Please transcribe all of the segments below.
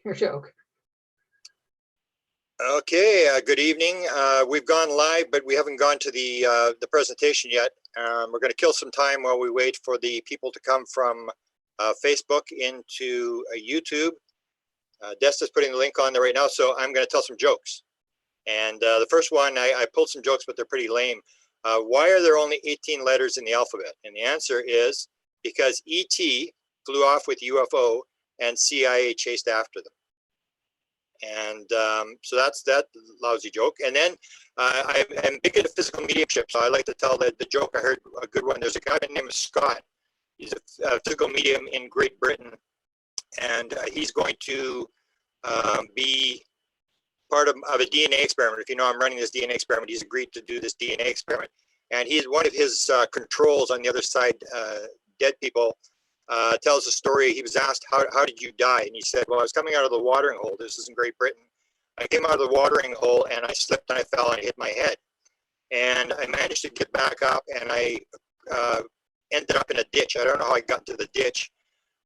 your joke. Okay, good evening. We've gone live, but we haven't gone to the presentation yet. We're going to kill some time while we wait for the people to come from Facebook into YouTube. Desta's putting the link on there right now, so I'm going to tell some jokes. And the first one, I pulled some jokes, but they're pretty lame. Why are there only 18 letters in the alphabet? And the answer is because E.T. flew off with UFO and CIA chased after them. And so that's that lousy joke. And then I'm big into physical mediumship, so I like to tell the joke. I heard a good one. There's a guy named Scott. He's a physical medium in Great Britain, and he's going to be part of a DNA experiment. If you know I'm running this DNA experiment, he's agreed to do this DNA experiment. And he's one of his controls on the other side, dead people, tells a story. He was asked, how did you die? And he said, well, I was coming out of the watering hole. This is in Great Britain. I came out of the watering hole and I slipped and I fell and I hit my head. And I managed to get back up and I ended up in a ditch. I don't know how I got into the ditch,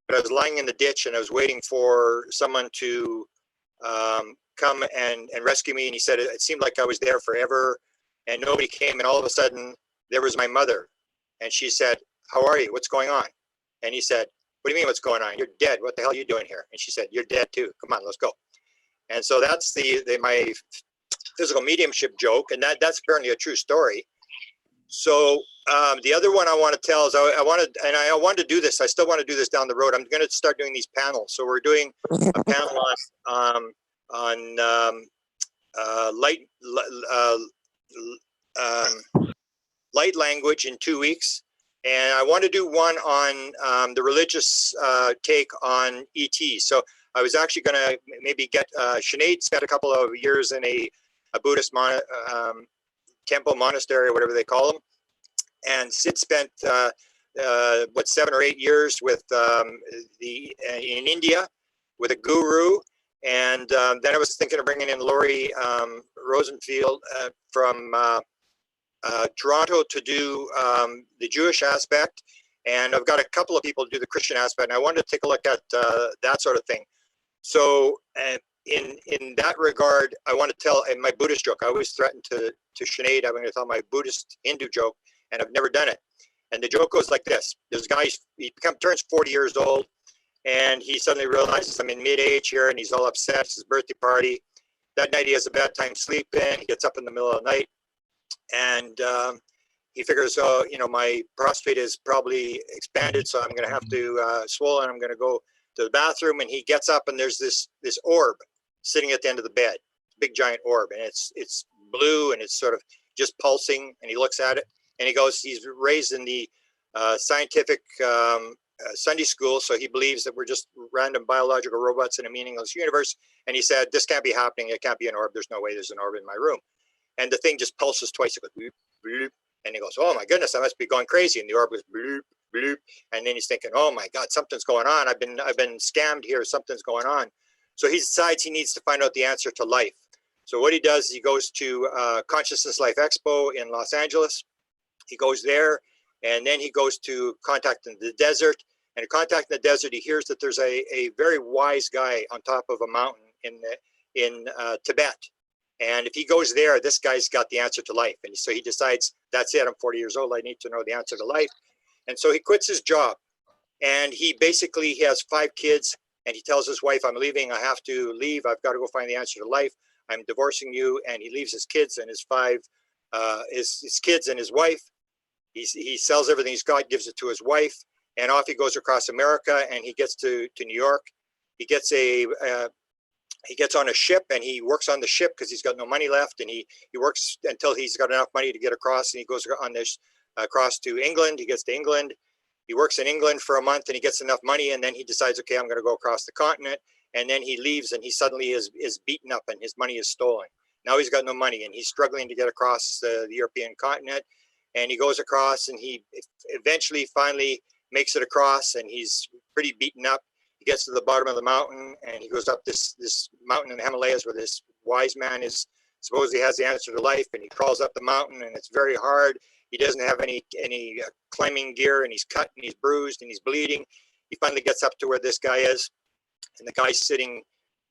but I was lying in the ditch and I was waiting for someone to come and rescue me. And he said, it seemed like I was there forever and nobody came. And all of a sudden there was my mother. And she said, how are you? What's going on? And he said, what do you mean what's going on? You're dead. What the hell are you doing here? And she said, you're dead too. Come on, let's go. And so that's my physical mediumship joke. And that's apparently a true story. So the other one I want to tell is I wanted to do this. I still want to do this down the road. I'm going to start doing these panels. So we're doing a panel on light language in 2 weeks. And I want to do one on the religious take on ET. So I was actually going to maybe get Sinead spent a couple of years in a Buddhist temple, monastery, or whatever they call them. And Sid spent 7 or 8 years with in India with a guru. And then I was thinking of bringing in Laurie Rosenfield from Toronto to do the Jewish aspect, and I've got a couple of people to do the Christian aspect, and I wanted to take a look at that sort of thing. So in that regard, I want to tell my Buddhist joke. I always threaten to Sinead, I'm going to tell my Buddhist Hindu joke, and I've never done it. And the joke goes like this. There's a guy, he turns 40 years old, and he suddenly realizes I'm in mid-age here, and he's all upset. It's his birthday party. That night he has a bad time sleeping. He gets up in the middle of the night, and he figures, oh, you know, my prostate is probably expanded, so I'm going to have to swollen. I'm going to go to the bathroom, and he gets up, and there's this orb sitting at the end of the bed, big giant orb, and it's blue, and it's sort of just pulsing. And he looks at it, and he goes, he's raised in the scientific Sunday school, so he believes that we're just random biological robots in a meaningless universe. And he said, this can't be happening. It can't be an orb. There's no way there's an orb in my room. And the thing just pulses twice. It goes bloop, bloop, and he goes, oh my goodness, I must be going crazy. And the orb goes bloop, bloop, and then he's thinking, oh my God, something's going on. I've been scammed here. Something's going on. So he decides he needs to find out the answer to life. So what he does is he goes to Consciousness Life Expo in Los Angeles. He goes there, and then he goes to Contacting the Desert. And in Contacting the Desert, he hears that there's a very wise guy on top of a mountain in Tibet. And if he goes there, this guy's got the answer to life. And so he decides, that's it, I'm 40 years old, I need to know the answer to life. And so he quits his job. And he has 5 kids, and he tells his wife, I'm leaving, I have to leave, I've got to go find the answer to life. I'm divorcing you. And he leaves his kids and his kids and his wife. He sells everything he's got, gives it to his wife, and off he goes across America, and he gets to New York. He gets on a ship, and he works on the ship because he's got no money left, and he works until he's got enough money to get across, and he goes on this across to England. He gets to England. He works in England for a month, and he gets enough money, and then he decides, okay, I'm going to go across the continent. And then he leaves, and he suddenly is beaten up, and his money is stolen. Now he's got no money, and he's struggling to get across the European continent. And he goes across, and he eventually finally makes it across, and he's pretty beaten up. He gets to the bottom of the mountain, and he goes up this mountain in the Himalayas where this wise man is supposedly has the answer to life, and he crawls up the mountain, and it's very hard. He doesn't have any climbing gear, and he's cut, and he's bruised, and he's bleeding. He finally gets up to where this guy is, and the guy's sitting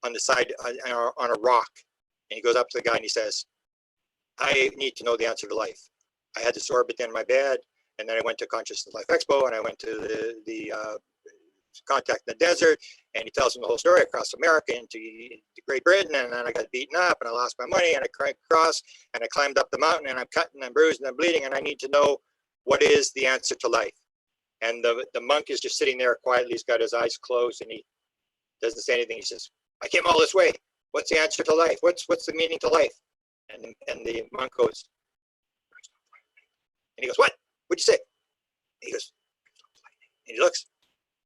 on the side on a rock. And he goes up to the guy and he says, I need to know the answer to life. I had this orb at the end of my bed, and then I went to Consciousness Life Expo, and I went to the contact in the desert, and he tells him the whole story across America into Great Britain, and then I got beaten up, and I lost my money, and I cried across, and I climbed up the mountain, and I'm cutting and bruised and I'm bleeding, and I need to know what is the answer to life. And the monk is just sitting there quietly. He's got his eyes closed, and he doesn't say anything. He says, I came all this way. What's the answer to life? What's the meaning to life? And the monk goes, and he goes, what? What'd you say? And he goes, and he looks,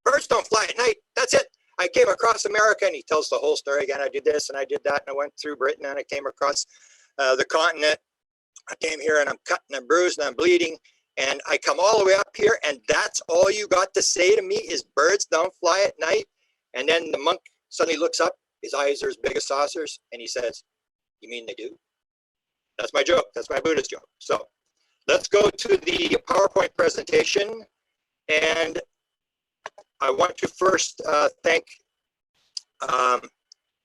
birds don't fly at night. That's it. I came across America, and he tells the whole story again. I did this and I did that, and I went through Britain, and I came across the continent. I came here, and I'm cutting and bruised, and I'm bleeding, and I come all the way up here, and that's all you got to say to me is birds don't fly at night? And then the monk suddenly looks up. His eyes are as big as saucers, and he says, you mean they do? That's my joke. That's my Buddhist joke. So let's go to the PowerPoint presentation. And I want to first thank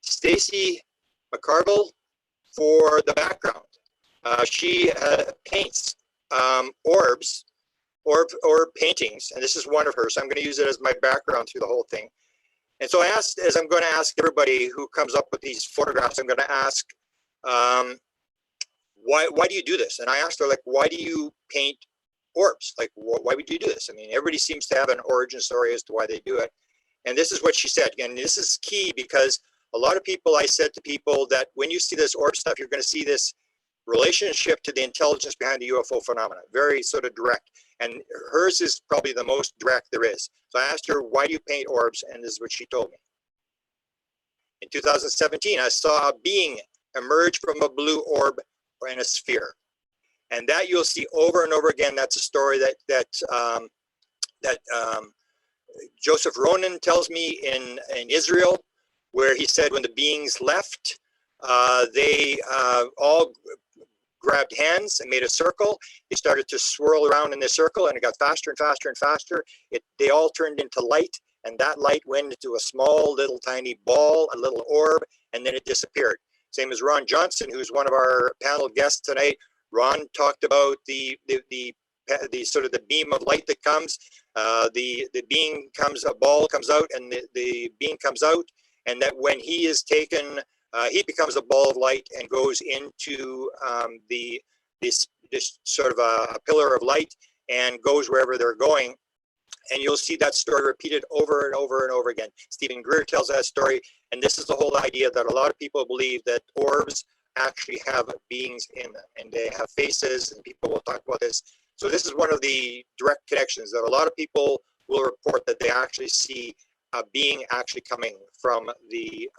Stacy McCardle for the background. She paints orbs, orb paintings, and this is one of hers. So I'm going to use it as my background through the whole thing. And so I asked, as I'm going to ask everybody who comes up with these photographs, I'm going to ask, why do you do this? And I asked her, like, why do you paint orbs? Like, why would you do this? I mean, everybody seems to have an origin story as to why they do it. And this is what she said. And this is key because a lot of people, I said to people that when you see this orb stuff, you're going to see this relationship to the intelligence behind the UFO phenomena, very sort of direct. And hers is probably the most direct there is. So I asked her, why do you paint orbs? And this is what she told me. In 2017, I saw a being emerge from a blue orb in a sphere. And that you'll see over and over again. That's a story that Joseph Ronan tells me in Israel, where he said when the beings left, they all grabbed hands and made a circle. They started to swirl around in this circle, and it got faster and faster and faster. They all turned into light, and that light went into a small little tiny ball, a little orb, and then it disappeared. Same as Ron Johnson, who's one of our panel guests tonight. Ron talked about the sort of the beam of light that comes. The being comes, a ball comes out, and the being comes out, and that when he is taken, he becomes a ball of light and goes into this sort of a pillar of light and goes wherever they're going. And you'll see that story repeated over and over and over again. Stephen Greer tells that story, and this is the whole idea that a lot of people believe that orbs actually have beings in them, and they have faces, and people will talk about this. So this is one of the direct connections that a lot of people will report, that they actually see a being actually coming from the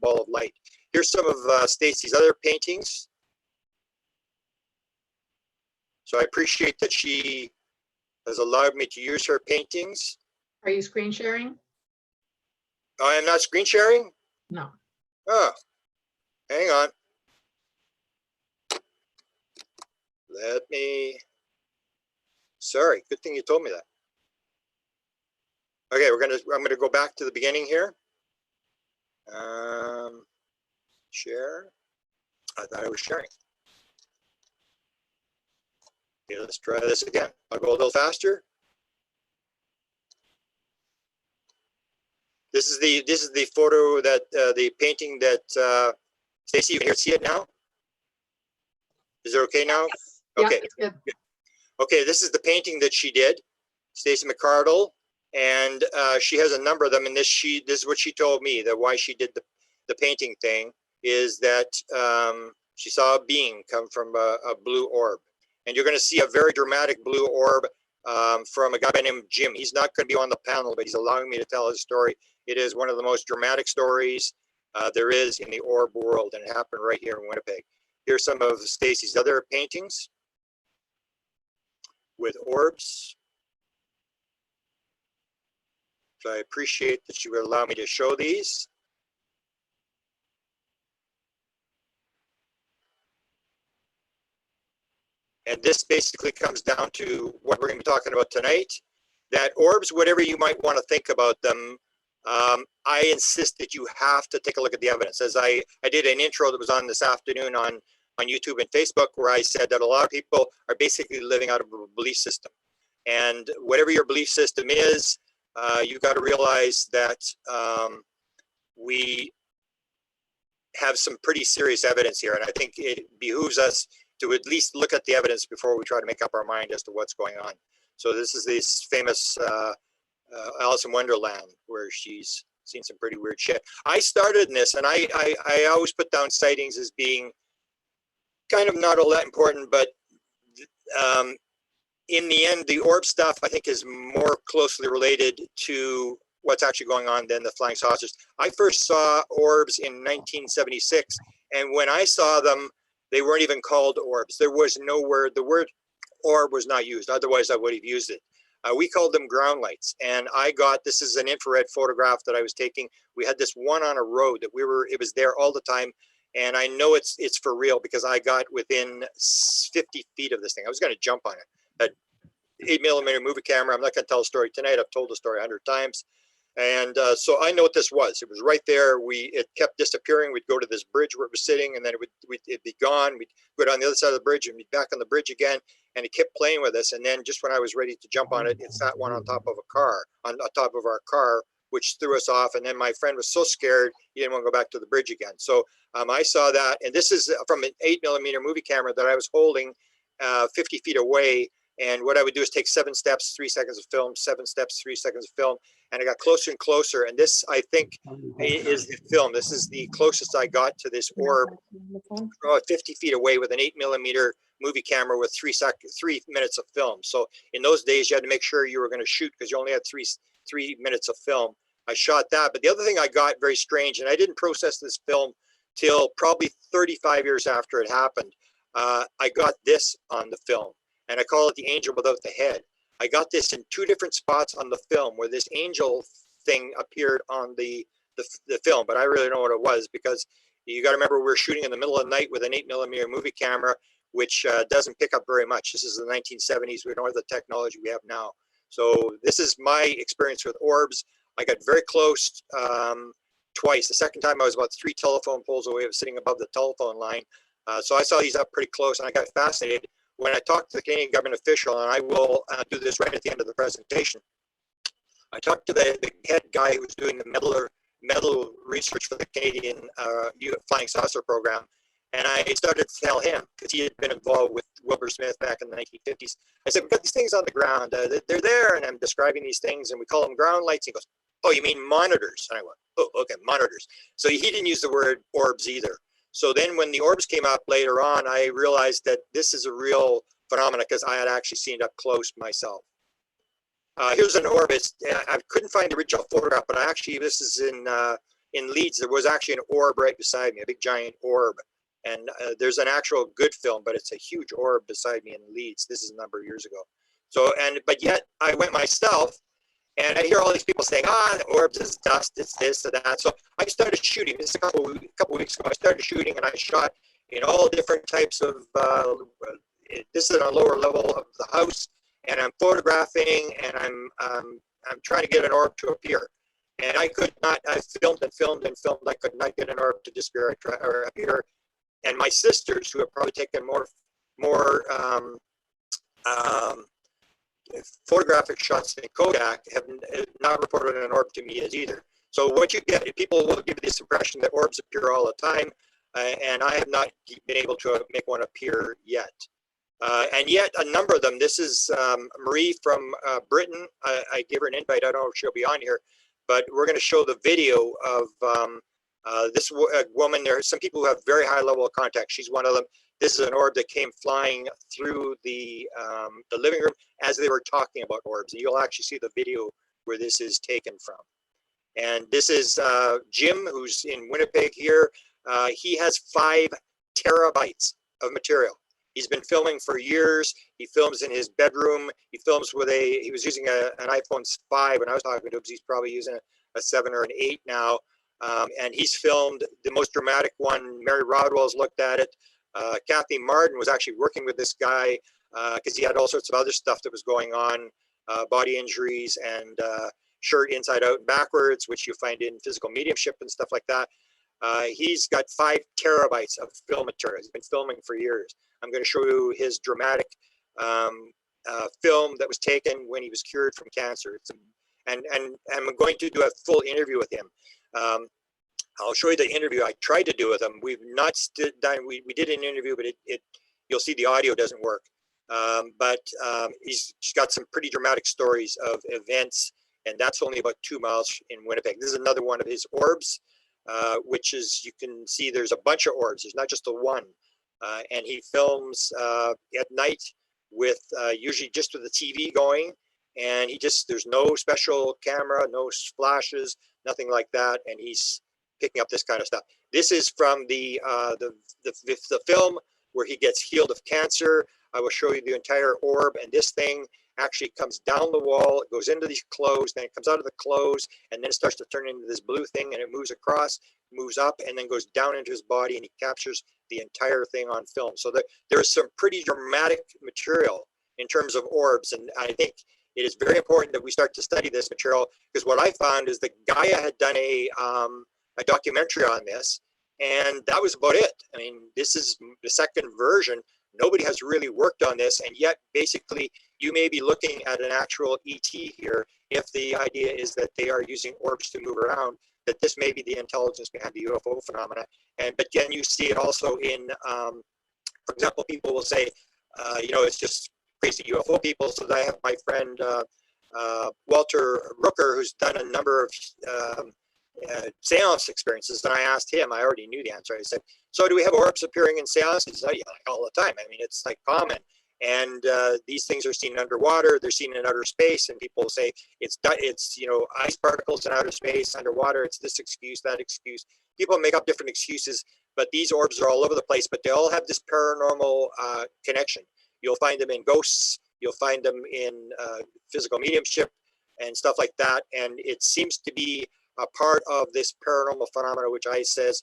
ball of light. Here's some of Stacy's other paintings. So I appreciate that she has allowed me to use her paintings. Are you screen sharing? I am not screen sharing? No. Oh, hang on. Let me, sorry, good thing you told me that. Okay, I'm gonna go back to the beginning here. Share. I thought I was sharing. Okay, let's try this again. I'll go a little faster. This is the photo that the painting that Stacy, you can see it now. Is it okay now? Okay. Yeah, it's good. Okay, this is the painting that she did, Stacy McCardle, and she has a number of them. And this is what she told me, that why she did the painting thing is that she saw a being come from a blue orb. And you're going to see a very dramatic blue orb from a guy by the name of Jim. He's not going to be on the panel, but he's allowing me to tell his story. It is one of the most dramatic stories there is in the orb world, and it happened right here in Winnipeg. Here's some of Stacy's other paintings with orbs. So I appreciate that you would allow me to show these. And this basically comes down to what we're going to be talking about tonight, that orbs, whatever you might want to think about them, I insist that you have to take a look at the evidence. As I did an intro that was on this afternoon on YouTube and Facebook, where I said that a lot of people are basically living out of a belief system. And whatever your belief system is, you got to realize that we have some pretty serious evidence here. And I think it behooves us to at least look at the evidence before we try to make up our mind as to what's going on. So this is this famous Alice in Wonderland, where she's seen some pretty weird shit. I started in this, and I always put down sightings as being kind of not all that important, but in the end, the orb stuff, I think, is more closely related to what's actually going on than the flying saucers. I first saw orbs in 1976, and when I saw them, they weren't even called orbs. There was no word, the word orb was not used, otherwise I would have used it. We called them ground lights, and I got, this is an infrared photograph that I was taking. We had this one on a road that it was there all the time, and I know it's for real because I got within 50 feet of this thing. I was gonna jump on it. That 8mm movie camera, I'm not gonna tell the story tonight, I've told the story 100 times. And so I know what this was. It was right there. It kept disappearing. We'd go to this bridge where it was sitting, and then it'd be gone. We'd go down the other side of the bridge and be back on the bridge again. And it kept playing with us. And then just when I was ready to jump on it, it sat one on top of a car, on top of our car, which threw us off. And then my friend was so scared, he didn't want to go back to the bridge again. So I saw that. And this is from an 8mm movie camera that I was holding 50 feet away. And what I would do is take 7 steps, 3 seconds of film, 7 steps, 3 seconds of film. And I got closer and closer. And this, I think, is the film. This is the closest I got to this orb from about 50 feet away with an 8mm movie camera with 3 minutes of film. So in those days, you had to make sure you were going to shoot because you only had three minutes of film. I shot that. But the other thing I got very strange, and I didn't process this film till probably 35 years after it happened. I got this on the film. And I call it the angel without the head. I got this in 2 different spots on the film where this angel thing appeared on the film, but I really don't know what it was because you got to remember we're shooting in the middle of the night with an 8mm movie camera, which doesn't pick up very much. This is the 1970s. We don't have the technology we have now. So this is my experience with orbs. I got very close twice. The second time I was about 3 telephone poles away. I was sitting above the telephone line. So I saw these up pretty close and I got fascinated. When I talked to the Canadian government official, and I will do this right at the end of the presentation, I talked to the head guy who was doing the metal research for the Canadian flying saucer program, and I started to tell him, because he had been involved with Wilbur Smith back in the 1950s. I said, we've got these things on the ground. They're there, and I'm describing these things, and we call them ground lights. He goes, oh, you mean monitors? And I went, oh, okay, monitors. So he didn't use the word orbs either. So then when the orbs came up later on, I realized that this is a real phenomenon because I had actually seen it up close myself. Here's an orb. I couldn't find the original photograph, but this is in Leeds. There was actually an orb right beside me, a big giant orb. And there's an actual good film, but it's a huge orb beside me in Leeds. This is a number of years ago. So, but yet I went myself. And I hear all these people saying, the orbs is dust, it's this or that. So I started shooting. This is a couple weeks ago. I started shooting and I shot in all different types of, this is on a lower level of the house. And I'm photographing and I'm trying to get an orb to appear. And I could not, I filmed and filmed and filmed. I could not get an orb to disappear or appear. And my sisters, who have probably taken more photographic shots in Kodak, have not reported an orb to me as either. So what you get, people will give you this impression that orbs appear all the time, and I have not been able to make one appear yet. And yet a number of them, this is Marie from Britain. I gave her an invite. I don't know if she'll be on here, but we're going to show the video of this woman. There are some people who have very high level of contact. She's one of them. This is an orb that came flying through the living room as they were talking about orbs. And you'll actually see the video where this is taken from. And this is Jim, who's in Winnipeg here. He has 5 terabytes of material. He's been filming for years. He films in his bedroom. He films with he was using an iPhone 5 when I was talking to him. He's probably using a 7 or an 8 now. And he's filmed the most dramatic one. Mary Rodwell's looked at it. Kathy Martin was actually working with this guy because he had all sorts of other stuff that was going on, body injuries, and shirt inside out and backwards, which you find in physical mediumship and stuff like that. He's got 5 terabytes of film material. He's been filming for years. I'm going to show you his dramatic film that was taken when he was cured from cancer. And I'm going to do a full interview with him. I'll show you the interview I tried to do with him. We've not done. We did an interview, but you'll see the audio doesn't work. He's got some pretty dramatic stories of events, and that's only about 2 miles in Winnipeg. This is another one of his orbs, which is, you can see there's a bunch of orbs. There's not just the one. And he films at night with usually just with the TV going, and there's no special camera, no flashes, nothing like that, and he's picking up this kind of stuff. This is from the film where he gets healed of cancer. I will show you the entire orb, and this thing actually comes down the wall, it goes into these clothes, then it comes out of the clothes, and then it starts to turn into this blue thing, and it moves across, moves up, and then goes down into his body, and he captures the entire thing on film. So there's some pretty dramatic material in terms of orbs, and I think it is very important that we start to study this material, because what I found is that Gaia had done a documentary on this, and that was about it. I mean, this is the second version. Nobody has really worked on this, and yet basically you may be looking at an actual ET here if the idea is that they are using orbs to move around, that this may be the intelligence behind the UFO phenomena. But then you see it also in, for example, people will say, it's just crazy UFO people. So I have my friend Walter Rooker, who's done a number of seance experiences, and I asked him, I already knew the answer. I said, so do we have orbs appearing in seances? Oh, yeah, like all the time. I mean, it's like common. And these things are seen underwater, they're seen in outer space, and people say it's ice particles in outer space, underwater, it's this excuse, that excuse. People make up different excuses, but these orbs are all over the place, but they all have this paranormal connection. You'll find them in ghosts, you'll find them in physical mediumship and stuff like that, and it seems to be a part of this paranormal phenomena, which I says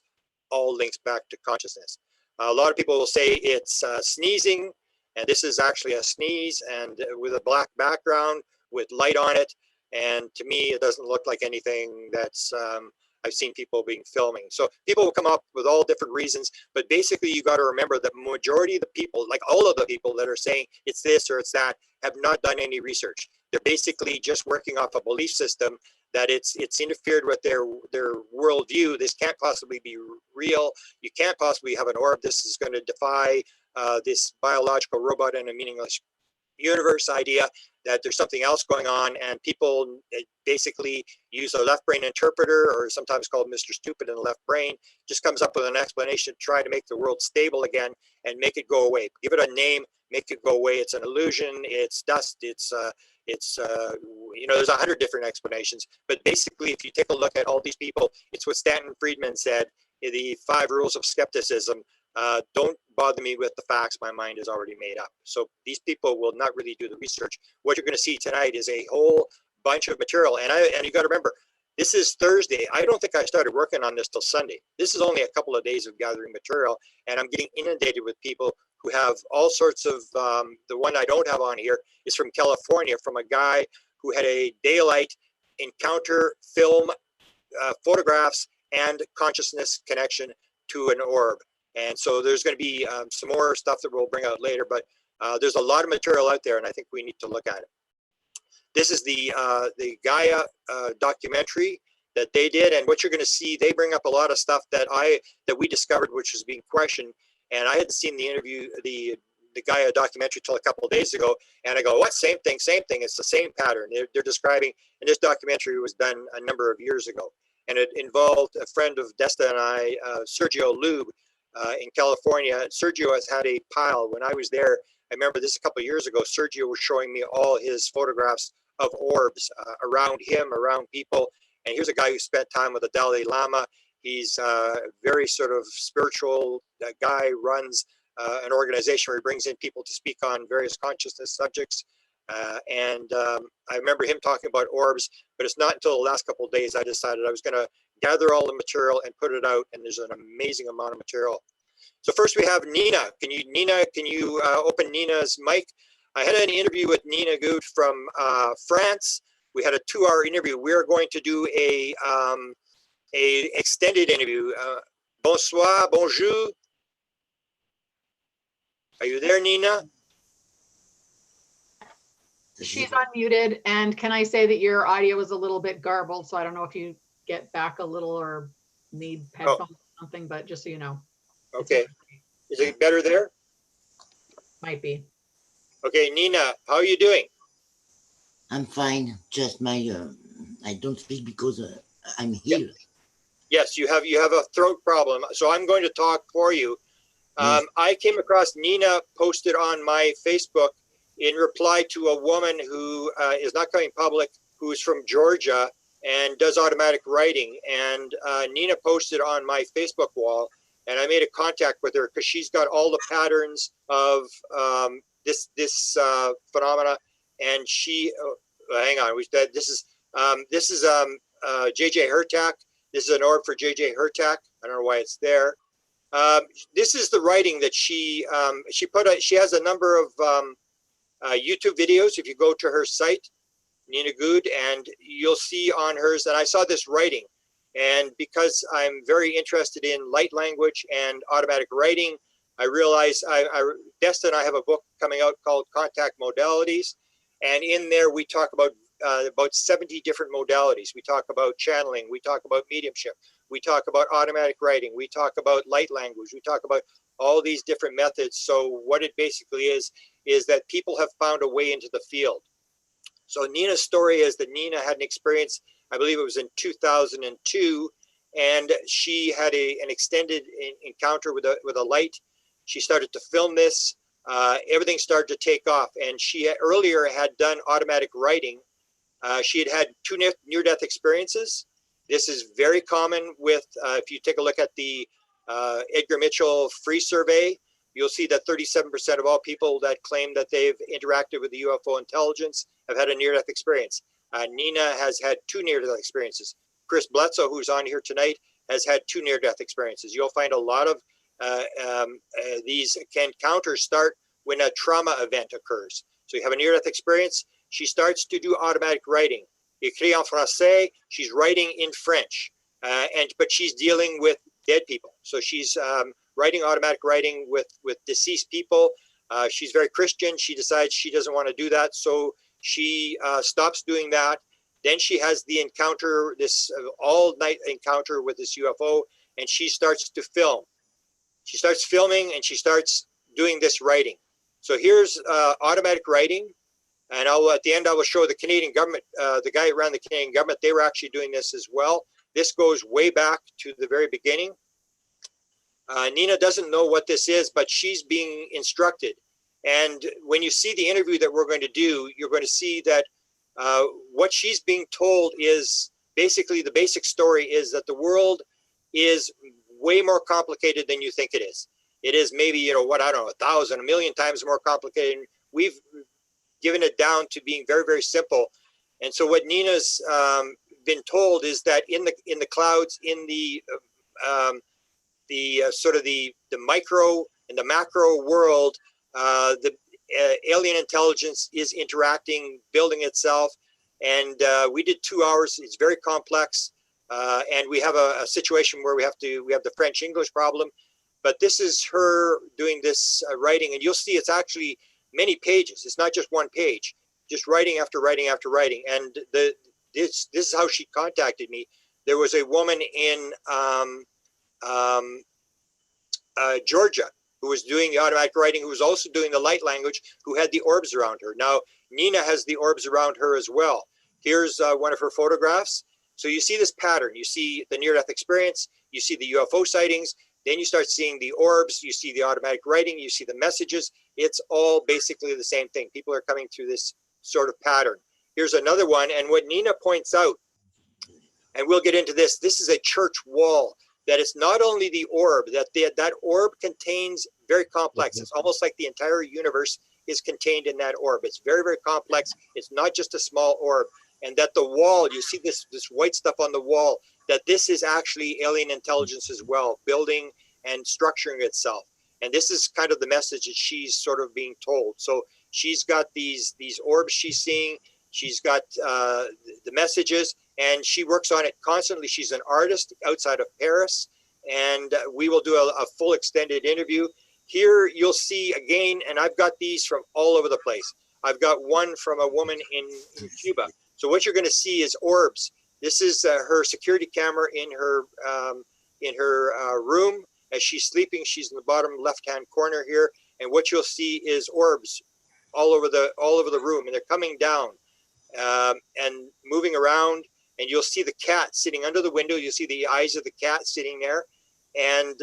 all links back to consciousness. A lot of people will say it's sneezing, and this is actually a sneeze, and with a black background with light on it. And to me, it doesn't look like anything that's I've seen people being filming. So people will come up with all different reasons, but basically you got to remember that majority of the people, like all of the people that are saying it's this or it's that, have not done any research. They're basically just working off a belief system that it's interfered with their worldview. This can't possibly be real. You can't possibly have an orb. This is going to defy this biological robot in a meaningless universe idea, that there's something else going on, and people basically use a left brain interpreter, or sometimes called Mr. Stupid in the left brain, just comes up with an explanation to try to make the world stable again and make it go away. Give it a name, make it go away. It's an illusion, it's dust, it's there's 100 different explanations, but basically if you take a look at all these people, it's what Stanton Friedman said, the 5 rules of skepticism. Don't bother me with the facts, my mind is already made up. So these people will not really do the research. What you're going to see tonight is a whole bunch of material, and you got to remember, this is Thursday. I don't think I started working on this till Sunday. This is only a couple of days of gathering material, and I'm getting inundated with people who have all sorts of, the one I don't have on here is from California, from a guy who had a daylight encounter, film, photographs, and consciousness connection to an orb. And so there's going to be some more stuff that we'll bring out later, but there's a lot of material out there, and I think we need to look at it. This is the Gaia documentary that they did, and what you're going to see, they bring up a lot of stuff that we discovered, which was being questioned. And I hadn't seen the interview, the Gaia documentary till a couple of days ago, and I go, what? Same thing, same thing. It's the same pattern. They're describing, and this documentary was done a number of years ago, and it involved a friend of Desta and I, Sergio Lube, in California. Sergio has had a pile. When I was there, I remember this a couple of years ago, Sergio was showing me all his photographs of orbs around him, around people. And here's a guy who spent time with the Dalai Lama. He's a very sort of spiritual guy, runs an organization where he brings in people to speak on various consciousness subjects. I remember him talking about orbs, but it's not until the last couple of days I decided I was going to gather all the material and put it out, and there's an amazing amount of material. So first we have Nina. Can you open Nina's mic? I had an interview with Nina Goud from France. We had a 2-hour interview. We're going to do a extended interview. Bonsoir, bonjour. Are you there, Nina? She's unmuted. And can I say that your audio is a little bit garbled, so I don't know if you get back a little or need headphones or something, but just so you know. Okay. Is it better there? Might be. Okay, Nina, how are you doing? I'm fine. Just my I don't speak because I'm here. Yes, you have a throat problem, so I'm going to talk for you. Yes. I came across Nina posted on my Facebook in reply to a woman who is not going public, who's from Georgia and does automatic writing. And Nina posted on my Facebook wall, and I made a contact with her because she's got all the patterns of this phenomena. And she, hang on, this is JJ Hurtak. This is an orb for JJ Hurtak. I don't know why it's there. This is the writing that she has a number of YouTube videos. If you go to her site, Nina Goud, and you'll see on hers, and I saw this writing. And because I'm very interested in light language and automatic writing, I realized Best and I have a book coming out called Contact Modalities. And in there, we talk about 70 different modalities. We talk about channeling. We talk about mediumship. We talk about automatic writing. We talk about light language. We talk about all these different methods. So what it basically is that people have found a way into the field. So Nina's story is that Nina had an experience, I believe it was in 2002, and she had an extended encounter with a light. She started to film this. Everything started to take off, and she earlier had done automatic writing. She had 2 near-death experiences. This is very common with, if you take a look at the Edgar Mitchell free survey, you'll see that 37% of all people that claim that they've interacted with the UFO intelligence have had a near-death experience. Nina has had 2 near-death experiences. Chris Bledsoe, who's on here tonight, has had 2 near-death experiences. You'll find a lot of these encounters start when a trauma event occurs. So you have a near-death experience. She starts to do automatic writing. Écrit en français, she's writing in French, but she's dealing with dead people. So she's writing automatic writing with deceased people. She's very Christian. She decides she doesn't want to do that, so she stops doing that. Then she has the encounter, this all-night encounter with this UFO, and she starts to film. She starts filming, and she starts doing this writing. So here's automatic writing. And at the end, I will show the Canadian government, the guy who ran the Canadian government, they were actually doing this as well. This goes way back to the very beginning. Nina doesn't know what this is, but she's being instructed. And when you see the interview that we're going to do, you're going to see that what she's being told is basically the basic story is that the world is way more complicated than you think it is. It is maybe, 1,000, 1 million times more complicated. We've given it down to being very, very simple. And so what Nina's been told is that in the clouds, in the sort of the micro and the macro world, the alien intelligence is interacting, building itself. And we did 2 hours. It's very complex. And we have a situation where we have the French-English problem. But this is her doing this writing. And you'll see it's actually many pages. It's not just one page, just writing after writing after writing. And this is how she contacted me. There was a woman in Georgia who was doing the automatic writing, who was also doing the light language, who had the orbs around her. Now, Nina has the orbs around her as well. Here's one of her photographs. So you see this pattern. You see the near-death experience. You see the UFO sightings. Then you start seeing the orbs. You see the automatic writing. You see the messages. It's all basically the same thing. People are coming through this sort of pattern. Here's another one. And what Nina points out, and we'll get into this, this is a church wall. That it's not only the orb, that orb contains very complex. It's almost like the entire universe is contained in that orb. It's very, very complex. It's not just a small orb. And that the wall, you see this white stuff on the wall, that this is actually alien intelligence as well, building and structuring itself. And this is kind of the message that she's sort of being told. So she's got these orbs she's seeing. She's got the messages, and she works on it constantly. She's an artist outside of Paris, and we will do a full extended interview. Here you'll see again, and I've got these from all over the place. I've got one from a woman in Cuba. So what you're going to see is Orbs. This is her security camera in her room as she's sleeping. She's in the bottom left-hand corner here, and what you'll see is orbs all over the room, and they're coming down and moving around. And you'll see the cat sitting under the window. You'll see the eyes of the cat sitting there, and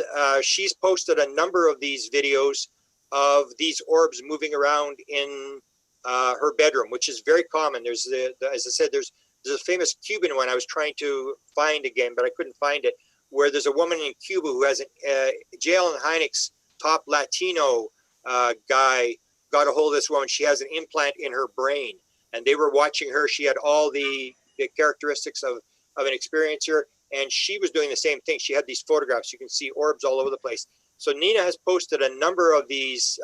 she's posted a number of these videos of these orbs moving around in her bedroom, which is very common. There's as I said, there's a famous Cuban one I was trying to find again, but I couldn't find it, where there's a woman in Cuba who has Jalen Hynek's top Latino guy got a hold of this woman. She has an implant in her brain, and they were watching her. She had all the characteristics of an experiencer, and she was doing the same thing. She had these photographs. You can see orbs all over the place. So Nina has posted a number of these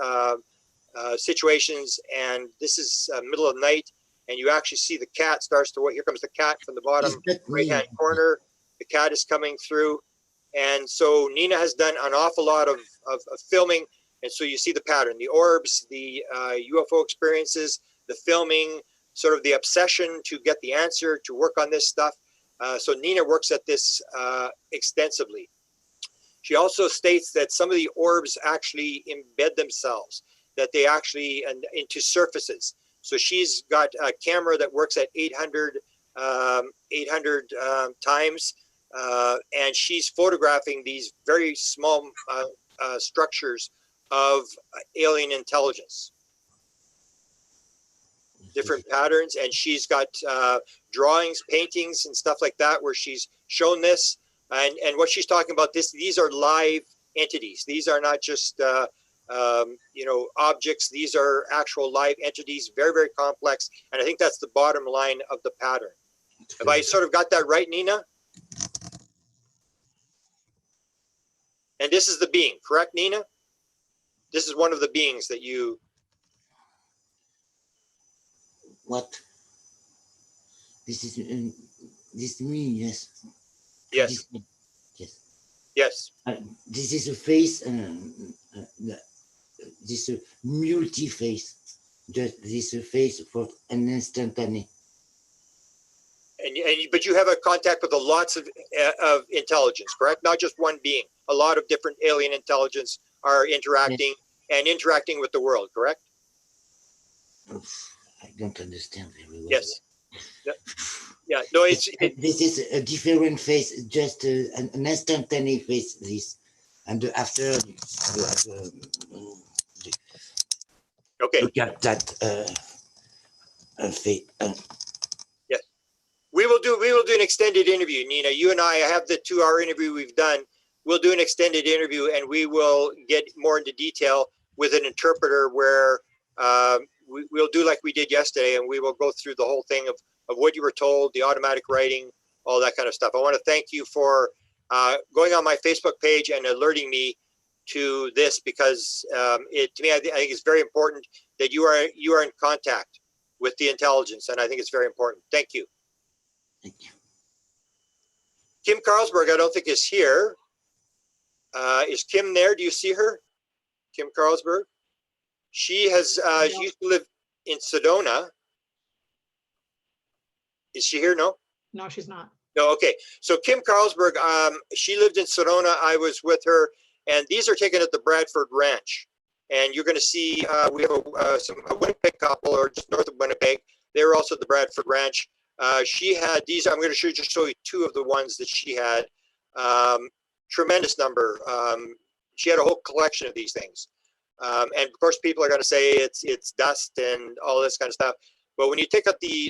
situations, and this is middle of the night, and you actually see the cat starts to, here comes the cat from the bottom right-hand corner. The cat is coming through. And so Nina has done an awful lot of filming. And so you see the pattern, the orbs, the UFO experiences, the filming, sort of the obsession to get the answer, to work on this stuff. So Nina works at this extensively. She also states that some of the orbs actually embed themselves, that they actually into surfaces. So she's got a camera that works at 800 times, and she's photographing these very small structures of alien intelligence, different patterns. And she's got drawings, paintings, and stuff like that where she's shown this. And what she's talking about, these are live entities. These are not just objects. These are actual live entities, very, very complex. And I think that's the bottom line of the pattern. Have I sort of got that right, Nina? And this is the being, correct, Nina? This is one of the beings that you... What? This is me, yes. Yes. Yes. Yes. This is a face, this multi-face. Just this face for an instantaneous. But you have a contact with lots of intelligence, correct? Not just one being. A lot of different alien intelligence are interacting, yes, and interacting with the world, correct? I don't understand very well. Yes. Yeah. No, this is a different face, just an instantaneous face. This, and after okay, look at that face. Yes, we will do an extended interview, Nina. You and I have the 2-hour interview we've done. We'll do an extended interview, and we will get more into detail with an interpreter where we'll do like we did yesterday, and we will go through the whole thing of what you were told, the automatic writing, all that kind of stuff. I want to thank you for going on my Facebook page and alerting me to this, because to me, I think it's very important that you are in contact with the intelligence, and I think it's very important. Thank you. Thank you. Kim Carlsberg, I don't think is here. Is Kim there? Do you see her? Kim Carlsberg? She has she used to live in Sedona. Is she here? No? No, she's not. No, okay. So Kim Carlsberg, she lived in Sedona. I was with her, and these are taken at the Bradford Ranch. And you're going to see we have a Winnipeg couple, or just north of Winnipeg. They were also at the Bradford Ranch. She had these. I'm going to just show you 2 of the ones that she had. Tremendous number. She had a whole collection of these things. And of course, people are going to say it's dust and all this kind of stuff. But when you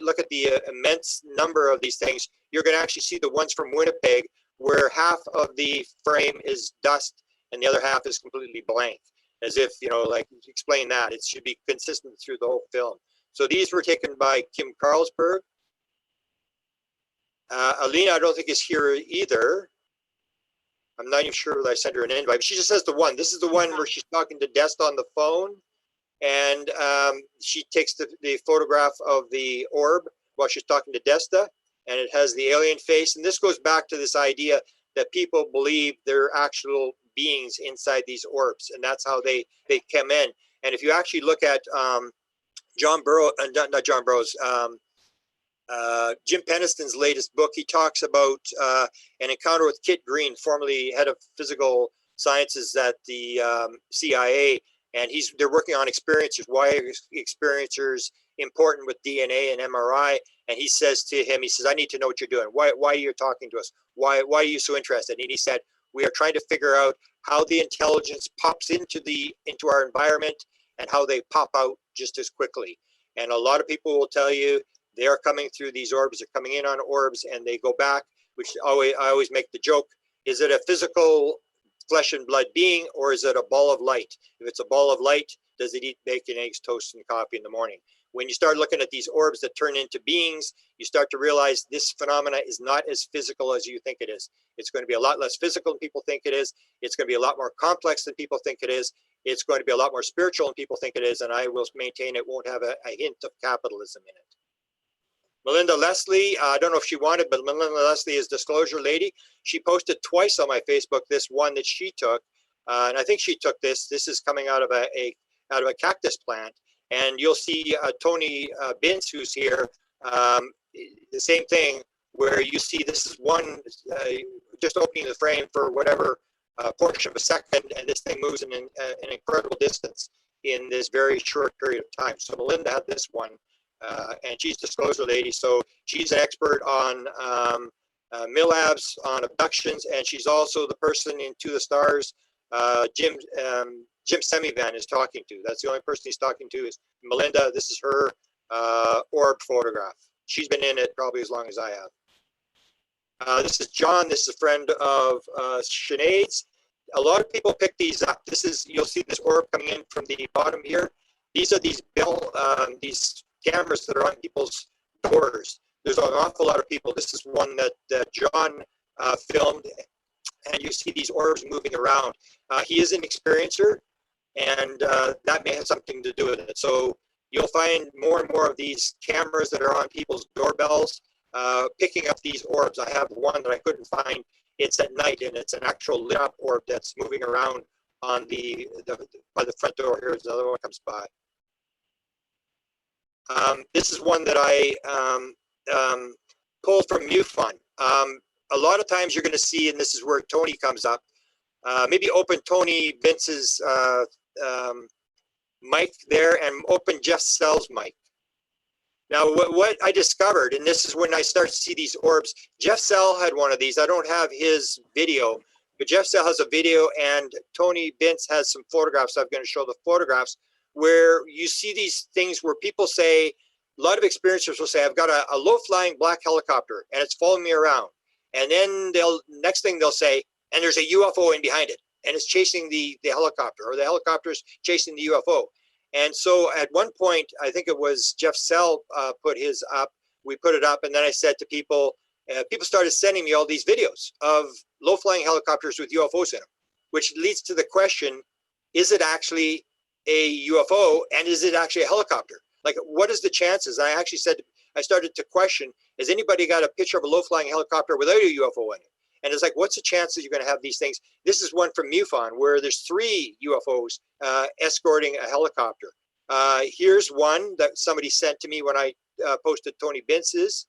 look at the immense number of these things, you're going to actually see the ones from Winnipeg, where half of the frame is dust and the other half is completely blank, as if, like, explain that. It should be consistent through the whole film. So these were taken by Kim Carlsberg. Alina, I don't think is here either. I'm not even sure whether I sent her an invite. She just says the one. This is the one where she's talking to Dest on the phone. and she takes the photograph of the orb while she's talking to Desta, and it has the alien face. And this goes back to this idea that people believe there are actual beings inside these orbs, and that's how they come in. And if you actually look at John Burroughs, not John Burroughs, Jim Peniston's latest book, he talks about an encounter with Kit Green, formerly head of physical sciences at the CIA, and they're working on experiencers. Why are experiencers important with DNA and MRI? And he says to him, he says, I need to know what you're doing. Why are you talking to us? Why are you so interested? And he said, we are trying to figure out how the intelligence pops into our environment and how they pop out just as quickly. And a lot of people will tell you they are coming through these orbs, they're coming in on orbs, and they go back, which I always make the joke, is it a physical flesh and blood being, or is it a ball of light? If it's a ball of light, does it eat bacon, eggs, toast, and coffee in the morning? When you start looking at these orbs that turn into beings, you start to realize this phenomena is not as physical as you think it is. It's going to be a lot less physical than people think it is. It's going to be a lot more complex than people think it is. It's going to be a lot more spiritual than people think it is, and I will maintain it won't have a hint of capitalism in it. Melinda Leslie, I don't know if she wanted, but Melinda Leslie is Disclosure Lady. She posted twice on my Facebook this one that she took, and I think she took this. This is coming out of a cactus plant, and you'll see Tony Bince, who's here, the same thing, where you see this is one just opening the frame for whatever portion of a second, and this thing moves in an incredible distance in this very short period of time. So Melinda had this one. And she's Disclosure Lady, so she's an expert on MILABs, on abductions, and she's also the person in To the Stars Jim Semivan is talking to. That's the only person he's talking to is Melinda. This is her orb photograph. She's been in it probably as long as I have. This is John. This is a friend of Sinead's. A lot of people pick these up. You'll see this orb coming in from the bottom here. These are these cameras that are on people's doors. There's an awful lot of people. This is one that John filmed, and you see these orbs moving around. He is an experiencer, and that may have something to do with it. So you'll find more and more of these cameras that are on people's doorbells picking up these orbs. I have one that I couldn't find. It's at night, and it's an actual lit up orb that's moving around on by the front door. Here's another one comes by. This is one that I pulled from MUFON. A lot of times you're going to see, and this is where Tony comes up, maybe open Tony Bince's mic there and open Jeff Sell's mic. Now, what I discovered, and this is when I start to see these orbs, Jeff Sell had one of these. I don't have his video, but Jeff Sell has a video, and Tony Bince has some photographs. I'm going to show the photographs where you see these things where people say, a lot of experiencers will say, I've got a low-flying black helicopter, and it's following me around. And then next thing they'll say, and there's a UFO in behind it, and it's chasing the helicopter, or the helicopter's chasing the UFO. And so at one point, I think it was Jeff Sell put his up, we put it up, and then I said to people, people started sending me all these videos of low-flying helicopters with UFOs in them, which leads to the question, is it actually a UFO, and is it actually a helicopter? Like, what is the chances? I actually said, I started to question, has anybody got a picture of a low-flying helicopter without a UFO in it? And it's like, what's the chances you're going to have these things? This is one from MUFON where there's 3 UFOs escorting a helicopter. Here's one that somebody sent to me when I posted Tony Bince's.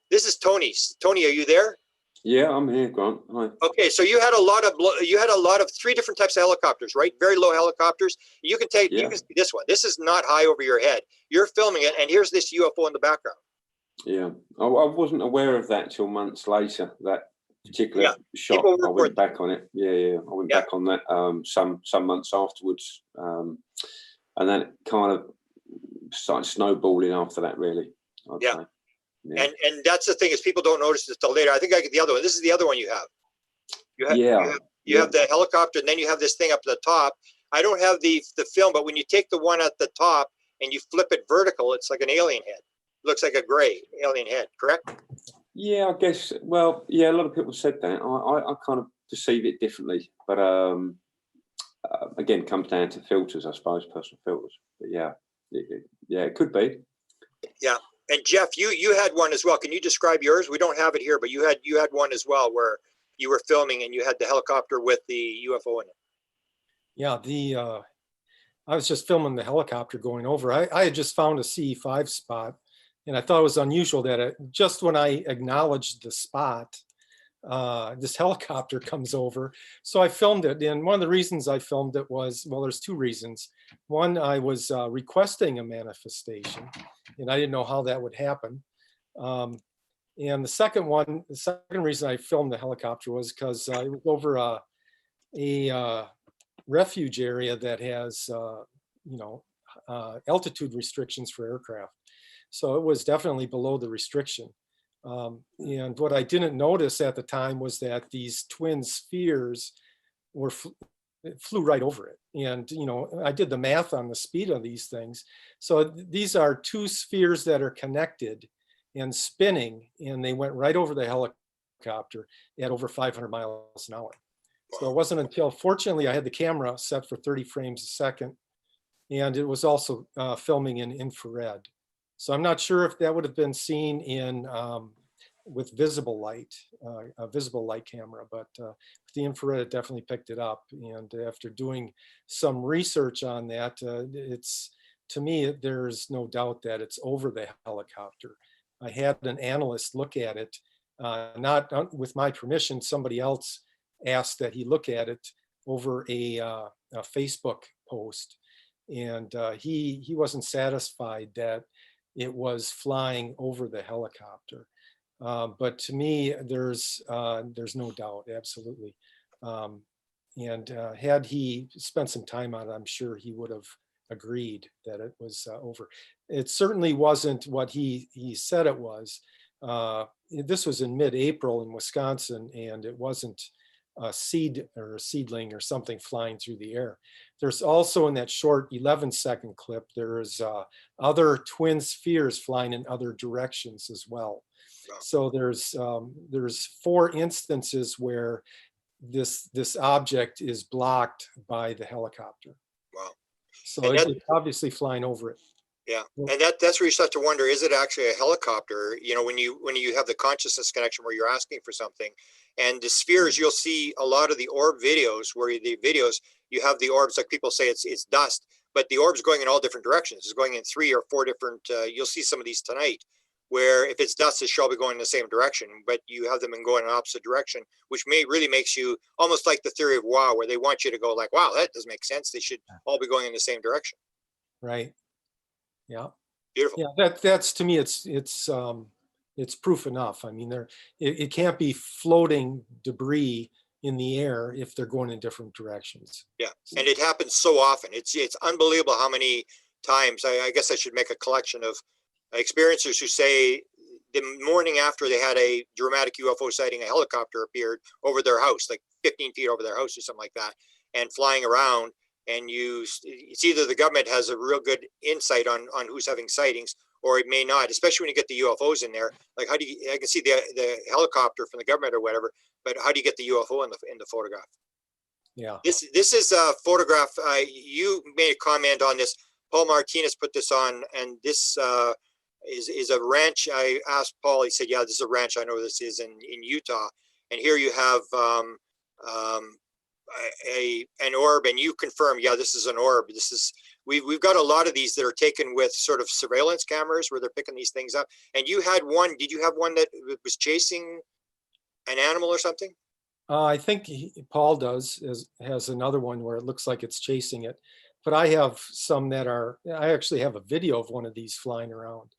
This is Tony's. Tony, are you there? Yeah, I'm here, Grant. Hi. Okay, so you had a lot of 3 different types of helicopters, right? Very low helicopters. You can take, you can see this one. This is not high over your head. You're filming it, and here's this UFO in the background. Yeah, I wasn't aware of that till months later. That particular shot, I went back on it. I went back on that some months afterwards, and then it kind of started snowballing after that. Really, I'd say. Yeah. And that's the thing is people don't notice it till later. I think I get the other one. This is the other one you have. You have the helicopter, and then you have this thing up at the top. I don't have the film, but when you take the one at the top and you flip it vertical, it's like an alien head. It looks like a gray alien head, correct? Yeah, I guess. Well, yeah, a lot of people said that. I kind of perceive it differently, but again, comes down to filters, I suppose, personal filters. But yeah, it could be. Yeah. And Jeff, you had one as well. Can you describe yours? We don't have it here, but you had one as well where you were filming and you had the helicopter with the UFO in it. Yeah, I was just filming the helicopter going over. I had just found a CE5 spot, and I thought it was unusual that just when I acknowledged the spot, this helicopter comes over. So I filmed it. And one of the reasons I filmed it was, well, there's two reasons. One, I was requesting a manifestation, and I didn't know how that would happen. And the second reason I filmed the helicopter was because it was over a refuge area that has, altitude restrictions for aircraft. So it was definitely below the restriction. And what I didn't notice at the time was that these twin spheres flew right over it. And, I did the math on the speed of these things. So these are two spheres that are connected and spinning, and they went right over the helicopter at over 500 miles an hour. So it wasn't until, fortunately, I had the camera set for 30 frames a second, and it was also filming in infrared. So I'm not sure if that would have been seen in with visible light, a visible light camera, but the infrared, it definitely picked it up. And after doing some research on that, to me, there's no doubt that it's over the helicopter. I had an analyst look at it, not with my permission. Somebody else asked that he look at it over a Facebook post, and he wasn't satisfied that it was flying over the helicopter. But to me, there's no doubt, absolutely. And had he spent some time on it, I'm sure he would have agreed that it was over. It certainly wasn't what he said it was. This was in mid-April in Wisconsin, and it wasn't a seed or a seedling or something flying through the air. There's also, in that short 11-second clip, there's other twin spheres flying in other directions as well. So there's 4 instances where this object is blocked by the helicopter. Wow. So it's obviously flying over it. Yeah, and that's where you start to wonder: is it actually a helicopter? When you have the consciousness connection where you're asking for something, and the spheres, you'll see a lot of the orb videos where you have the orbs, like people say it's dust, but the orb's going in all different directions. It's going in 3 or 4 different. You'll see some of these tonight, where if it's dust, it shall be going in the same direction, but you have them going in opposite direction, which really makes you almost like the theory of wow, where they want you to go like, wow, that doesn't make sense. They should all be going in the same direction. Right. Yeah. Beautiful. Yeah, that's to me, it's proof enough. I mean, it can't be floating debris in the air if they're going in different directions. Yeah, and it happens so often. It's unbelievable how many times. I guess I should make a collection of experiencers who say the morning after they had a dramatic UFO sighting, a helicopter appeared over their house, like 15 feet over their house or something like that, and flying around. And it's either the government has a real good insight on who's having sightings, or it may not, especially when you get the UFOs in there. Like, how do you, I can see the helicopter from the government or whatever, but how do you get the UFO in the photograph? Yeah. This is a photograph. You made a comment on this. Paul Martinez put this on, and this is a ranch. I asked Paul, he said, yeah, this is a ranch. I know this is in Utah. And here you have an orb, and you confirm, yeah, this is an orb. We've got a lot of these that are taken with sort of surveillance cameras where they're picking these things up. And you had one. Did you have one that was chasing an animal or something? I think Paul has another one where it looks like it's chasing it, but I have some that I actually have a video of one of these flying around.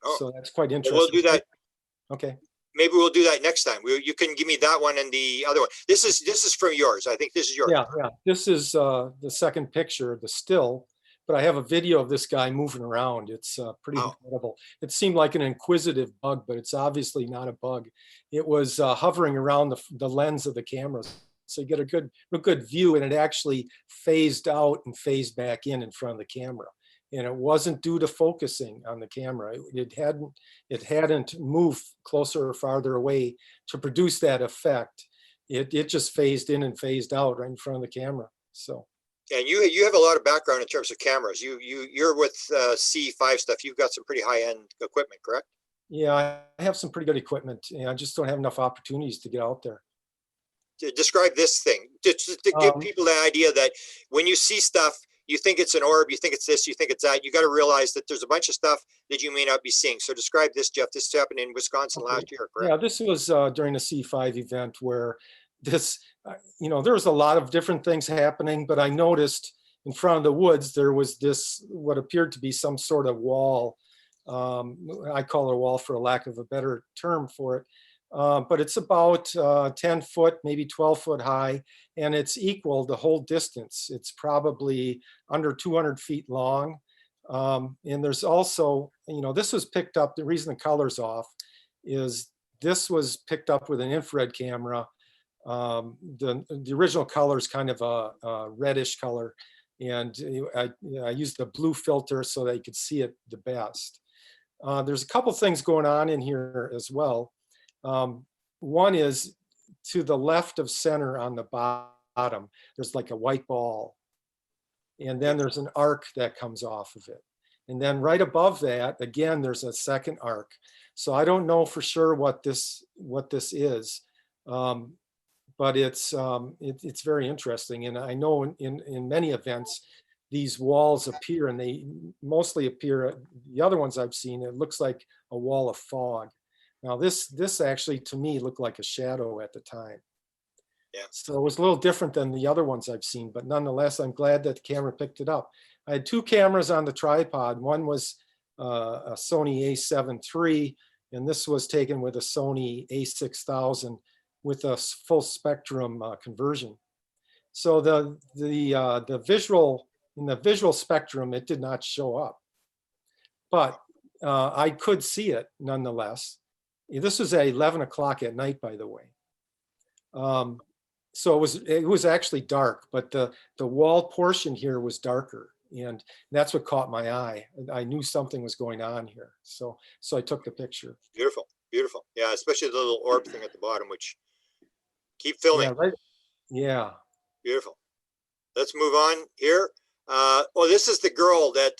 Oh. So that's quite interesting. Well, we'll do that. Okay. Maybe we'll do that next time. You can give me that one and the other one. This is from yours. I think this is yours. Yeah. This is the second picture, the still, but I have a video of this guy moving around. It's pretty incredible. It seemed like an inquisitive bug, but it's obviously not a bug. It was hovering around the lens of the camera. So you get a good view, and it actually phased out and phased back in front of the camera. And it wasn't due to focusing on the camera. It hadn't moved closer or farther away to produce that effect. It just phased in and phased out right in front of the camera. So And you have a lot of background in terms of cameras. You're with C5 stuff. You've got some pretty high end equipment, correct? Yeah, I have some pretty good equipment, and I just don't have enough opportunities to get out there. To describe this thing, just to give people the idea that when you see stuff, you think it's an orb, you think it's this, you think it's that. You got to realize that there's a bunch of stuff that you may not be seeing. So describe this, Jeff. This happened in Wisconsin last year, correct? Yeah, this was during a C5 event where this, there was a lot of different things happening, but I noticed in front of the woods, there was this, what appeared to be some sort of wall. I call it a wall for a lack of a better term for it. But it's about 10 foot, maybe 12 foot high, and it's equal the whole distance. It's probably under 200 feet long. And there's also, this was picked up, the reason the color's off is this was picked up with an infrared camera. The original color is kind of a reddish color, and I used the blue filter so that you could see it the best. There's a couple things going on in here as well. One is to the left of center on the bottom, there's like a white ball. And then there's an arc that comes off of it. And then right above that, again, there's a second arc. So I don't know for sure what this is, but it's very interesting. And I know in many events, these walls appear, and they mostly appear, the other ones I've seen, it looks like a wall of fog. Now this actually to me looked like a shadow at the time. Yeah. So it was a little different than the other ones I've seen, but nonetheless, I'm glad that the camera picked it up. I had two cameras on the tripod. One was a Sony A7 III, and this was taken with a Sony A6000 with a full spectrum conversion. So the visual, in the visual spectrum, it did not show up, but I could see it nonetheless. This was at 11 o'clock at night, by the way. So it was actually dark, but the wall portion here was darker, and that's what caught my eye. I knew something was going on here, so I took the picture. Beautiful, beautiful. Yeah, especially the little orb thing at the bottom, which keep filming. Yeah, right. Yeah. Beautiful. Let's move on here. Oh, this is the girl that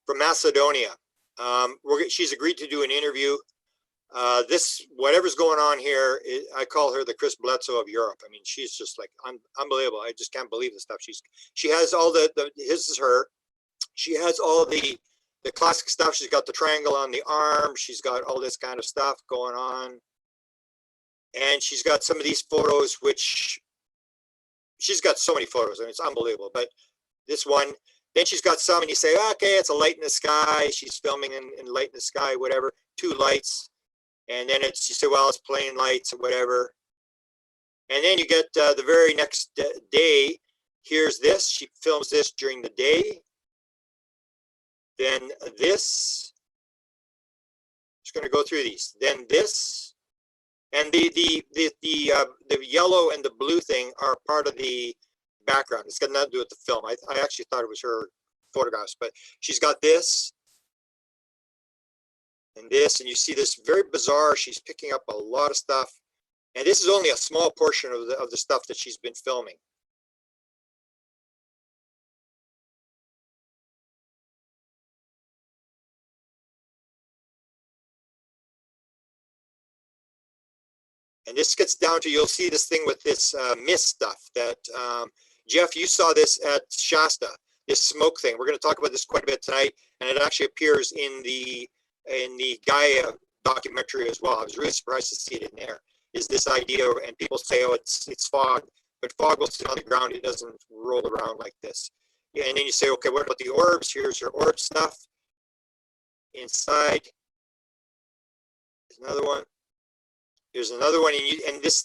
from Macedonia. She's agreed to do an interview. Whatever's going on here, I call her the Chris Bledsoe of Europe. I mean, she's just like unbelievable. I just can't believe the stuff she has. All this is her. She has all the classic stuff. She's got the triangle on the arm. She's got all this kind of stuff going on, and she's got some of these photos, which she's got so many photos. I mean, it's unbelievable. But this one, then she's got some, and you say, okay, it's a light in the sky. She's filming in light in the sky, whatever. Two lights. And then you say, well, it's plain lights or whatever. And then you get the very next day, here's this. She films this during the day. Then this. Just going to go through these. Then this. And the yellow and the blue thing are part of the background. It's got nothing to do with the film. I actually thought it was her photographs, but she's got this. And this, and you see this very bizarre, she's picking up a lot of stuff. And this is only a small portion of the stuff that she's been filming. And this gets down to, you'll see this thing with this mist stuff that, Jeff, you saw this at Shasta, this smoke thing. We're going to talk about this quite a bit tonight, and it actually appears in the Gaia documentary as well. I was really surprised to see it in there. Is this idea, and people say, oh, it's fog, but fog will sit on the ground. It doesn't roll around like this. Yeah, and then you say, okay, what about the orbs? Here's your orb stuff. Inside, there's another one. Here's another one, and this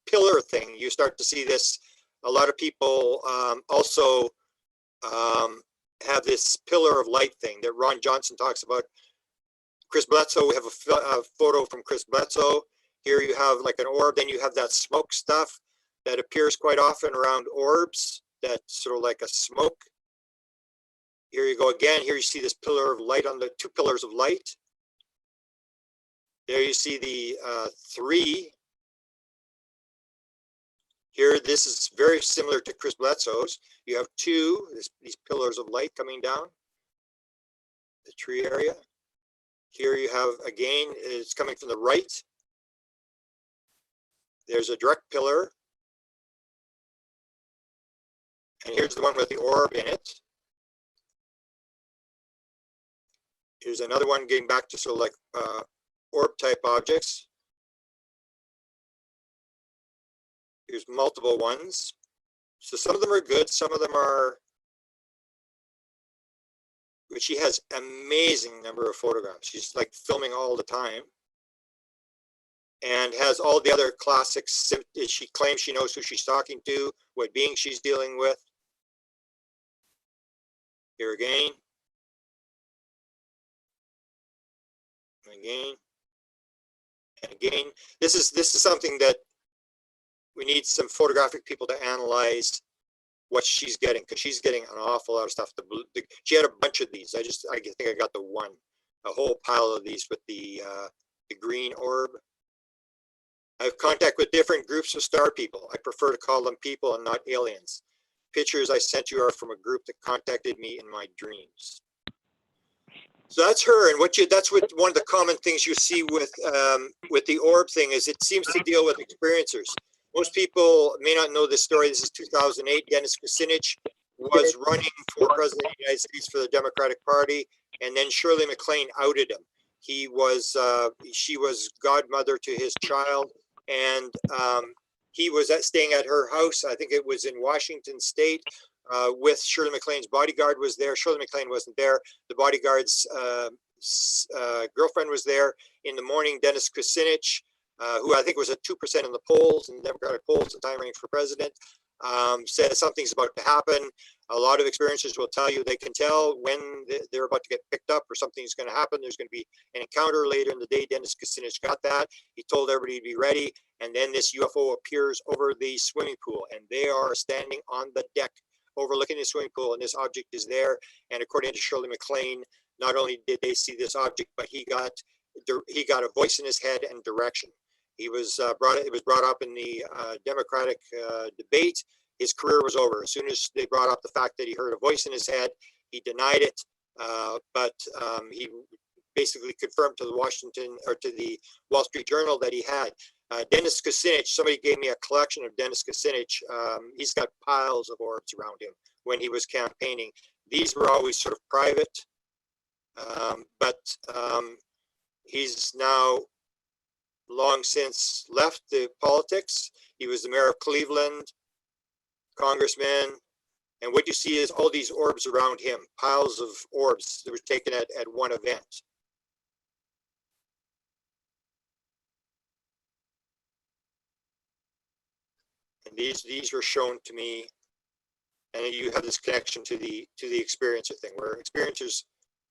pillar thing, you start to see this. A lot of people also have this pillar of light thing that Ron Johnson talks about. Chris Bledsoe, we have a photo from Chris Bledsoe. Here you have like an orb, then you have that smoke stuff that appears quite often around orbs, that's sort of like a smoke. Here you go again, here you see this pillar of light on the two pillars of light. There you see the three. Here, this is very similar to Chris Bledsoe's. You have these pillars of light coming down the tree area. Here you have, again, it's coming from the right. There's a direct pillar. And here's the one with the orb in it. Here's another one getting back to sort of like orb type objects. Here's multiple ones. So some of them are good, some of them are, but she has amazing number of photographs. She's like filming all the time and has all the other classics. She claims she knows who she's talking to, what being she's dealing with. Here again. And again. And again. This is something that we need some photographic people to analyze what she's getting, because she's getting an awful lot of stuff. She had a bunch of these. I think I got the one, a whole pile of these with the green orb. I have contact with different groups of star people. I prefer to call them people and not aliens. Pictures I sent you are from a group that contacted me in my dreams. So that's her, and that's what one of the common things you see with the orb thing is it seems to deal with experiencers. Most people may not know this story. This is 2008. Dennis Kucinich was running for president of the United States for the Democratic Party, and then Shirley MacLaine outed him. She was godmother to his child, and he was staying at her house. I think it was in Washington State. With Shirley MacLaine's bodyguard was there. Shirley MacLaine wasn't there. The bodyguard's girlfriend was there. In the morning, Dennis Kucinich, who I think was at 2% in the polls, in the Democratic polls, the time range for president, said something's about to happen. A lot of experiencers will tell you they can tell when they're about to get picked up or something's going to happen. There's going to be an encounter later in the day. Dennis Kucinich got that. He told everybody to be ready. And then this UFO appears over the swimming pool, and they are standing on the deck overlooking the swimming pool, and this object is there. And according to Shirley MacLaine, not only did they see this object, but he got a voice in his head and direction. It was brought up in the Democratic debate. His career was over. As soon as they brought up the fact that he heard a voice in his head, he denied it. But he basically confirmed to the Wall Street Journal that he had. Dennis Kucinich, somebody gave me a collection of Dennis Kucinich. He's got piles of orbs around him when he was campaigning. These were always sort of private, but he's now long since left the politics. He was the mayor of Cleveland, congressman, and what you see is all these orbs around him, piles of orbs that were taken at one event. And these were shown to me, and you have this connection to the experiencer thing, where experiencers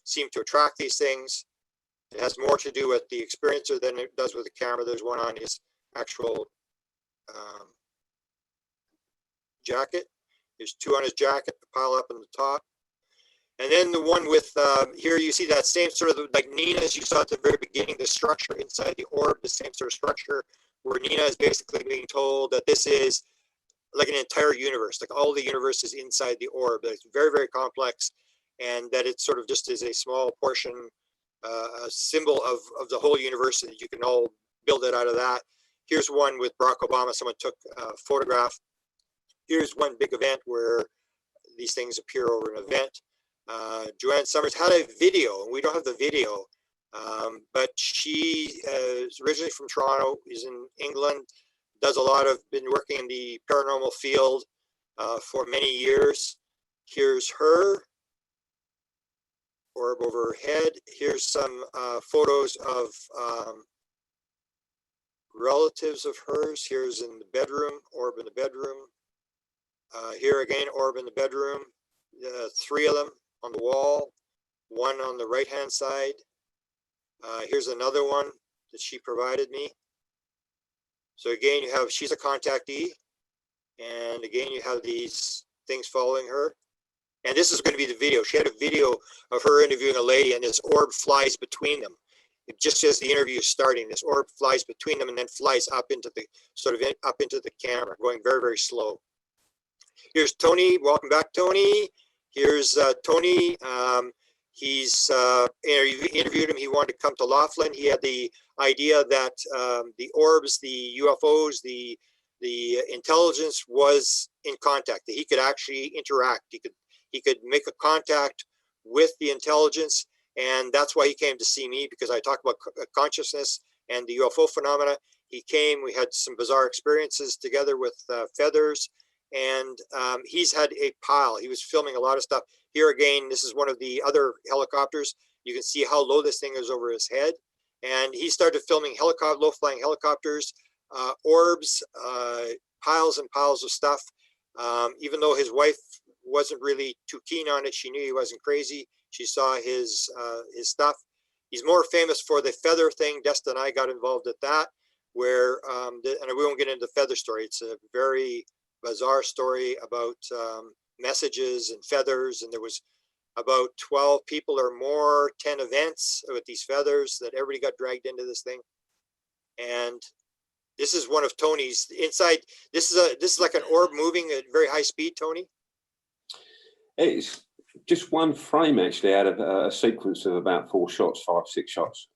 seem to attract these things. It has more to do with the experiencer than it does with the camera. There's one on his actual jacket. There's two on his jacket, the pile up in the top. And then the one with, here you see that same sort of, like Nina's you saw at the very beginning, the structure inside the orb, the same sort of structure, where Nina is basically being told that this is like an entire universe, like all the universe is inside the orb. It's very, very complex, and that it sort of just is a small portion, a symbol of the whole universe, and you can all build it out of that. Here's one with Barack Obama. Someone took a photograph. Here's one big event where these things appear over an event. Joanne Summers had a video, and we don't have the video, but she is originally from Toronto, is in England, does been working in the paranormal field for many years. Here's her orb over her head. Here's some photos of relatives of hers. Here's in the bedroom, orb in the bedroom. Here again, orb in the bedroom. 3 of them on the wall, one on the right hand side. Here's another one that she provided me. So again, she's a contactee, and again you have these things following her. And this is going to be the video. She had a video of her interviewing a lady, and this orb flies between them. just as the interview is starting, this orb flies between them and then flies up into the up into the camera, going very, very slow. Here's Tony. Welcome back, Tony. Here's Tony. He's interviewed him. He wanted to come to Laughlin. He had the idea that the orbs, the UFOs, the intelligence was in contact, that he could actually interact. He could make a contact with the intelligence. And that's why he came to see me, because I talk about consciousness and the UFO phenomena. He came, we had some bizarre experiences together with feathers, and he's had a pile. He was filming a lot of stuff. Here again, this is one of the other helicopters. You can see how low this thing is over his head. And he started filming low-flying helicopters, orbs, piles and piles of stuff. Even though his wife wasn't really too keen on it, she knew he wasn't crazy. She saw his stuff. He's more famous for the feather thing. Destin and I got involved at that, where, and we won't get into the feather story. It's a very bizarre story about messages and feathers. And there was about 12 people or more, 10 events with these feathers that everybody got dragged into this thing. And this is one of Tony's inside. This is like an orb moving at very high speed, Tony. It's just one frame actually out of a sequence of about 5, 6 shots.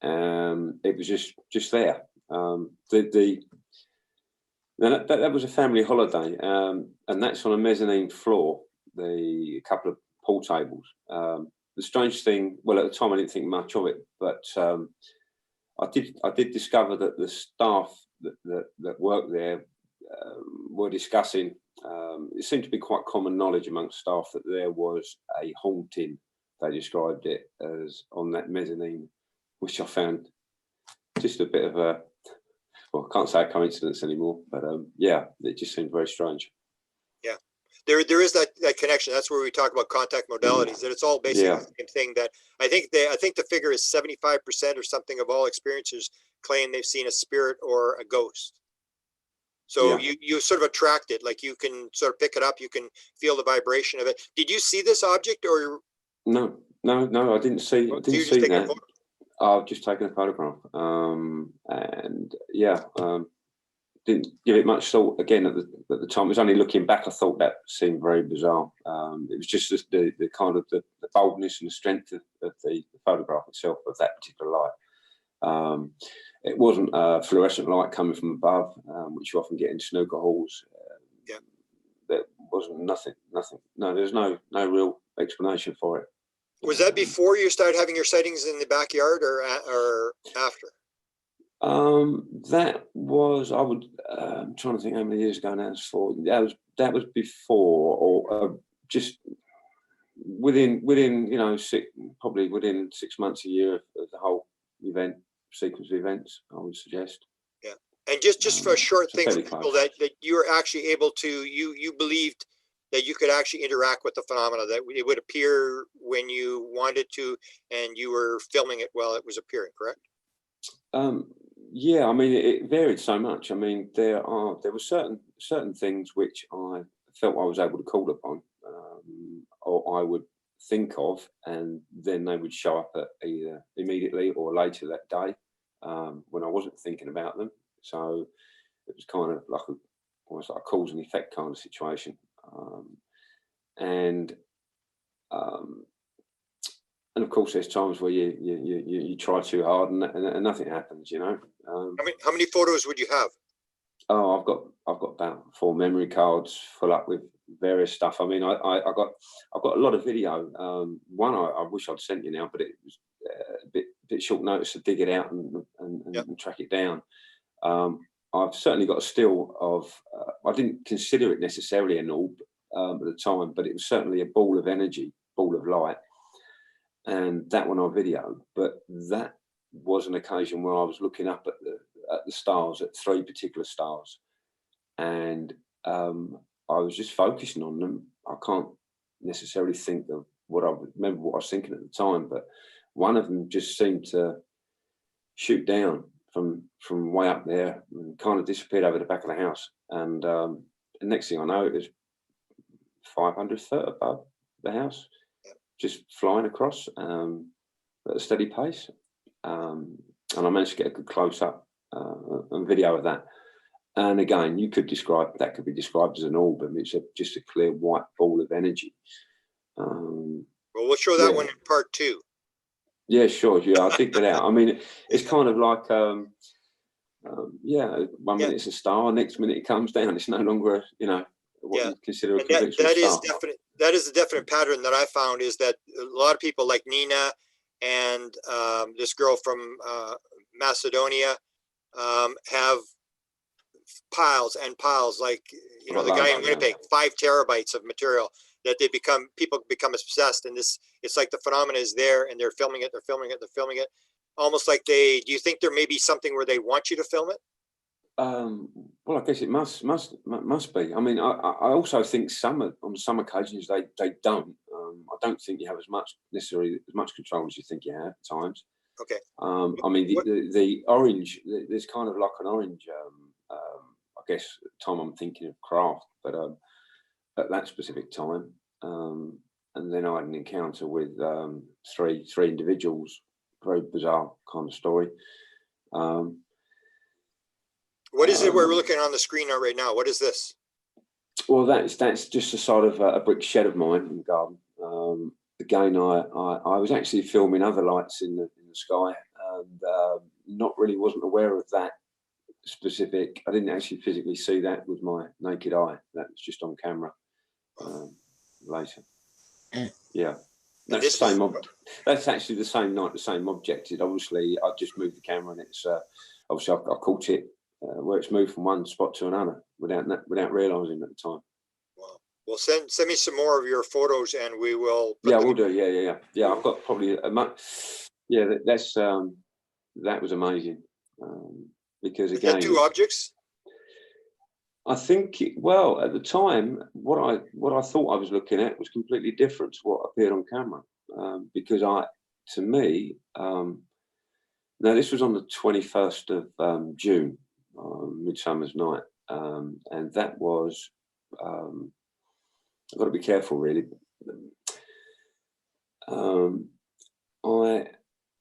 It was just there. That was a family holiday, and that's on a mezzanine floor. A couple of pool tables. The strange thing, well, at the time I didn't think much of it, but I did discover that the staff that worked there were discussing. It seemed to be quite common knowledge amongst staff that there was a haunting, they described it as, on that mezzanine, which I found just a bit of a, well, I can't say a coincidence anymore, but yeah, it just seemed very strange. Yeah, there is that connection. That's where we talk about contact modalities, that it's all basically the same thing. That I think the figure is 75% or something of all experiencers claim they've seen a spirit or a ghost. So you sort of attract it, like you can sort of pick it up, you can feel the vibration of it. Did you see this object, or? No, I didn't see. Well, didn't see that. I've just taken a photograph, and yeah, didn't give it much thought. Again, at the time, it was only looking back, I thought that seemed very bizarre. It was just the kind of the boldness and the strength of the photograph itself of that particular light. It wasn't a fluorescent light coming from above, which you often get in snooker halls. There wasn't nothing. No, there's no real explanation for it. Was that before you started having your sightings in the backyard, or after? That was, I'm trying to think how many years ago now it's for. That was before, or just within probably within 6 months, a year of the whole sequence of events, I would suggest. Yeah, and just for a short thing for people, that you were actually able to, you believed that you could actually interact with the phenomena, that it would appear when you wanted to, and you were filming it while it was appearing, correct? Yeah, I mean, it varied so much. I mean, there were certain things which I felt I was able to call upon, or I would think of, and then they would show up at either immediately or later that day, when I wasn't thinking about them. So it was kind of like almost like a cause and effect kind of situation. And of course, there's times where you try too hard and nothing happens. How many photos would you have? Oh, I've got about 4 memory cards full up with various stuff. I mean, I've got a lot of video. One I wish I'd sent you now, but it was a bit short notice to dig it out and track it down. I've certainly got a still of. I didn't consider it necessarily an orb at the time, but it was certainly a ball of energy, ball of light, and that one I videoed. But that was an occasion where I was looking up at the stars, at 3 particular stars, and I was just focusing on them. I can't necessarily think of what I remember what I was thinking at the time, but one of them just seemed to shoot down from way up there and kind of disappeared over the back of the house. And the next thing I know, it was 500 foot above the house, just flying across. at a steady pace. And I managed to get a good close-up and video of that. And again, you could describe that could be described as an orb, and it's just a clear white ball of energy. Well, we'll show that one in part 2. Yeah, sure. Yeah, I'll dig that out. I mean, it's kind of like, 1 minute it's a star, next minute it comes down. It's no longer, what you consider a conventional star. That is a definite pattern that I found, is that a lot of people like Nina and this girl from Macedonia have piles and piles, like the guy in Winnipeg, 5 terabytes of material that people become obsessed, and it's like the phenomena is there, and they're filming it, almost like do you think there may be something where they want you to film it? Well, I guess it must be. I mean, I also think on some occasions they don't. I don't think you have as much control as you think you have at times. Okay. I mean, the orange, there's kind of like an orange, I guess, time I'm thinking of craft, but at that specific time. And then I had an encounter with three individuals, very bizarre kind of story. What is it we're looking on the screen right now? What is this? Well, that's just a sort of a brick shed of mine in the garden. Again, I was actually filming other lights in the sky, and wasn't aware of that specific. I didn't actually physically see that with my naked eye. That was just on camera later. Yeah, that's the same. That's actually the same night, the same object. Obviously, I just moved the camera, and it's obviously I caught it where it's moved from one spot to another without realising at the time. Wow. Well, send me some more of your photos, and we will. We'll do. Yeah. I've got probably a month. Yeah, that was amazing. Because again, is that 2 objects? I think, at the time, what I thought I was looking at was completely different to what appeared on camera. Because to me, now this was on the 21st of June, Midsummer's Night, and that was, I've got to be careful really.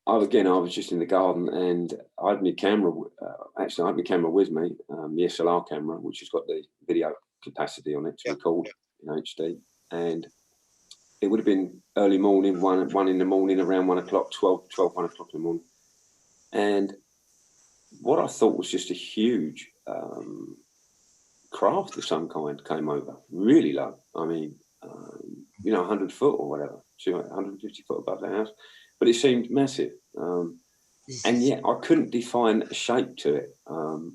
I was just in the garden, and I had my camera. Actually, I had my camera with me, the SLR camera, which has got the video capacity on it to record in HD. And it would have been early morning, one in the morning, around 1 o'clock, 1 o'clock in the morning. And what I thought was just a huge craft of some kind came over, really low. I mean, 100 foot or whatever, 150 foot above the house. But it seemed massive, and yet I couldn't define a shape to it,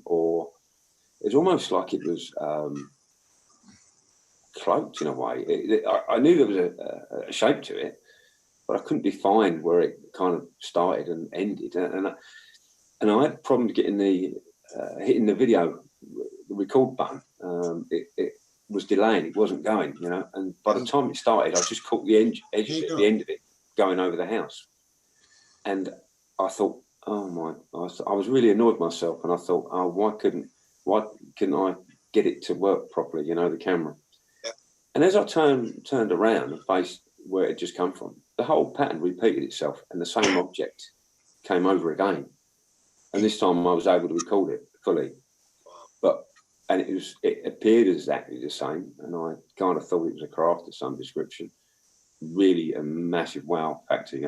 or it's almost like it was cloaked in a way. I knew there was a shape to it, but I couldn't define where it kind of started and ended. And I had problems getting hitting the video, the record button. It was delaying; it wasn't going, And by the time it started, I just caught the edge of it, the end of it, going over the house. And I thought, oh my! I was really annoyed myself, and I thought, oh, why couldn't I get it to work properly? The camera. Yeah. And as I turned around and faced where it had just come from, the whole pattern repeated itself, and the same object came over again. And this time I was able to record it fully, and it appeared exactly the same, and I kind of thought it was a craft of some description. Really a massive wow factor,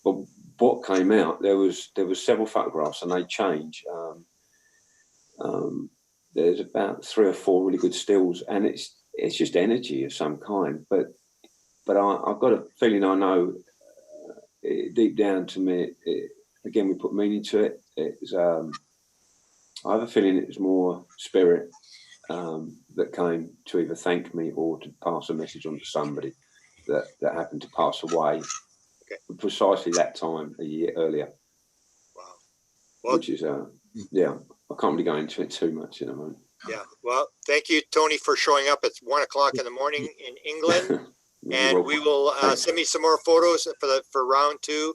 But what came out, there was several photographs, and they change. There's about 3 or 4 really good stills, and it's just energy of some kind. But I've got a feeling I know deep down to me. Again, we put meaning to it. I have a feeling it was more spirit that came to either thank me or to pass a message on to somebody that happened to pass away. Precisely that time a year earlier. Wow. Well, which is I can't really go into it too much in a moment. Yeah. Well, thank you, Tony, for showing up at 1 o'clock in the morning in England. And we will send me some more photos for round 2,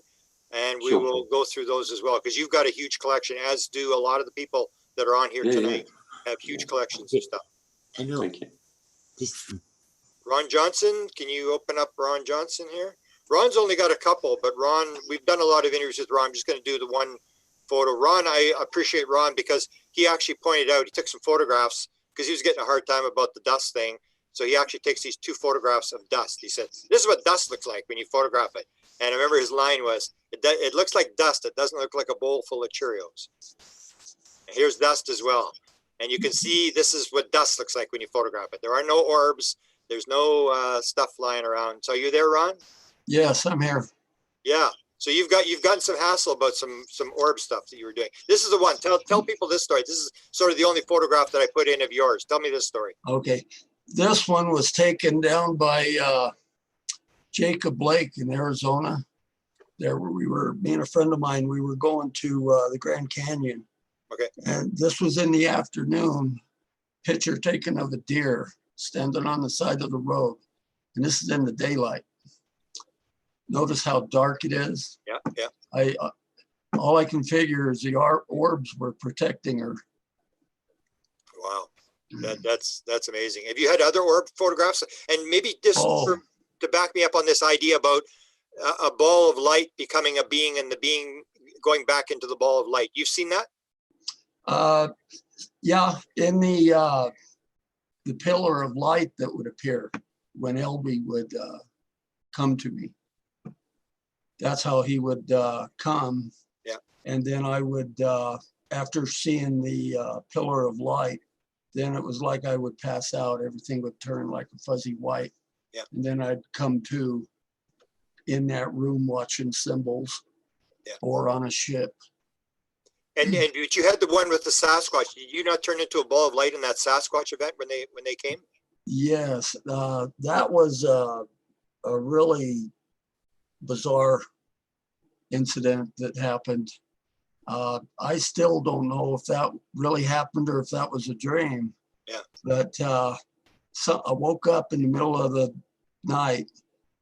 and we will go through those as well, because you've got a huge collection, as do a lot of the people that are on here tonight. Have huge collections of stuff. Hello. Thank you. Ron Johnson, can you open up Ron Johnson here? Ron's only got a couple, but Ron, we've done a lot of interviews with Ron. I'm just going to do the one photo. Ron, I appreciate Ron because he actually pointed out, he took some photographs because he was getting a hard time about the dust thing. So he actually takes these 2 photographs of dust. He said, this is what dust looks like when you photograph it. And I remember his line was, it looks like dust. It doesn't look like a bowl full of Cheerios. And here's dust as well. And you can see this is what dust looks like when you photograph it. There are no orbs. There's no stuff flying around. So are you there, Ron? Yes, I'm here. Yeah. So you've gotten some hassle about some orb stuff that you were doing. This is the one. Tell people this story. This is sort of the only photograph that I put in of yours. Tell me this story. Okay. This one was taken down by Jacob Blake in Arizona. There we were, me and a friend of mine, we were going to the Grand Canyon. Okay. And this was in the afternoon, picture taken of a deer standing on the side of the road. And this is in the daylight. Notice how dark it is. Yeah, yeah. All I can figure is the orbs were protecting her. Wow. That's amazing. Have you had other orb photographs? And maybe just to back me up on this idea about a ball of light becoming a being and the being going back into the ball of light. You've seen that? Yeah, in the pillar of light that would appear when LB would come to me. That's how he would come. Yeah. And then I would, after seeing the pillar of light, then it was like I would pass out. Everything would turn like a fuzzy white. Yeah. And then I'd come to in that room watching symbols. Yeah. Or on a ship. And you had the one with the Sasquatch. Did you not turn into a ball of light in that Sasquatch event when they came? Yes, that was a really bizarre incident that happened. I still don't know if that really happened or if that was a dream. Yeah. But so I woke up in the middle of the night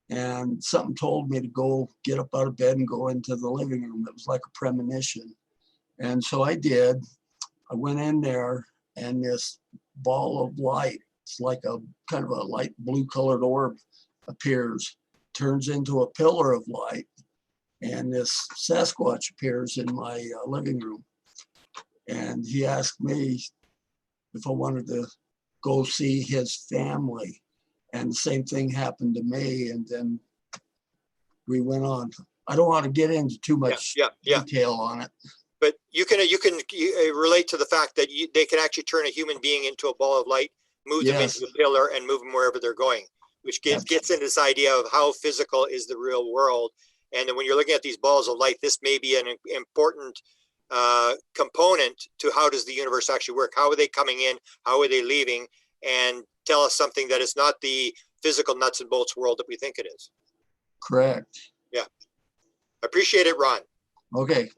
and something told me to go get up out of bed and go into the living room. It was like a premonition. And so I did. I went in there and this ball of light, it's like a kind of a light blue colored orb, appears, turns into a pillar of light. And this Sasquatch appears in my living room. And he asked me if I wanted to go see his family. And the same thing happened to me. And then we went on. I don't want to get into too much detail on it. But you can relate to the fact that they can actually turn a human being into a ball of light, move them into the pillar, and move them wherever they're going, which gets into this idea of how physical is the real world. And then when you're looking at these balls of light, this may be an important component to how does the universe actually work? How are they coming in? How are they leaving? And tell us something that is not the physical nuts and bolts world that we think it is. Correct. Yeah. Appreciate it, Ron. Okay.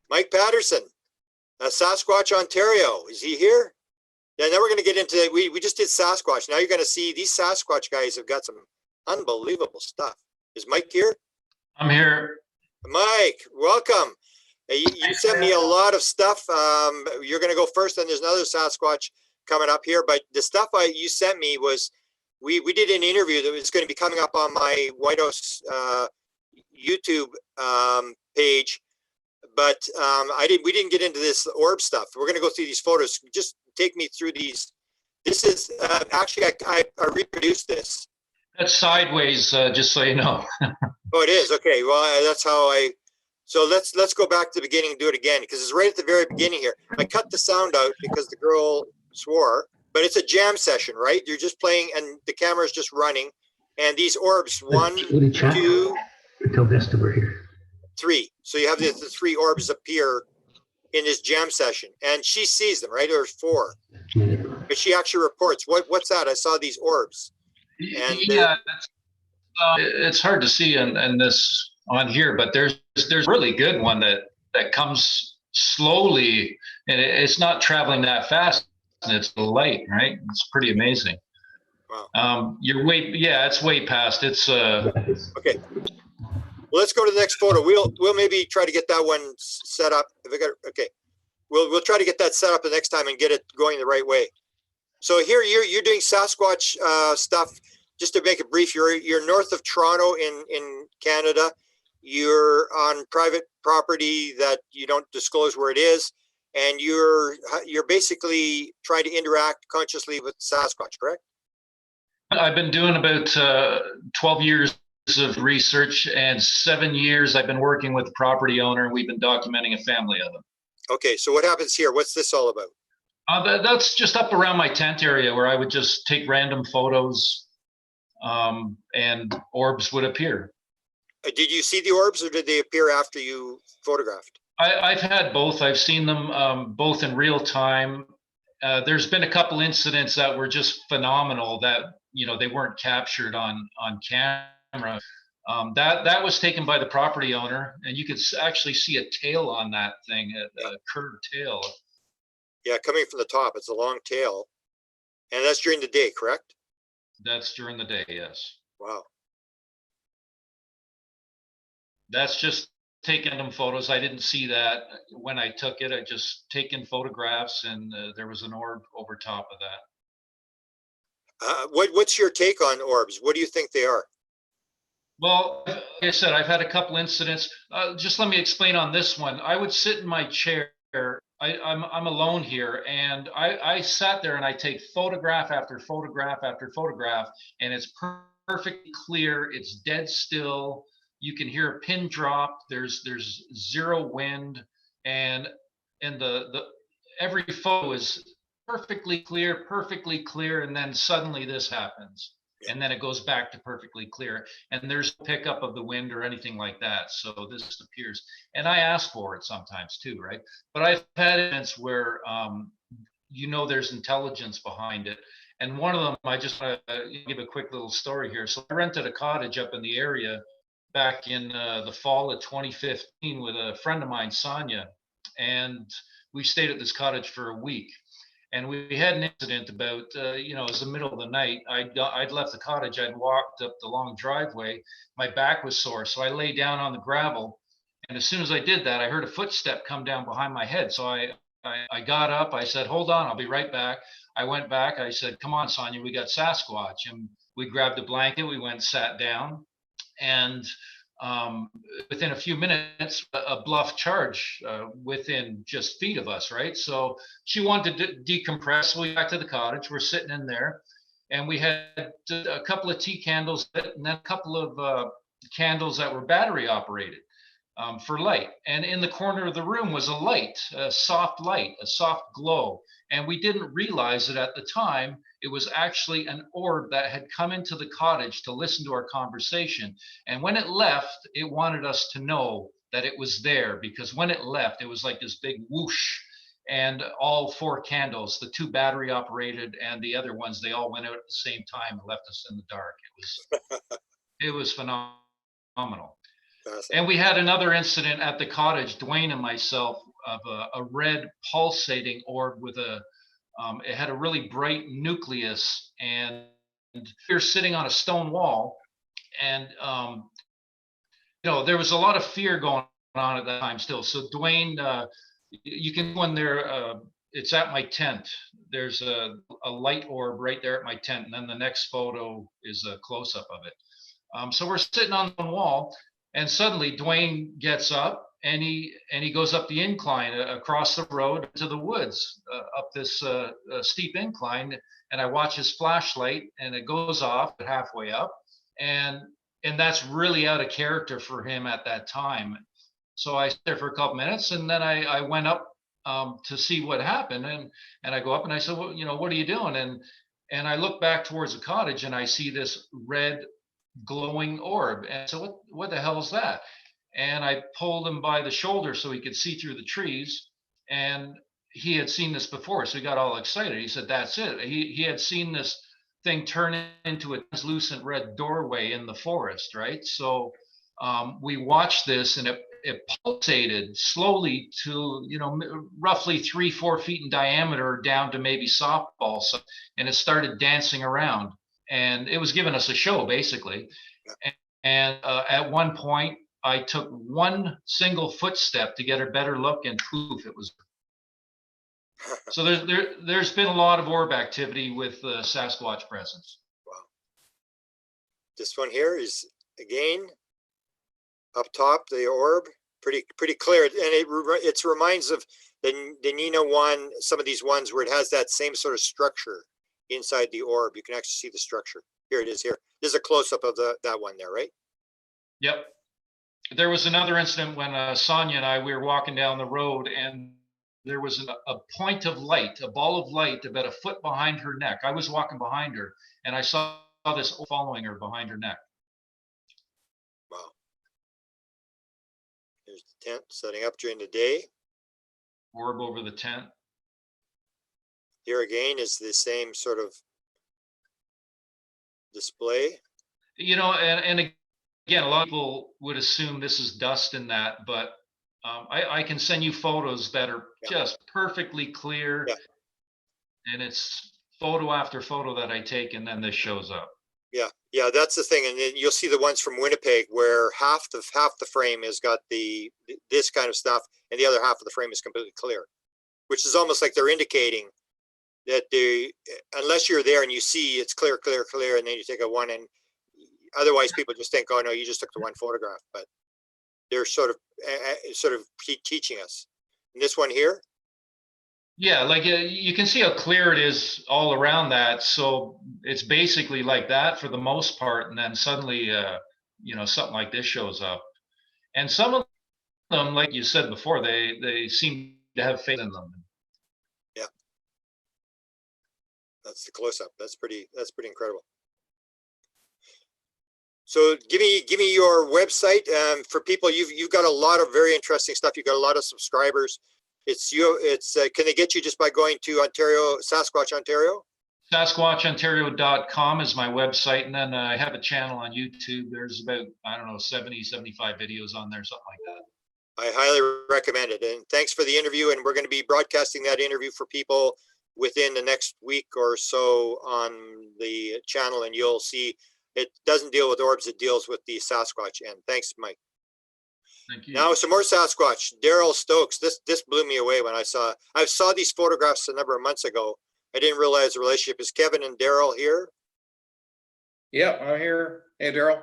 Mike Patterson, Sasquatch, Ontario. Is he here? Yeah, now we're going to get into, we just did Sasquatch. Now you're going to see these Sasquatch guys have got some unbelievable stuff. Is Mike here? I'm here. Mike, welcome. You sent me a lot of stuff. You're going to go first, and there's another Sasquatch coming up here. But the stuff you sent me was, we did an interview that was going to be coming up on my White House YouTube page. But we didn't get into this orb stuff. We're going to go through these photos. Just take me through these. This is actually, I reproduced this. That's sideways, just so you know. Oh, it is. Okay. Well, that's how so let's go back to the beginning and do it again, because it's right at the very beginning here. I cut the sound out because the girl swore, but it's a jam session, right? You're just playing and the camera is just running. And these orbs, 1, 2, until Vesta were here. 3. So you have the 3 orbs appear in this jam session, and she sees them, right? Or 4. But she actually reports, what's that? I saw these orbs. And yeah, it's hard to see in this on here, but there's a really good one that comes slowly, and it's not traveling that fast, and it's light, right? It's pretty amazing. Wow. It's way past. It's okay. Well, let's go to the next photo. We'll maybe try to get that one set up. We'll try to get that set up the next time and get it going the right way. So here you're doing Sasquatch stuff. just to make it brief, you're north of Toronto in Canada. You're on private property that you don't disclose where it is, and you're basically trying to interact consciously with Sasquatch, correct? I've been doing about 12 years of research, and 7 years I've been working with the property owner, and we've been documenting a family of them. Okay, so what happens here? What's this all about? That's just up around my tent area where I would just take random photos, and orbs would appear. Did you see the orbs, or did they appear after you photographed? I've had both. I've seen them both in real time. There's been a couple incidents that were just phenomenal that, you know, they weren't captured on camera. That was taken by the property owner, and you could actually see a tail on that thing, a curved tail. Yeah, coming from the top, it's a long tail. And that's during the day, correct? That's during the day, yes. Wow. That's just taking them photos. I didn't see that when I took it. I just taken photographs, and there was an orb over top of that. What's your take on orbs? What do you think they are? Well, like I said, I've had a couple incidents. Just let me explain on this one. I would sit in my chair. I'm alone here, and I sat there and I take photograph after photograph after photograph, and it's perfectly clear. It's dead still. You can hear a pin drop. There's zero wind, and the every photo is perfectly clear, and then suddenly this happens, and then it goes back to perfectly clear, and there's no pickup of the wind or anything like that. So this appears, and I ask for it sometimes too, right? But I've had events where you know, there's intelligence behind it. And one of them, I just want to give a quick little story here. So I rented a cottage up in the area back in the fall of 2015 with a friend of mine, Sonia, and we stayed at this cottage for a week. And we had an incident about, you know, it was the middle of the night. I'd left the cottage. I'd walked up the long driveway. My back was sore, so I lay down on the gravel. And as soon as I did that, I heard a footstep come down behind my head. So I got up. I said, "Hold on, I'll be right back." I went back. I said, "Come on, Sonia, we got Sasquatch." And we grabbed a blanket. We went and sat down. And within a few minutes, a bluff charge within just feet of us, right? So she wanted to decompress. We got to the cottage. We're sitting in there, and we had a couple of tea candles and then a couple of candles that were battery operated for light. And in the corner of the room was a light, a soft glow. And we didn't realize it at the time. It was actually an orb that had come into the cottage to listen to our conversation. And when it left, it wanted us to know that it was there, because when it left, it was like this big whoosh, and all 4 candles, the 2 battery operated and the other ones, they all went out at the same time and left us in the dark. It was phenomenal. And we had another incident at the cottage, Dwayne and myself, of a red pulsating orb with it had a really bright nucleus, and we were sitting on a stone wall, and you know, there was a lot of fear going on at that time still. So Dwayne, you can go in there. It's at my tent. There's a light orb right there at my tent, and then the next photo is a close-up of it. So we're sitting on the wall, and suddenly Dwayne gets up, and he goes up the incline across the road to the woods, up this steep incline. And I watch his flashlight, and it goes off halfway up, and that's really out of character for him at that time. So I sat there for a couple minutes, and then I went up to see what happened, and I go up and I said, "Well, you know, what are you doing?" And I look back towards the cottage, and I see this red glowing orb. And so what the hell is that? And I pulled him by the shoulder so he could see through the trees. And he had seen this before, so he got all excited. He said, "That's it." He had seen this thing turn into a translucent red doorway in the forest, right? So we watched this, and it pulsated slowly to, you know, roughly 3-4 feet in diameter down to maybe softball. So, and it started dancing around, and it was giving us a show basically. And at one point, I took one single footstep to get a better look, and poof, it was. So there's been a lot of orb activity with Sasquatch presence. Wow. This one here is again up top, the orb, pretty clear, and it reminds of the Nina one, some of these ones where it has that same sort of structure inside the orb. You can actually see the structure. Here it is. Here, this is a close up of that one there, right? Yep. There was another incident when Sonia and I, we were walking down the road, and there was a point of light, a ball of light about a foot behind her neck. I was walking behind her, and I saw this following her behind her neck. Wow. Here's the tent setting up during the day. Orb over the tent. Here again is the same sort of display. You know, and again, a lot of people would assume this is dust in that, but I can send you photos that are just perfectly clear. Yeah. And it's photo after photo that I take, and then this shows up. Yeah, that's the thing. And then you'll see the ones from Winnipeg where half the frame has got this kind of stuff, and the other half of the frame is completely clear, which is almost like they're indicating that unless you're there and you see it's clear, and then you take a one, and otherwise people just think, oh no, you just took the one photograph, but they're sort of teaching us. And this one here. Yeah, like you can see how clear it is all around that. So it's basically like that for the most part. And then suddenly, you know, something like this shows up. And some of them, like you said before, they seem to have faith in them. Yeah. That's the close up. That's pretty incredible. So give me your website for people. You've got a lot of very interesting stuff. You've got a lot of subscribers. Can they get you just by going to Sasquatch Ontario? SasquatchOntario.com is my website. And then I have a channel on YouTube. There's about, I don't know, 70, 75 videos on there, something like that. I highly recommend it. And thanks for the interview. And we're going to be broadcasting that interview for people within the next week or so on the channel. And you'll see it doesn't deal with orbs. It deals with the Sasquatch end. Thanks, Mike. Thank you. Now some more Sasquatch. Daryl Stokes. This blew me away when I saw these photographs a number of months ago. I didn't realize the relationship. Is Kevin and Daryl here? Yep, I'm here. Hey, Daryl.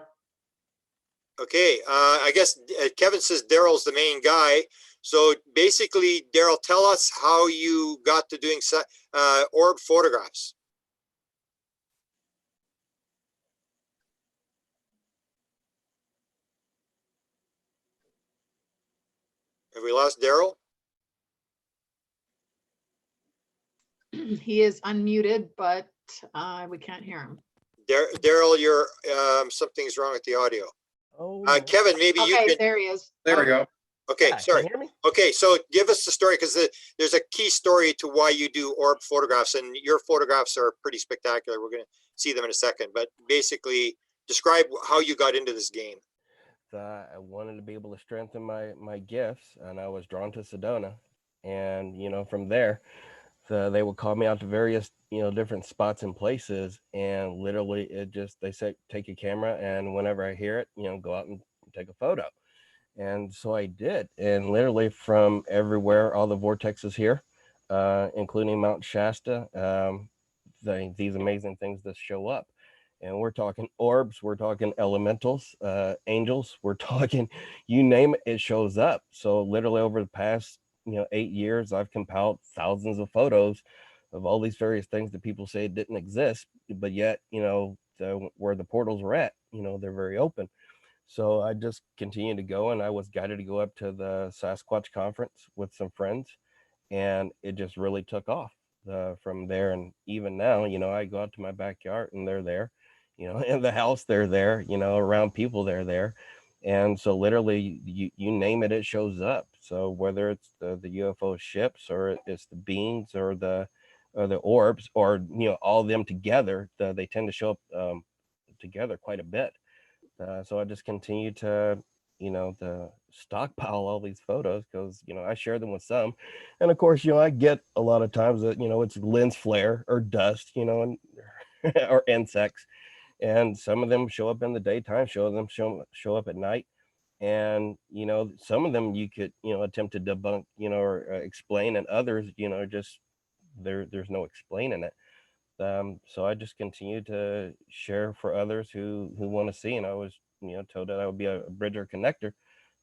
Okay, I guess Kevin says Daryl's the main guy. So basically, Daryl, tell us how you got to doing orb photographs. Have we lost Daryl? He is unmuted, but we can't hear him. Daryl, you're something's wrong with the audio. Oh, Kevin, maybe you can. There he is. There we go. Okay, yeah, sorry. can you hear me? Okay, so give us the story, because there's a key story to why you do orb photographs, and your photographs are pretty spectacular. We're going to see them in a second, but basically describe how you got into this game. I wanted to be able to strengthen my gifts, and I was drawn to Sedona, and from there, they would call me out to various different spots and places, and literally they said take a camera, and whenever I hear it, go out and take a photo. And so I did, and literally from everywhere, all the vortexes here, including Mount Shasta, these amazing things that show up. And we're talking orbs, we're talking elementals, angels, we're talking, you name it, it shows up. So literally over the past 8 years, I've compiled thousands of photos of all these various things that people say didn't exist, but yet where the portals are at, they're very open. So I just continued to go, and I was guided to go up to the Sasquatch conference with some friends, and it just really took off from there. And even now, I go out to my backyard and they're there, in the house, they're there, around people, they're there. And so literally you name it, it shows up. So whether it's the UFO ships, or it's the beings, or the orbs, or, all of them together, they tend to show up together quite a bit. So I just continue to, to stockpile all these photos, because, I share them with some. And of course, I get a lot of times that, it's lens flare or dust, and or insects. And some of them show up in the daytime, show up at night. And, some of them you could, attempt to debunk, or explain, and others, just there's no explaining it. So I just continue to share for others who want to see. And I was, told that I would be a bridge or connector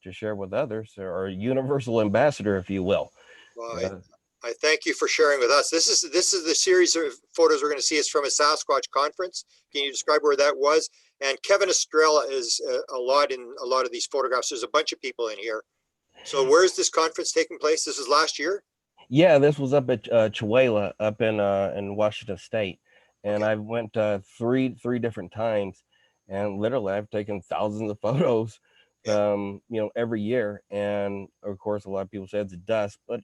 to share with others, or a universal ambassador, if you will. Well, I thank you for sharing with us. This is the series of photos we're going to see is from a Sasquatch conference. Can you describe where that was? And Kevin Estrella is a lot of these photographs. There's a bunch of people in here. So where's this conference taking place? This is last year? Yeah, this was up at Chihuahua up in Washington State. And I went three different times, and literally I've taken thousands of photos, every year. And of course, a lot of people say it's dust, but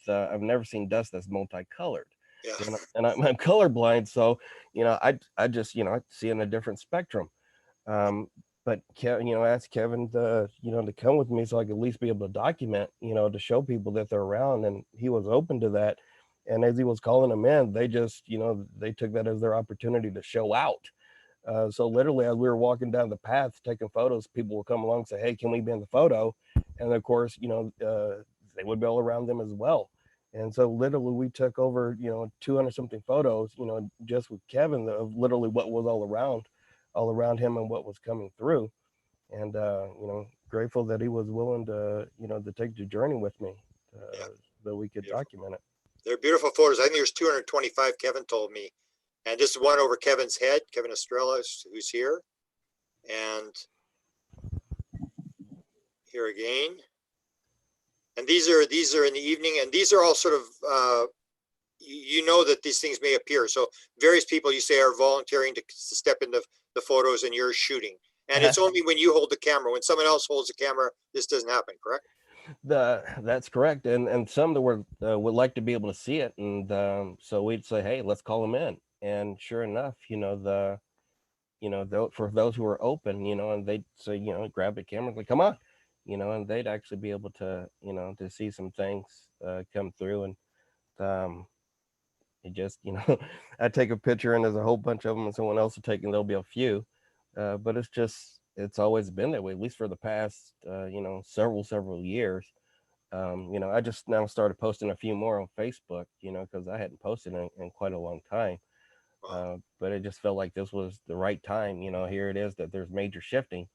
I've never seen dust that's multicolored. Yeah. And I'm colorblind, so I just I see in a different spectrum. But I asked Kevin to come with me so I could at least be able to document, to show people that they're around, and he was open to that. And as he was calling them in, they just they took that as their opportunity to show out. So literally, as we were walking down the path taking photos, people will come along and say, "Hey, can we be in the photo?" And of course, they would be all around them as well. And so literally, we took over 200 something photos, just with Kevin, of literally what was all around him and what was coming through. And grateful that he was willing to to take the journey with me, so we could document it. They're beautiful photos. I think there's 225, Kevin told me. And this is one over Kevin's head, Kevin Estrella, who's here. And here again. And these are in the evening, and these are all sort of that these things may appear. So various people, you say, are volunteering to step into the photos, and you're shooting. And it's only when you hold the camera. When someone else holds the camera, this doesn't happen, correct? That's correct. And some that would like to be able to see it. And so we'd say, hey, let's call them in. And sure enough, for those who are open, and they'd say, grab the camera, like, come on, and they'd actually be able to, to see some things come through. And it just, I take a picture and there's a whole bunch of them, and someone else will take, and there'll be a few. But it's always been that way, at least for the past, several years. I just now started posting a few more on Facebook, because I hadn't posted in quite a long time. But it just felt like this was the right time. Here it is that there's major shifting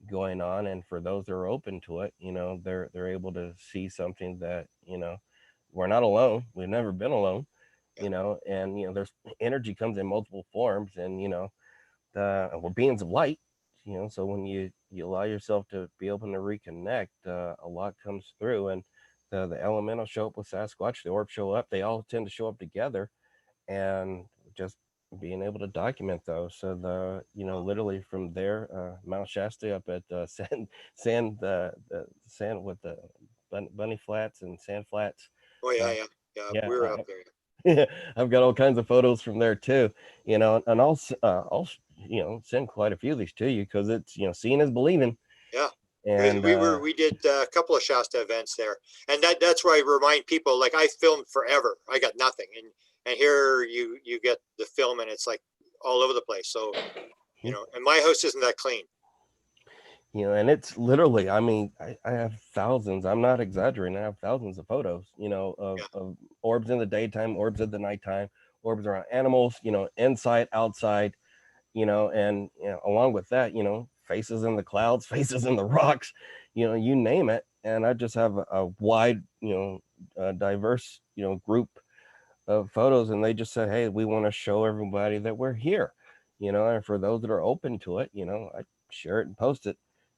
going on, and for those that are open to it, they're able to see something that, we're not alone. We've never been alone, and there's energy comes in multiple forms, and we're beings of light, so when you allow yourself to be open to reconnect, a lot comes through. And the elementals show up with Sasquatch, the Orbs show up, they all tend to show up together, and just being able to document those. So literally from there, Mount Shasta up at sand with the Bunny Flats and Sand Flats. Oh yeah, we're up there. I've got all kinds of photos from there too, and I'll send quite a few of these to you, because it's seeing is believing. Yeah. And we did a couple of Shasta events there, and that's why I remind people, like, I filmed forever. I got nothing, and here you get the film, and it's like all over the place. So and my house isn't that clean. And it's literally, I mean, I have thousands, I'm not exaggerating, I have thousands of photos, of orbs in the daytime, orbs at the nighttime, orbs around animals, inside, outside, and along with that, faces in the clouds, faces in the rocks, you name it. And I just have a wide, diverse, group of photos, and they just said, hey, we want to show everybody that we're here, and for those that are open to it, I share it and post it.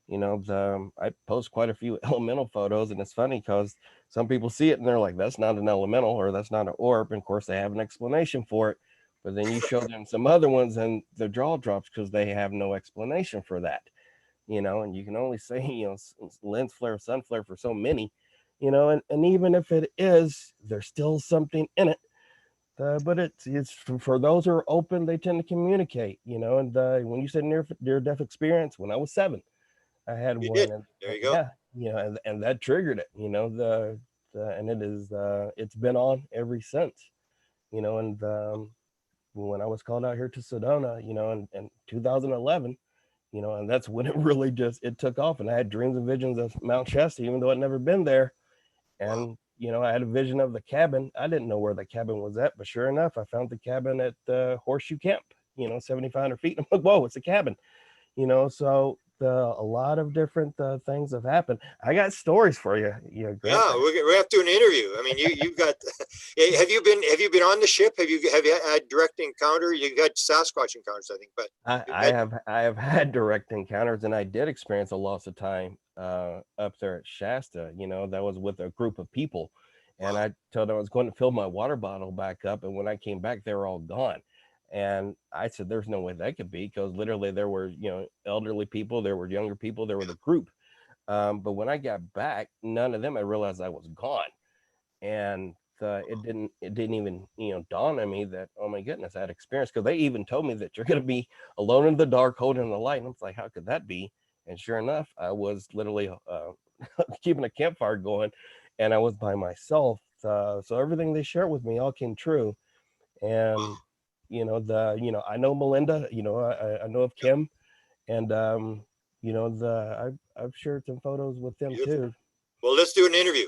I post quite a few elemental photos, and it's funny because some people see it and they're like, that's not an elemental, or that's not an orb. And of course they have an explanation for it, but then you show them some other ones and their jaw drops because they have no explanation for that, and you can only say, lens flare, sun flare for so many, and even if it is, there's still something in it. But it's for those who are open, they tend to communicate, and when you said near-death experience, when I was 7, I had You one. did. And, there you go. Yeah, and that triggered it, and it is it's been on ever since, and when I was called out here to Sedona, in 2011, and that's when it really it took off, and I had dreams and visions of Mount Shasta, even though I'd never been there. And you know, I had a vision of the cabin. I didn't know where the cabin was at, but sure enough, I found the cabin at the Horseshoe Camp, you know, 7,500 feet. I'm like, whoa, it's a cabin, you know. So a lot of different things have happened. I got stories for you. You know, Grant. Yeah, we have to do an interview. I mean, you've got. Have you been on the ship? Have you had direct encounter? You had Sasquatch encounters, I think, but I have had direct encounters, and I did experience a loss of time up there at Shasta. You know, that was with a group of people, and I told them I was going to fill my water bottle back up, and when I came back, they were all gone. And I said, "There's no way that could be," because literally there were, you know, elderly people, there were younger people, there was a group. But when I got back, none of them had realized I was gone, and it didn't even, you know, dawn on me that, oh my goodness, I had experience, because they even told me that you're going to be alone in the dark holding the light, and I was like, how could that be? And sure enough, I was literally keeping a campfire going, and I was by myself. So everything they shared with me all came true. And you know, I know Melinda, you know, I know of Kim, and you know, I've shared some photos with them too. Well, let's do an interview.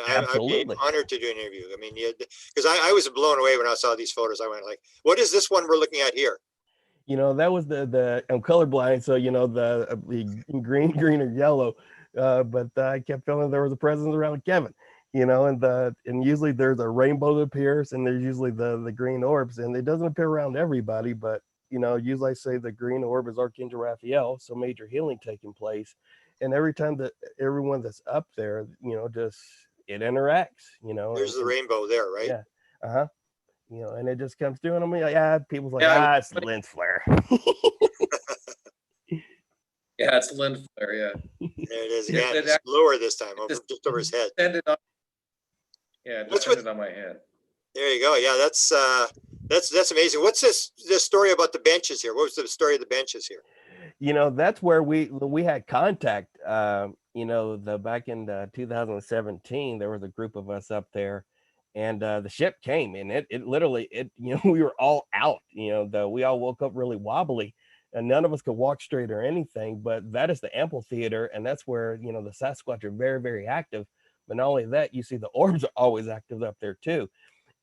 Absolutely. I'd be honored to do an interview. I mean, because I was blown away when I saw these photos. I went like, what is this one we're looking at here? You know, that was I'm colorblind, so you know, the green, or yellow, but I kept feeling there was a presence around Kevin. You know, and usually there's a rainbow that appears, and there's usually the green orbs, and it doesn't appear around everybody, but you know, usually I say the green orb is Archangel Raphael, so major healing taking place. And every time that everyone that's up there, you know, just it interacts, you know. There's the rainbow there, right? Yeah. You know, and it just comes through, and I'm like, people's like, it's lens flare. Yeah, it's lens flare. Yeah. There it is again. It's lower this time, just over his head. Yeah, just landed on my head. There you go. Yeah, that's amazing. What's this story about the benches here? What was the story of the benches here? You know, that's where we had contact. You know, back in 2017, there was a group of us up there, and the ship came, and it literally, you know, we were all out. You know, we all woke up really wobbly, and none of us could walk straight or anything. But that is the amphitheater, and that's where, you know, the Sasquatch are very, very active. But not only that, you see the orbs are always active up there too.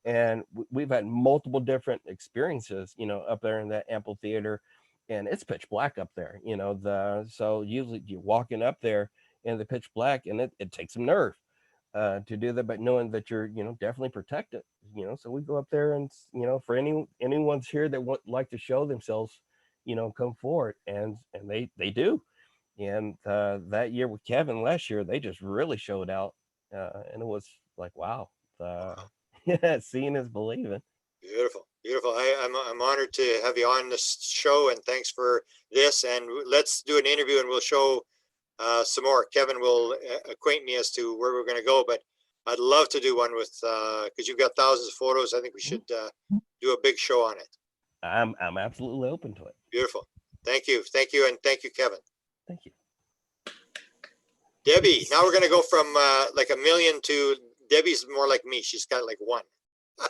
And we've had multiple different experiences, you know, up there in that amphitheater, and it's pitch black up there, you know. So usually you're walking up there in the pitch black, and it takes some nerve to do that, but knowing that you're, you know, definitely protected, you know. So we go up there, and you know, for anyone's here that would like to show themselves, you know, come forward, and they do. And that year with Kevin last year, they just really showed out, and it was like, wow. Yeah, seeing is believing. Beautiful, beautiful. I'm honored to have you on this show, and thanks for this. And let's do an interview, and we'll show some more. Kevin will acquaint me as to where we're going to go, but I'd love to do one with because you've got thousands of photos. I think we should do a big show on it. I'm absolutely open to it. Beautiful. Thank you, and thank you, Kevin. Thank you, Debbie. Now we're going to go from like 1 million to Debbie's more like me. She's got like 1. How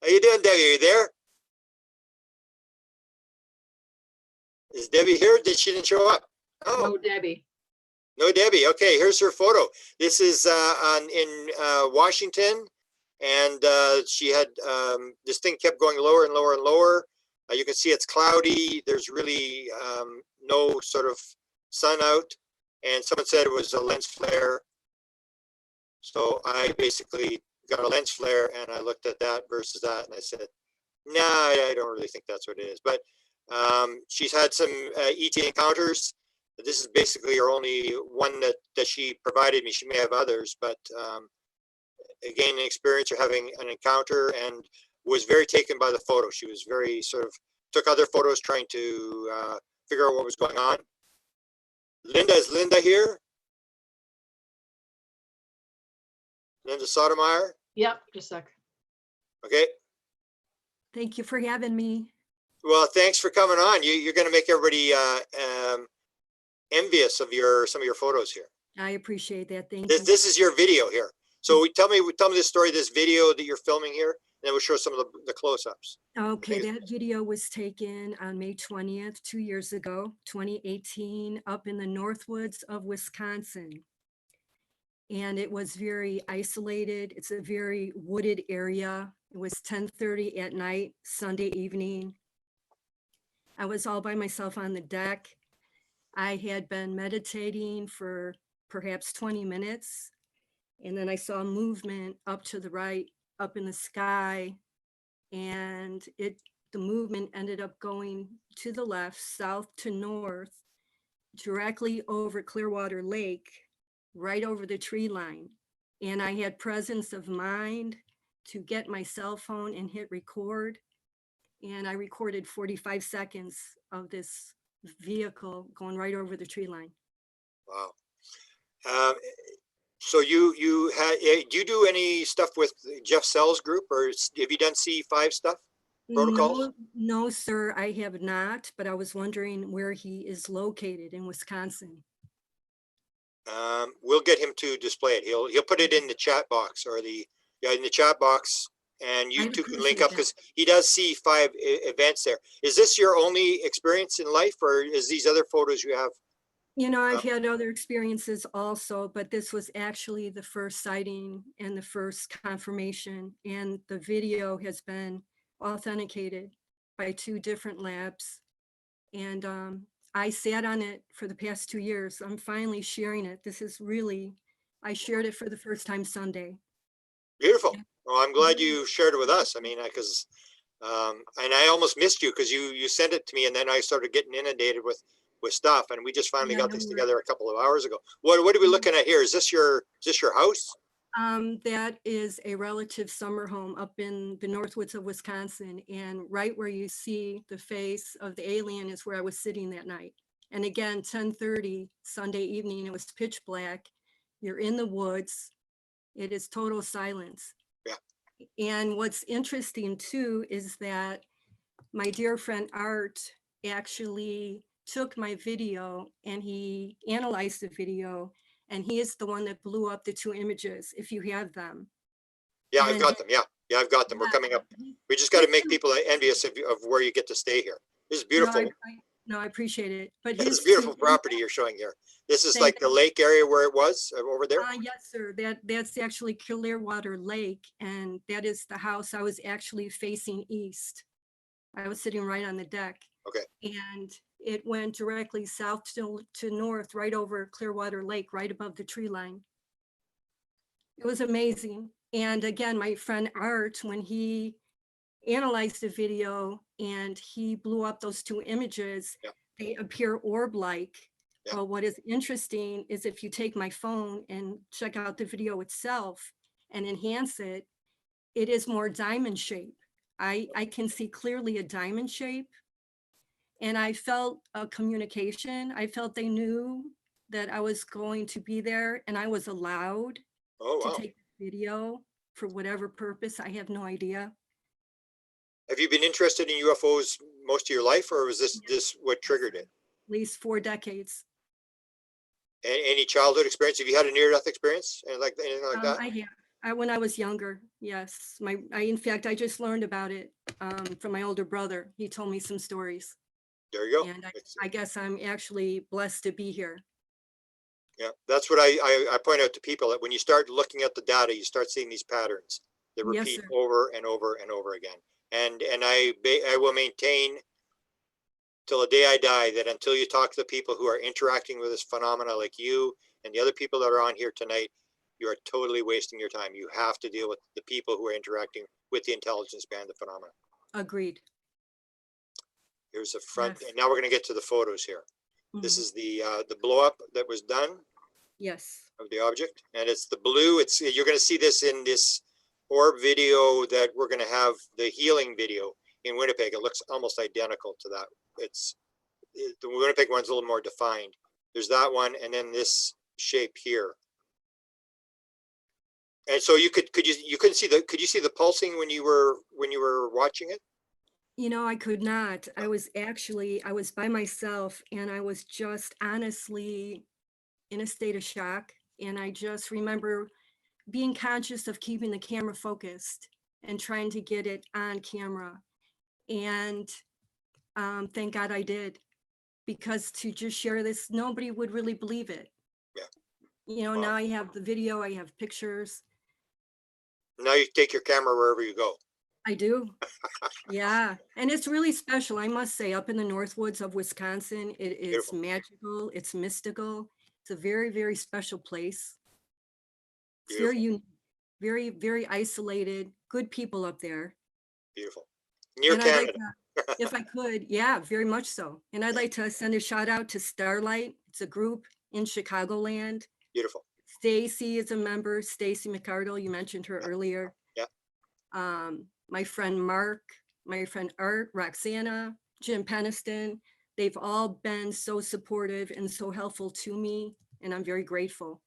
you doing, Debbie? Are you there? Is Debbie here? She didn't show up? Oh, No, Debbie. No, Debbie. Okay, here's her photo. This is in Washington, and she had this thing kept going lower and lower and lower. You can see it's cloudy. There's really no sort of sun out, and someone said it was a lens flare. So I basically got a lens flare, and I looked at that versus that, and I said, nah, I don't really think that's what it is. But she's had some ET encounters. This is basically her only one that she provided me. She may have others, but again, an experience or having an encounter, and was very taken by the photo. She was very sort of took other photos trying to figure out what was going on. Is Linda here? Linda Sotomayor? Yep, just a sec. Okay. Thank you for having me. Well, thanks for coming on. You're going to make everybody envious of some of your photos here. I appreciate that. Thank you. This is your video here. So tell me the story of this video that you're filming here, and then we'll show some of the close-ups. Okay, that video was taken on May 20th, 2 years ago, 2018, up in the Northwoods of Wisconsin. and it was very isolated. It's a very wooded area. It was 10:30 at night, Sunday evening. I was all by myself on the deck. I had been meditating for perhaps 20 minutes, and then I saw movement up to the right, up in the sky, and the movement ended up going to the left, south to north, directly over Clearwater Lake, right over the tree line. And I had presence of mind to get my cell phone and hit record. And I recorded 45 seconds of this vehicle going right over the tree line. Wow. So you had, do you do any stuff with Jeff Sell's group, or have you done C5 stuff? Protocols? No, sir, I have not, but I was wondering where he is located in Wisconsin. We'll get him to display it. He'll put it in the chat box, or in the chat box, and you two can link up, because he does see 5 events there. Is this your only experience in life, or is these other photos you have? You know, I've had other experiences also, but this was actually the first sighting and the first confirmation, and the video has been authenticated by 2 different labs. And I sat on it for the past 2 years. I'm finally sharing it. This is really, I shared it for the first time Sunday. Beautiful. Well, I'm glad you shared it with us. I mean, because, and I almost missed you because you sent it to me, and then I started getting inundated with stuff, and we just finally got this together a couple of hours ago. What are we looking at here? Is this your house? That is a relative summer home up in the Northwoods of Wisconsin, and right where you see the face of the alien is where I was sitting that night. And again, 10:30 Sunday evening, it was pitch black. You're in the woods. It is total silence. Yeah. And what's interesting too is that my dear friend Art actually took my video and he analyzed the video, and he is the one that blew up the 2 images, if you have them. Yeah, I've got them. Yeah, I've got them. We're coming up. We just got to make people envious of where you get to stay here. This is beautiful. No, I appreciate it. But it's beautiful property you're showing here. This is like the lake area where it was over there? Yes, sir. That's actually Clearwater Lake, and that is the house. I was actually facing east. I was sitting right on the deck. Okay. And it went directly south to north, right over Clearwater Lake, right above the tree line. It was amazing. And again, my friend Art, when he analyzed the video and he blew up those 2 images, they appear orb-like. But what is interesting is if you take my phone and check out the video itself and enhance it, it is more diamond shape. I can see clearly a diamond shape. And I felt a communication. I felt they knew that I was going to be there, and I was allowed to take the video for whatever purpose. I have no idea. Have you been interested in UFOs most of your life, or was this what triggered it? At least 4 decades. Any childhood experience? Have you had a near-death experience? Anything like that? I have. When I was younger, yes. In fact, I just learned about it from my older brother. He told me some stories. There you go. And I guess I'm actually blessed to be here. Yeah, that's what I point out to people, that when you start looking at the data, you start seeing these patterns that repeat over and over and over again. And I will maintain till the day I die that until you talk to the people who are interacting with this phenomena, like you and the other people that are on here tonight, you are totally wasting your time. You have to deal with the people who are interacting with the intelligence behind the phenomena. Agreed. Here's the front, and now we're going to get to the photos here. This is the blow up that was done. Yes. Of the object, and it's the blue. You're going to see this in this orb video that we're going to have, the healing video in Winnipeg. It looks almost identical to that. The Winnipeg one's a little more defined. There's that one, and then this shape here. And so you couldn't see the pulsing when you were watching it? You know, I could not. I was by myself, and I was just honestly in a state of shock. And I just remember being conscious of keeping the camera focused and trying to get it on camera. And thank God I did, because to just share this, nobody would really believe it. Yeah. You know, Wow. now I have the video, I have pictures. Now you take your camera wherever you go. I do. Yeah. And it's really special, I must say, up in the Northwoods of Wisconsin. It is Beautiful. magical. It's mystical. It's a very, very special place. It's Beautiful. very unique, very, very isolated, good people up there. Beautiful. Near And I'd like Canada. to, if I could, yeah, very much so. And I'd like to send a shout out to Starlight. It's a group in Chicagoland. Beautiful. Stacy is a member, Stacy McCardle, you mentioned her earlier. Yeah. My friend Mark, my friend Art, Roxana, Jim Peniston, they've all been so supportive and so helpful to me, and I'm very grateful.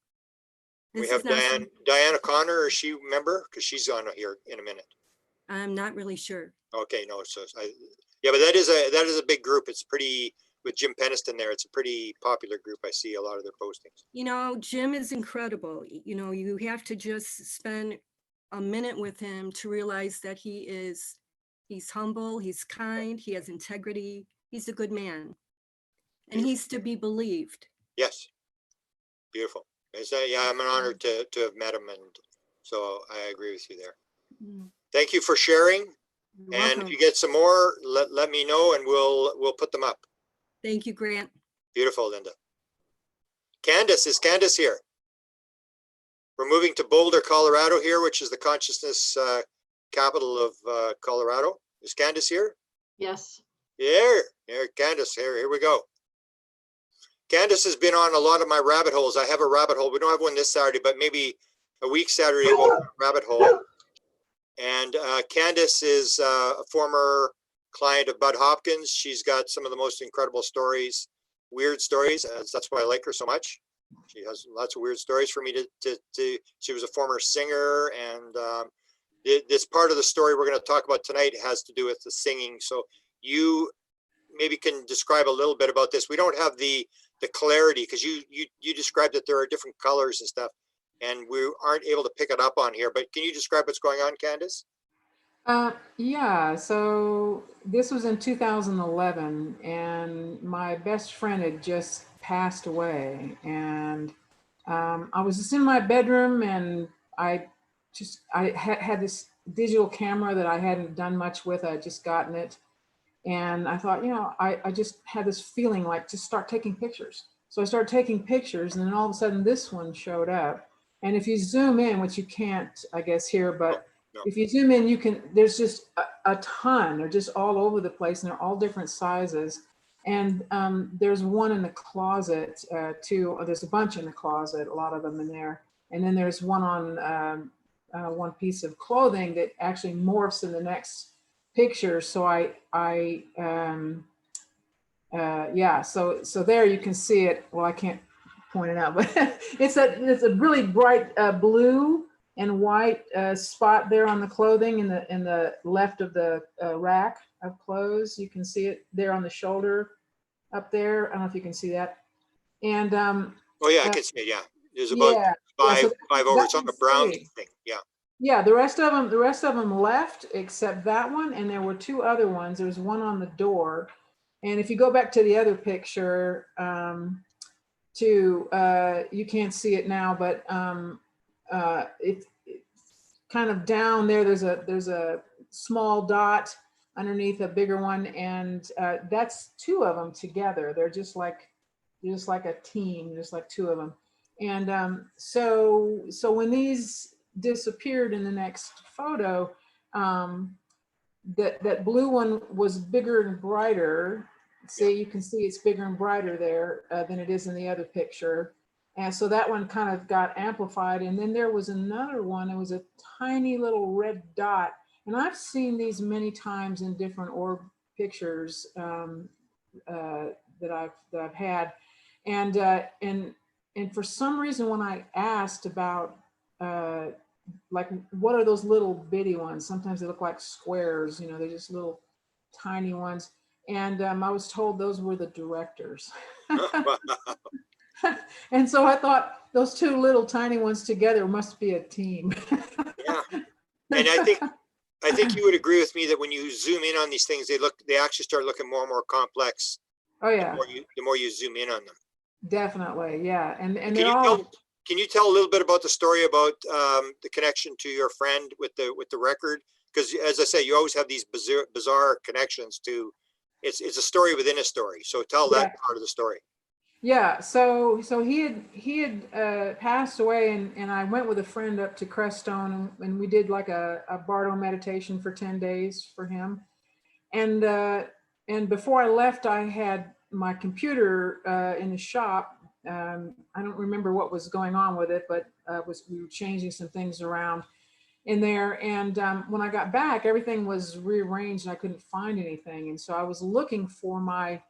We This have is not Diane O'Connor. Is she a member? Because she's on here in a minute. I'm not really sure. Okay, no, so yeah, but that is a big group. It's pretty, with Jim Peniston there, it's a pretty popular group. I see a lot of their postings. You know, Jim is incredible. You know, you have to just spend a minute with him to realize that he's humble, he's kind, he has integrity, he's a good man. And he's to be believed. Yes. Beautiful. Yeah, I'm honored to have met him, and so I agree with you there. Thank you for sharing. You're And welcome. if you get some more, let me know, and we'll put them up. Thank you, Grant. Beautiful, Linda. Candace, is Candace here? We're moving to Boulder, Colorado here, which is the consciousness capital of Colorado. Is Candace here? Yes. Here, Candace, here we go. Candace has been on a lot of my rabbit holes. I have a rabbit hole. We don't have one this Saturday, but maybe a week Saturday we'll have a rabbit hole. And Candace is a former client of Bud Hopkins. She's got some of the most incredible stories, weird stories. That's why I like her so much. She has lots of weird stories for me she was a former singer, and this part of the story we're going to talk about tonight has to do with the singing. So you maybe can describe a little bit about this. We don't have the clarity, because you described that there are different colors and stuff, and we aren't able to pick it up on here, but can you describe what's going on, Candace? Yeah, so this was in 2011, and my best friend had just passed away, and I was just in my bedroom, and I had this digital camera that I hadn't done much with. I had just gotten it, and I thought, you know, I just had this feeling like just start taking pictures. So I started taking pictures, and then all of a sudden this one showed up. And if you zoom in, which you can't, I guess, here, but No. if you zoom in, you can, there's just a ton. They're just all over the place, and they're all different sizes. And there's one in the closet too. There's a bunch in the closet, a lot of them in there. And then there's one on one piece of clothing that actually morphs in the next picture. So yeah, so there you can see it. Well, I can't point it out, but it's a really bright blue and white spot there on the clothing in the left of the rack of clothes. You can see it there on the shoulder up there. I don't know if you can see that. And oh yeah, I can see it. Yeah, there's about five over. It's on the brown thing. Yeah. Yeah, the rest of them left except that one, and there were two other ones. There's one on the door, and if you go back to the other picture, you can't see it now, but it's kind of down there. There's a small dot underneath a bigger one, and that's two of them together. They're just like a team, just like two of them. And so when these disappeared in the next photo, that blue one was bigger and brighter. See, you can see it's bigger and brighter there than it is in the other picture. And so that one kind of got amplified. And then there was another one. It was a tiny little red dot. And I've seen these many times in different orb pictures that I've had. And for some reason, when I asked about like, what are those little bitty ones? Sometimes they look like squares, you know, they're just little tiny ones. And I was told those were the directors. And so I thought those two little tiny ones together must be a team. Yeah. And I think you would agree with me that when you zoom in on these things, they actually start looking more and more complex. Oh yeah. The more you zoom in on them. Definitely, yeah. And Can they're all. can you tell a little bit about the story about the connection to your friend with the record? Because as I say, you always have these bizarre connections to. It's a story within a story. So tell that part of the story. Yeah, so he had passed away, and I went with a friend up to Crestone, and we did like a Bardo meditation for 10 days for him. And before I left, I had my computer in the shop. I don't remember what was going on with it, but we were changing some things around in there. And when I got back, everything was rearranged and I couldn't find anything. And so I was looking for my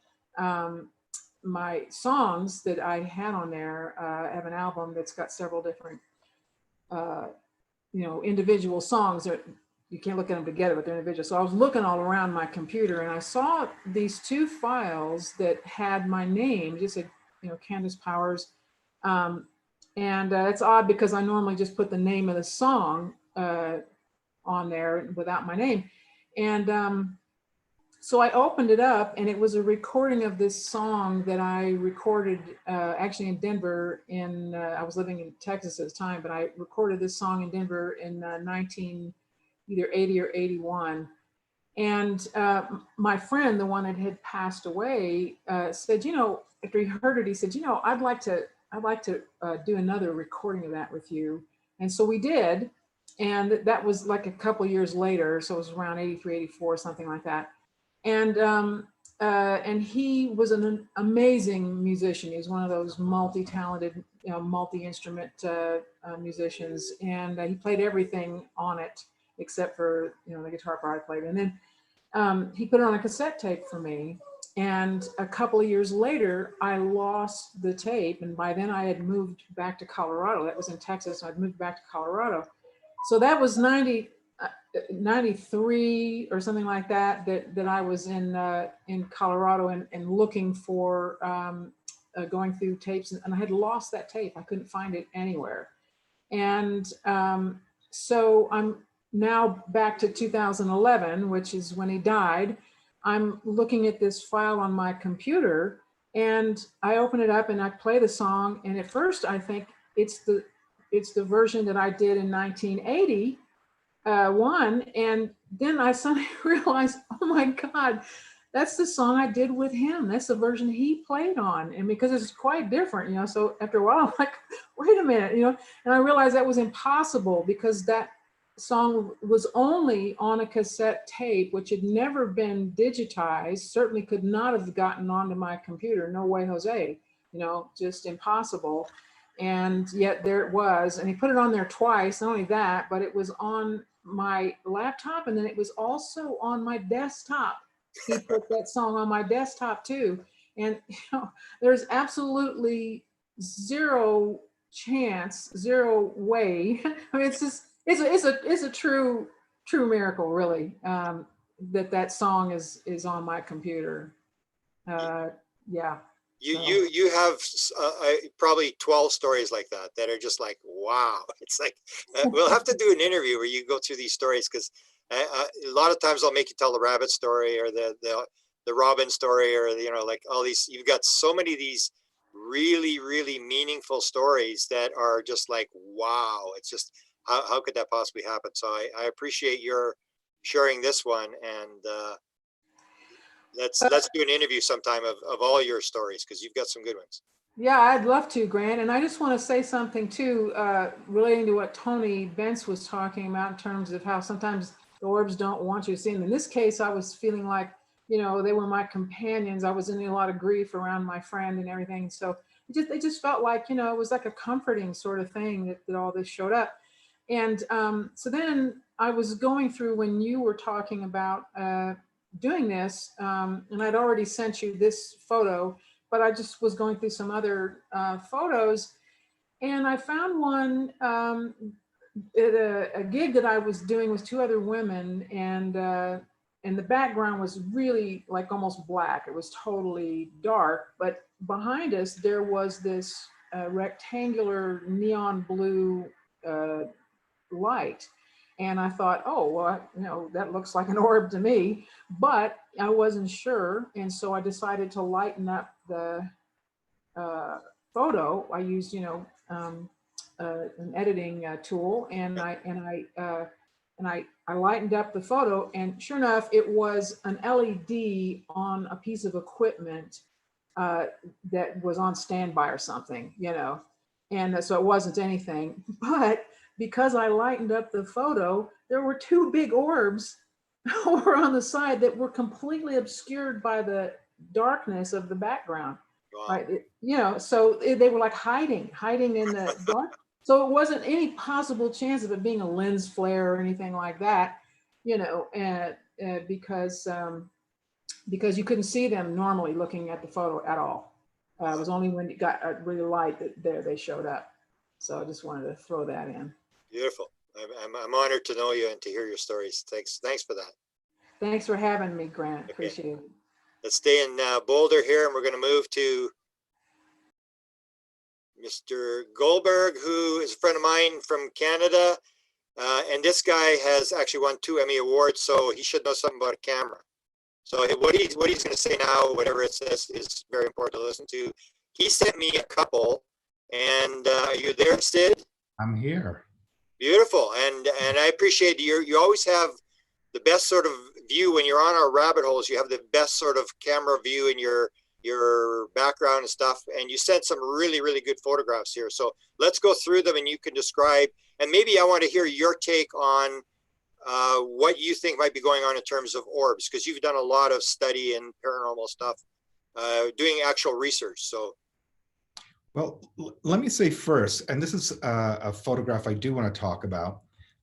my songs that I had on there. I have an album that's got several different, individual songs that you can't look at them together, but they're individual. So I was looking all around my computer and I saw these 2 files that had my name, just said, Candace Powers. And it's odd because I normally just put the name of the song on there without my name. And so I opened it up, and it was a recording of this song that I recorded actually in Denver. I was living in Texas at the time, but I recorded this song in Denver in either 80 or 81. And my friend, the one that had passed away, said, after he heard it, he said, I'd like to do another recording of that with you. And so we did. And that was like a couple years later. So it was around 83, 84, something like that. And he was an amazing musician. He was one of those multi-talented, multi-instrument musicians. And he played everything on it except for, the guitar part I played. And then he put it on a cassette tape for me. And a couple of years later, I lost the tape. And by then I had moved back to Colorado. That was in Texas. So I'd moved back to Colorado. So that was 93 or something like that I was in Colorado and looking for going through tapes, and I had lost that tape. I couldn't find it anywhere. And so I'm now back to 2011, which is when he died. I'm looking at this file on my computer, and I open it up and I play the song. And at first I think it's the version that I did in 1980. And then I suddenly realized, oh my God, that's the song I did with him. That's the version he played on. And because it's quite different, so after a while, I'm like, wait a minute, and I realized that was impossible because that song was only on a cassette tape, which had never been digitized, certainly could not have gotten onto my computer. No way, Jose, just impossible. And yet there it was. And he put it on there twice, not only that, but it was on my laptop, and then it was also on my desktop. He put that song on my desktop too. And there's absolutely zero chance, zero way. I mean, it's a true miracle, really, that song is on my computer. Yeah. You have probably 12 stories like that are just like, wow. It's like, we'll have to do an interview where you go through these stories, because a lot of times I'll make you tell the rabbit story or the robin story, or like all these. You've got so many of these really, really meaningful stories that are just like, wow. It's just, how could that possibly happen? So I appreciate your sharing this one, and let's do an interview sometime of all your stories, because you've got some good ones. Yeah, I'd love to, Grant. And I just want to say something too, relating to what Tony Bince was talking about in terms of how sometimes the orbs don't want you to see them. In this case, I was feeling like, they were my companions. I was in a lot of grief around my friend and everything. So it just felt like, it was like a comforting sort of thing that all this showed up. And so then I was going through when you were talking about doing this, and I'd already sent you this photo, but I just was going through some other photos, and I found one at a gig that I was doing with 2 other women, and the background was really like almost black. It was totally dark, but behind us there was this rectangular neon blue light. And I thought, oh, well, that looks like an orb to me, but I wasn't sure. And so I decided to lighten up the photo. I used, an editing tool, and I lightened up the photo, and sure enough, it was an LED on a piece of equipment that was on standby or something, you know, and so it wasn't anything. But because I lightened up the photo, there were two big orbs over on the side that were completely obscured by the darkness of the background. Wow. Right, you know, so they were like hiding in the dark. So it wasn't any possible chance of it being a lens flare or anything like that, you know, because you couldn't see them normally looking at the photo at all. It was only when it got really light that they showed up. So I just wanted to throw that in. Beautiful. I'm honored to know you and to hear your stories. Thanks for that. Thanks for having me, Grant. Okay. Appreciate it. Let's stay in Boulder here, and we're going to move to Mr. Goldberg, who is a friend of mine from Canada. And this guy has actually won 2 Emmy Awards, so he should know something about a camera. So what he's going to say now, whatever it says, is very important to listen to. He sent me a couple, and are you there, Sid? I'm here. Beautiful, and I appreciate you always have the best sort of view when you're on our rabbit holes. You have the best sort of camera view in your background and stuff, and you sent some really, really good photographs here. So let's go through them and you can describe, and maybe I want to hear your take on what you think might be going on in terms of orbs, because you've done a lot of study in paranormal stuff, doing actual research. So well, let me say first, and this is a photograph I do want to talk about,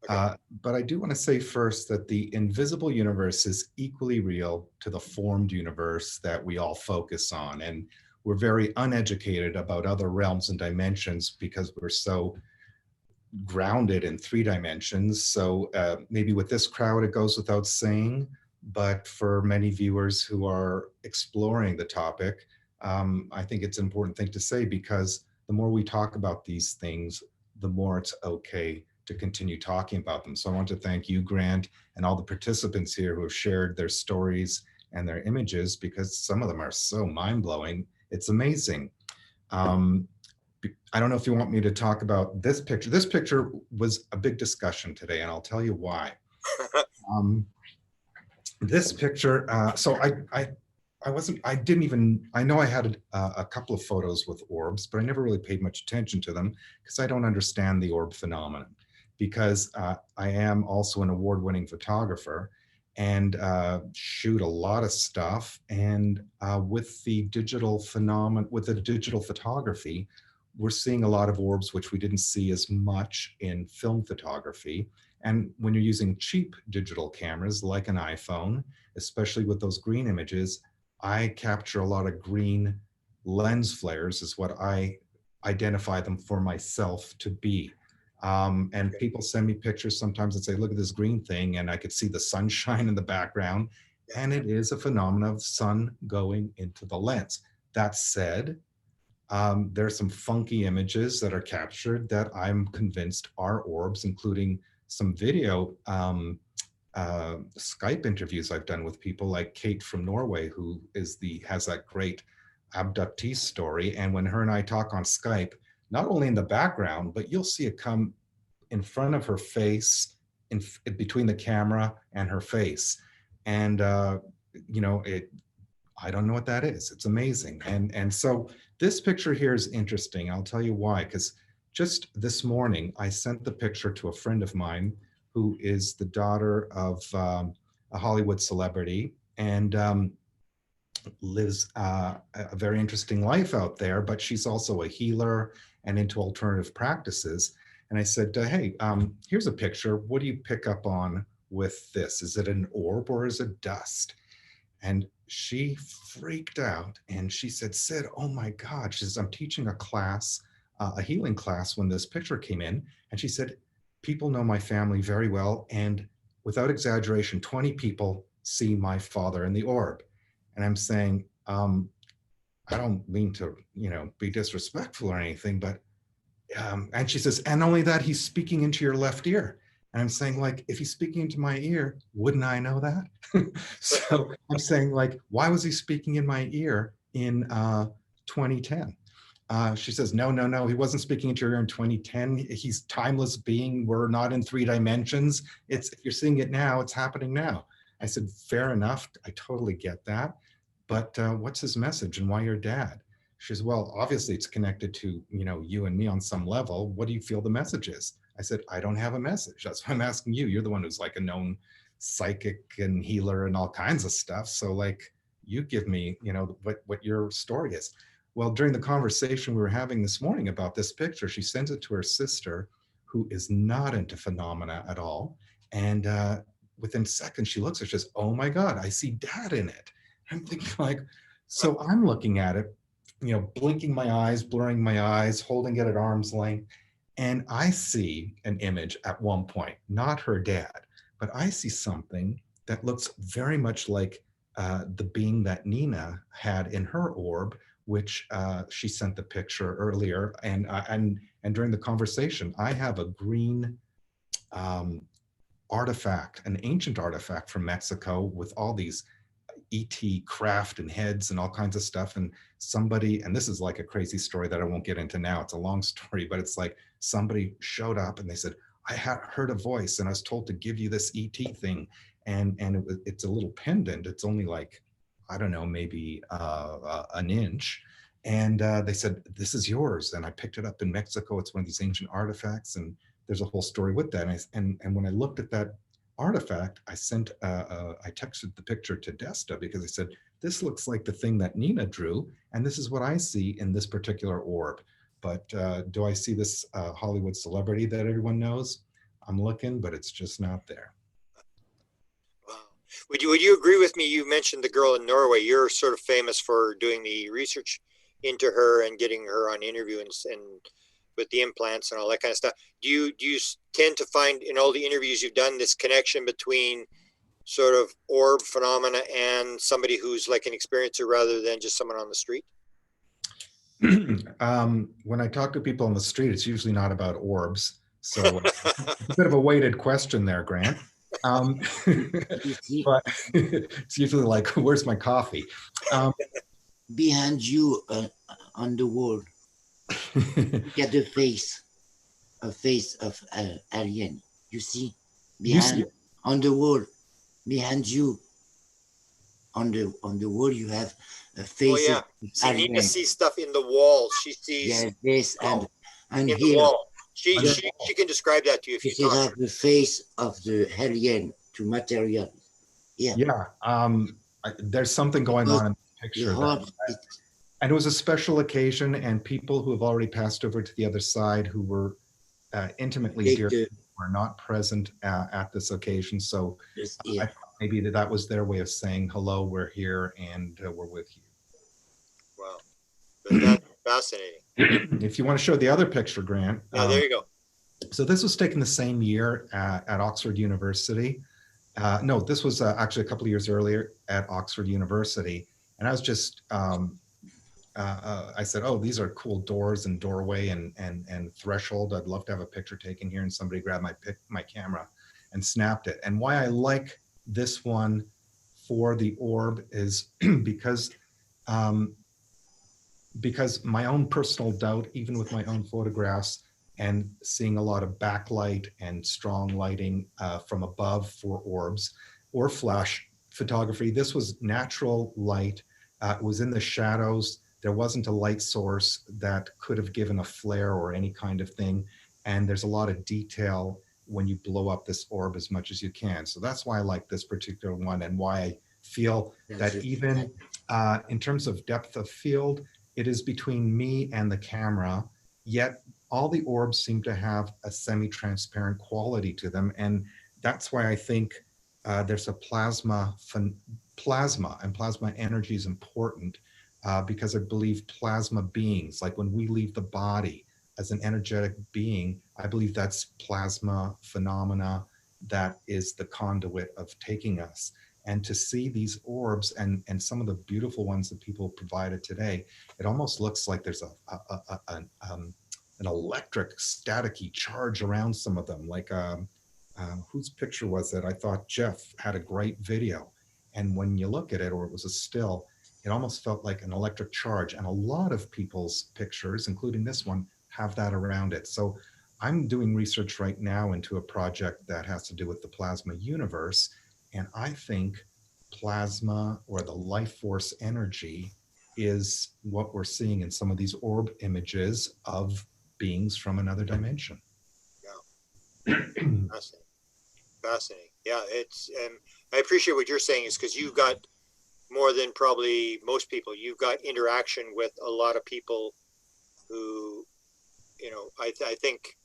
okay. But I do want to say first that the invisible universe is equally real to the formed universe that we all focus on. And we're very uneducated about other realms and dimensions because we're so grounded in 3 dimensions. So maybe with this crowd, it goes without saying, but for many viewers who are exploring the topic, I think it's an important thing to say, because the more we talk about these things, the more it's okay to continue talking about them. So I want to thank you, Grant, and all the participants here who have shared their stories and their images, because some of them are so mind-blowing. It's amazing. I don't know if you want me to talk about this picture. This picture was a big discussion today, and I'll tell you why. This picture, so I know I had a couple of photos with orbs, but I never really paid much attention to them because I don't understand the orb phenomenon, because I am also an award-winning photographer and shoot a lot of stuff. And with the digital phenomenon, with the digital photography, we're seeing a lot of orbs, which we didn't see as much in film photography. And when you're using cheap digital cameras like an iPhone, especially with those green images, I capture a lot of green lens flares is what I identify them for myself to be. And people send me pictures sometimes and say, look at this green thing, and I could see the sunshine in the background. And it is a phenomenon of sun going into the lens. That said, there's some funky images that are captured that I'm convinced are orbs, including some video Skype interviews I've done with people like Kate from Norway, who has that great abductee story. And when her and I talk on Skype, not only in the background, but you'll see it come in front of her face, in between the camera and her face. And you know, I don't know what that is. It's amazing. And so this picture here is interesting. I'll tell you why, because just this morning, I sent the picture to a friend of mine who is the daughter of a Hollywood celebrity and lives a very interesting life out there, but she's also a healer and into alternative practices. And I said, hey, here's a picture. What do you pick up on with this? Is it an orb or is it dust? And she freaked out and she said, Sid, oh my God. She says, I'm teaching a class, a healing class, when this picture came in. And she said, people know my family very well. And without exaggeration, 20 people see my father in the orb. And I'm saying, I don't mean to, be disrespectful or anything, but, and she says, and only that, he's speaking into your left ear. And I'm saying, like, if he's speaking into my ear, wouldn't I know that? So I'm saying, like, why was he speaking in my ear in 2010? She says, no, he wasn't speaking into her in 2010. He's timeless being. We're not in 3 dimensions. If you're seeing it now, it's happening now. I said, fair enough. I totally get that. But what's his message and why your dad? She says, well, obviously it's connected to, you and me on some level. What do you feel the message is? I said, I don't have a message. That's why I'm asking you. You're the one who's like a known psychic and healer and all kinds of stuff. So like, you give me, what your story is. Well, during the conversation we were having this morning about this picture, she sends it to her sister, who is not into phenomena at all. And within seconds, she looks at it, she says, oh my God, I see dad in it. I'm thinking like, so I'm looking at it, blinking my eyes, blurring my eyes, holding it at arm's length. And I see an image at one point, not her dad, but I see something that looks very much like the being that Nina had in her orb, which she sent the picture earlier. And during the conversation, I have a green artifact, an ancient artifact from Mexico with all these ET craft and heads and all kinds of stuff. And somebody, and this is like a crazy story that I won't get into now, it's a long story, but it's like somebody showed up and they said, I heard a voice and I was told to give you this ET thing. And it's a little pendant. It's only like, I don't know, maybe an inch. And they said, this is yours. And I picked it up in Mexico. It's one of these ancient artifacts. And there's a whole story with that. And when I looked at that artifact, I texted the picture to Desta because I said, this looks like the thing that Nina drew. And this is what I see in this particular orb. But do I see this Hollywood celebrity that everyone knows? I'm looking, but it's just not there. Wow. Would you agree with me? You mentioned the girl in Norway. You're sort of famous for doing the research into her and getting her on interview and with the implants and all that kind of stuff. Do you tend to find in all the interviews you've done this connection between sort of orb phenomena and somebody who's like an experiencer rather than just someone on the street? When I talk to people on the street, it's usually not about orbs. So it's a bit of a weighted question there, Grant. But it's usually like, where's my coffee? Behind you on the wall, look at the face of alien. You see? On the wall, behind you, on the wall, you have a face. Oh yeah, Nina sees stuff in the wall. She sees and in here, the wall. She can describe that to you if you you talk. have the face of the alien to material. Yeah. There's something going on in the picture. And it was a special occasion, and people who have already passed over to the other side who were intimately dear were not present at this occasion. So I thought maybe that was their way of saying, hello, we're here and we're with you. Wow, that's fascinating. If you want to show the other picture, Grant. Yeah, there you go. So this was taken the same year at Oxford University. No, this was actually a couple of years earlier at Oxford University. And I was just, I said, oh, these are cool doors and doorway and threshold. I'd love to have a picture taken here. And somebody grabbed my camera and snapped it. And why I like this one for the orb is because my own personal doubt, even with my own photographs and seeing a lot of backlight and strong lighting from above for orbs or flash photography, this was natural light. It was in the shadows. There wasn't a light source that could have given a flare or any kind of thing. And there's a lot of detail when you blow up this orb as much as you can. So that's why I like this particular one and why I feel that even in terms of depth of field, it is between me and the camera, yet all the orbs seem to have a semi-transparent quality to them. And that's why I think there's a plasma and plasma energy is important because I believe plasma beings, like when we leave the body as an energetic being, I believe that's plasma phenomena that is the conduit of taking us. And to see these orbs and some of the beautiful ones that people provided today, it almost looks like there's an electric staticky charge around some of them. Like whose picture was it? I thought Jeff had a great video. And when you look at it, or it was a still, it almost felt like an electric charge. And a lot of people's pictures, including this one, have that around it. So I'm doing research right now into a project that has to do with the plasma universe. And I think plasma, or the life force energy, is what we're seeing in some of these orb images of beings from another dimension. Yeah. Fascinating. Fascinating. Yeah, it's, I appreciate what you're saying, is because you've got more than probably most people. You've got interaction with a lot of people who, you know, I think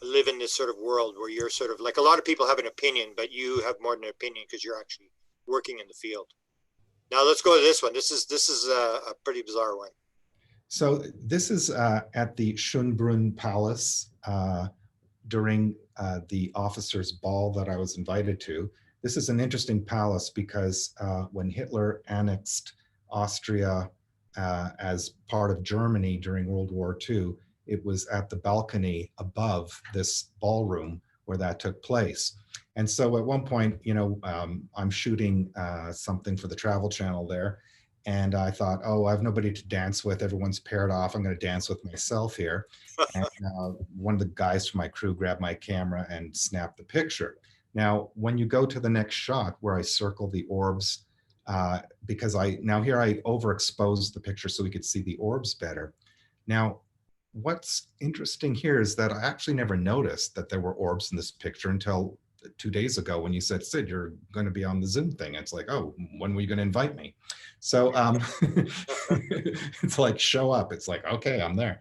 live in this sort of world where you're sort of like, a lot of people have an opinion, but you have more than an opinion because you're actually working in the field. Now let's go to this one. This is a pretty bizarre one. So this is at the Schönbrunn Palace during the officers' ball that I was invited to. This is an interesting palace because when Hitler annexed Austria as part of Germany during World War II, it was at the balcony above this ballroom where that took place. And so at one point, you know, I'm shooting something for the Travel Channel there. And I thought, oh, I have nobody to dance with. Everyone's paired off. I'm going to dance with myself here. And one of the guys from my crew grabbed my camera and snapped the picture. Now, when you go to the next shot where I circle the orbs, because here I overexposed the picture so we could see the orbs better. Now, what's interesting here is that I actually never noticed that there were orbs in this picture until 2 days ago when you said, Sid, you're going to be on the Zoom thing. It's like, oh, when were you going to invite me? So it's like, show up. It's like, okay, I'm there.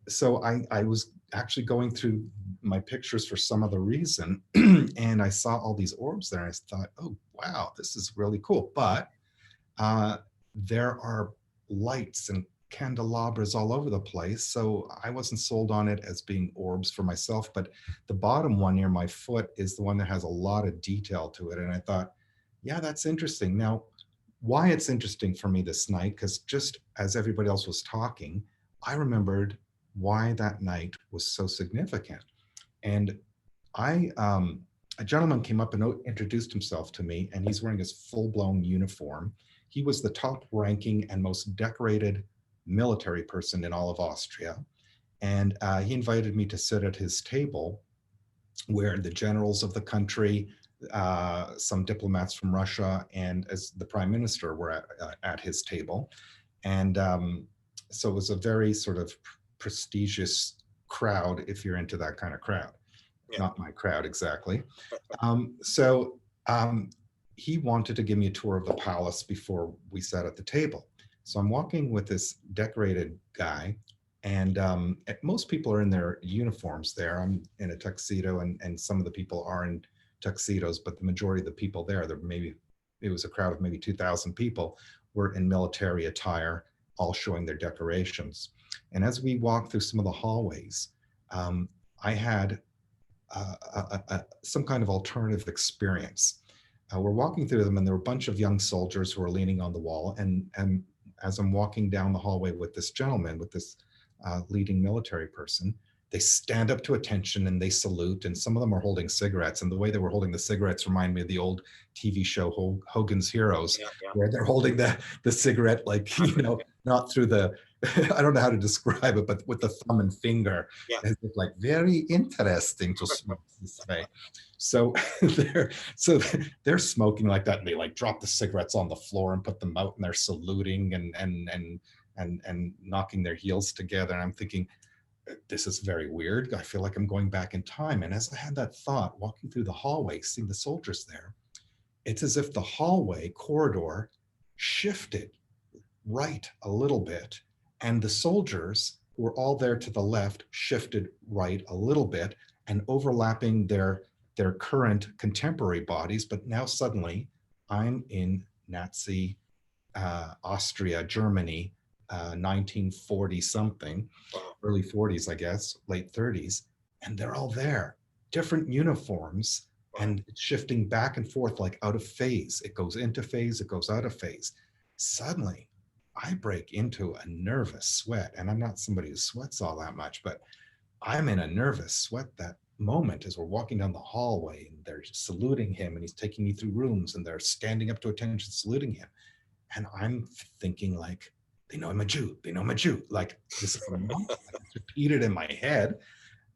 So I was actually going through my pictures for some other reason, and I saw all these orbs there. And I thought, oh, wow, this is really cool. But there are lights and candelabras all over the place. So I wasn't sold on it as being orbs for myself, but the bottom one near my foot is the one that has a lot of detail to it. And I thought, yeah, that's interesting. Now, why it's interesting for me this night, because just as everybody else was talking, I remembered why that night was so significant. And a gentleman came up and introduced himself to me, and he's wearing his full-blown uniform. He was the top-ranking and most decorated military person in all of Austria. And he invited me to sit at his table where the generals of the country, some diplomats from Russia, and as the prime minister were at his table. And so it was a very sort of prestigious crowd if you're into that kind of crowd. Yeah. Not my crowd exactly. He wanted to give me a tour of the palace before we sat at the table. So I'm walking with this decorated guy, and most people are in their uniforms there. I'm in a tuxedo, and some of the people are in tuxedos, but the majority of the people there it was a crowd of maybe 2,000 people, were in military attire, all showing their decorations. And as we walked through some of the hallways, I had some kind of alternative experience. We're walking through them, and there were a bunch of young soldiers who were leaning on the wall. And as I'm walking down the hallway with this gentleman, with this leading military person, they stand up to attention and they salute. And some of them are holding cigarettes. And the way they were holding the cigarettes remind me of the old TV show Hogan's Heroes, where they're holding the cigarette, like, you know, not through the, I don't know how to describe it, but with the thumb and finger. As if like, very interesting to smoke this way. So they're smoking like that, and they like drop the cigarettes on the floor and put them out, and they're saluting and knocking their heels together. And I'm thinking, this is very weird. I feel like I'm going back in time. And as I had that thought, walking through the hallway, seeing the soldiers there, it's as if the hallway corridor shifted right a little bit, and the soldiers who were all there to the left shifted right a little bit, and overlapping their current contemporary bodies. But now suddenly I'm in Nazi Austria, Germany, 1940 something, early 40s, I guess, late 30s, and they're all there, different uniforms, and it's shifting back and forth like out of phase. It goes into phase, it goes out of phase. Suddenly, I break into a nervous sweat, and I'm not somebody who sweats all that much, but I'm in a nervous sweat that moment as we're walking down the hallway, and they're saluting him, and he's taking me through rooms, and they're standing up to attention, saluting him. And I'm thinking like, they know I'm a Jew. They know I'm a Jew. Like this is it's repeated in my head.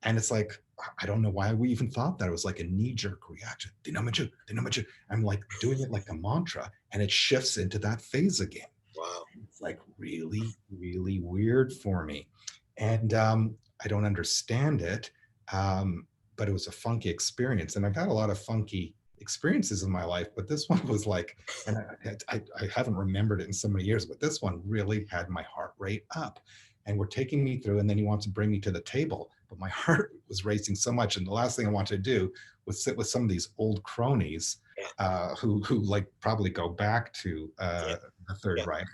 And it's like, I don't know why we even thought that. It was like a knee-jerk reaction. They know I'm a Jew. They know I'm a Jew. I'm like doing it like a mantra, and it shifts into that phase again. Wow. It's like really, really weird for me. And I don't understand it, but it was a funky experience. And I've had a lot of funky experiences in my life, but this one was like, and I haven't remembered it in so many years, but this one really had my heart rate up. And we're taking me through, and then he wants to bring me to the table, but my heart was racing so much. And the last thing I wanted to do was sit with some of these old cronies who like probably go back to the Third Reich.